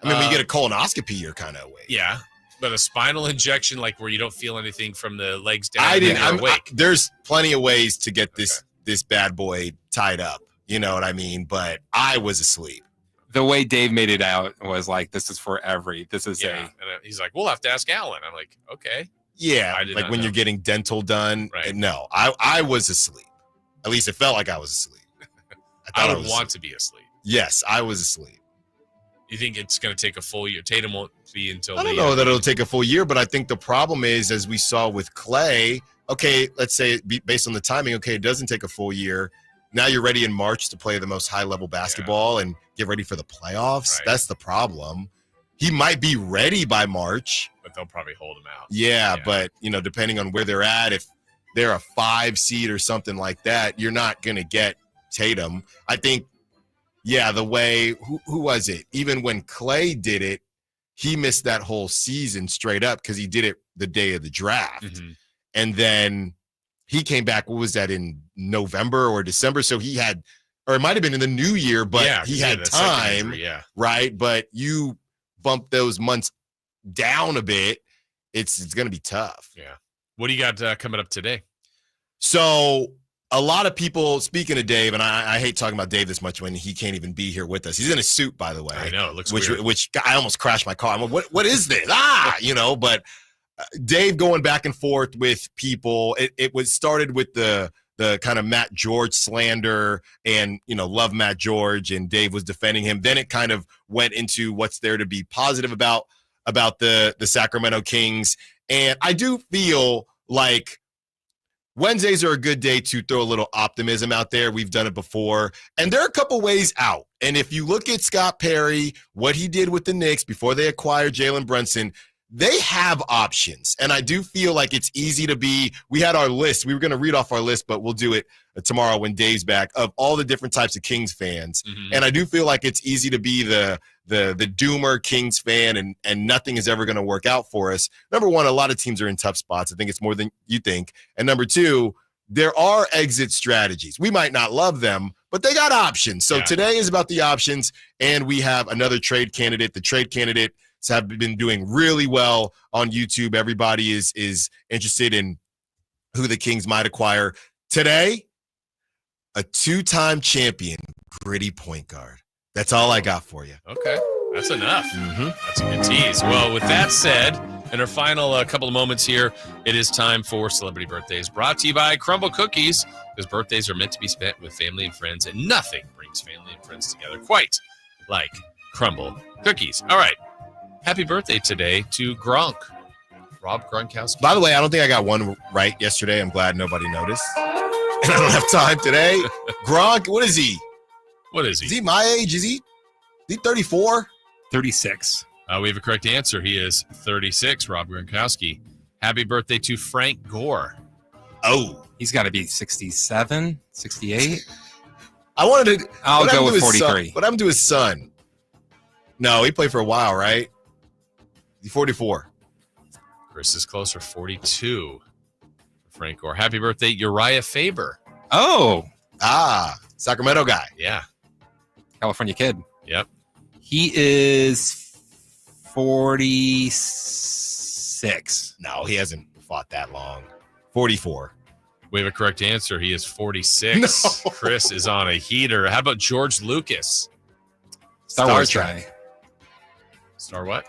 I mean, when you get a colonoscopy, you're kind of awake. Yeah, but a spinal injection, like where you don't feel anything from the legs down. I didn't. and you're awake. There's plenty of ways to get this bad boy tied up. You know what I mean? But I was asleep. The way Dave made it out was like, this is yeah. And he's like, we'll have to ask Alan. I'm like, okay. Yeah, I did like not when know. you're getting dental done. Right. No, I was asleep. At least it felt like I was asleep. I would want to be asleep. Yes, I was asleep. You think it's going to take a full year? Tatum won't be until I don't know that it'll take a full year, but I think the problem is, as we saw with Clay, okay, let's say based on the timing, okay, it doesn't take a full year. Now you're ready in March to play the most high-level basketball and get ready for the playoffs. Right. That's the problem. He might be ready by March. But they'll probably hold him out. Yeah, but, depending on where they're at, if they're a 5 seed or something like that, you're not going to get Tatum. I think, the way – who was it? Even when Clay did it, he missed that whole season straight up because he did it the day of the draft. Mm-hmm. And then he came back, what was that, in November or December? So he had – or it might have been in the new year, but he had time, right? But you bump those months down a bit, it's going to be tough. Yeah. What do you got coming up today? So a lot of people, speaking of Dave, and I hate talking about Dave this much when he can't even be here with us. He's in a suit, by the way. I know, it looks weird. Which I almost crashed my car. I'm like, what is this? But Dave going back and forth with people. It was started with the kind of Matt George slander and, love Matt George, and Dave was defending him. Then it kind of went into what's there to be positive about the Sacramento Kings. And I do feel like Wednesdays are a good day to throw a little optimism out there. We've done it before. And there are a couple ways out. And if you look at Scott Perry, what he did with the Knicks before they acquired Jalen Brunson, they have options. And I do feel like it's easy to be – we had our list. We were going to read off our list, but we'll do it tomorrow when Dave's back, of all the different types of Kings fans. Mm-hmm. And I do feel like it's easy to be the doomer Kings fan, and nothing is ever going to work out for us. Number one, a lot of teams are in tough spots. I think it's more than you think. And number two, there are exit strategies. We might not love them, but they got options. So today is about the options, and we have another trade candidate. The trade candidates have been doing really well on YouTube. Everybody is interested in who the Kings might acquire. Today, a 2-time champion, gritty point guard. That's all I got for you. Okay, that's enough. Mm-hmm. That's a good tease. Well, with that said, in our final couple of moments here, it is time for Celebrity Birthdays, brought to you by Crumble Cookies, because birthdays are meant to be spent with family and friends, and nothing brings family and friends together quite like Crumble Cookies. All right, happy birthday today to Gronk, Rob Gronkowski. By the way, I don't think I got one right yesterday. I'm glad nobody noticed. And I don't have time today. Gronk, what is he? What is he? Is he my age? Is he 34? 36. We have a correct answer. He is 36, Rob Gronkowski. Happy birthday to Frank Gore. Oh. He's got to be 67, 68. I'll go with 43. What happened to his son? No, he played for a while, right? He's 44. Chris is closer, 42 for Frank Gore. Happy birthday, Uriah Faber. Oh. Sacramento guy. Yeah. California kid. Yep. He is 46. No, he hasn't fought that long. 44. We have a correct answer. He is 46. No. Chris is on a heater. How about George Lucas? Star Wars guy. Star what?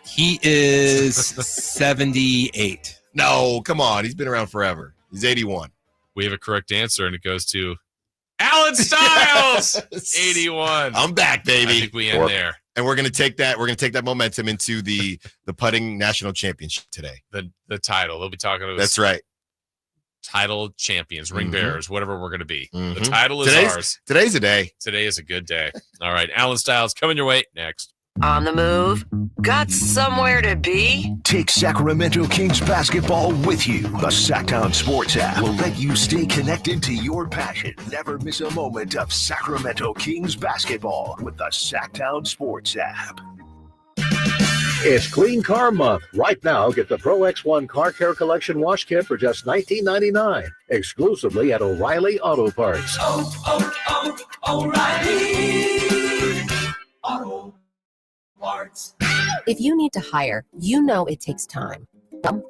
He is 78. No, come on. He's been around forever. He's 81. We have a correct answer, and it goes to Alan Stiles. 81. I'm back, baby. I think we end there. And we're gonna take that momentum into the putting national championship today. The title. They'll be talking to us. That's right. Title champions, ring bearers, whatever we're gonna be. Mm-hmm. The title is ours. Today's a day. Today is a good day. All right, Alan Stiles coming your way next. On the move? Got somewhere to be? Take Sacramento Kings basketball with you. The Sacktown Sports app will let you stay connected to your passion. Never miss a moment of Sacramento Kings basketball with the Sacktown Sports app. It's Clean Car Month. Right now, get the Pro X1 Car Care Collection Wash Kit for just $19.99, exclusively at O'Reilly Auto Parts. O'Reilly Auto Parts. If you need to hire, you know it takes time.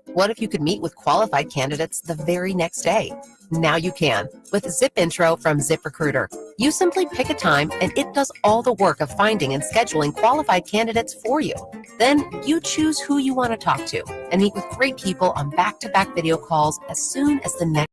What if you could meet with qualified candidates the very next day? Now you can with Zip Intro from ZipRecruiter. You simply pick a time and it does all the work of finding and scheduling qualified candidates for you. Then you choose who you want to talk to and meet with great people on back-to-back video calls as soon as the next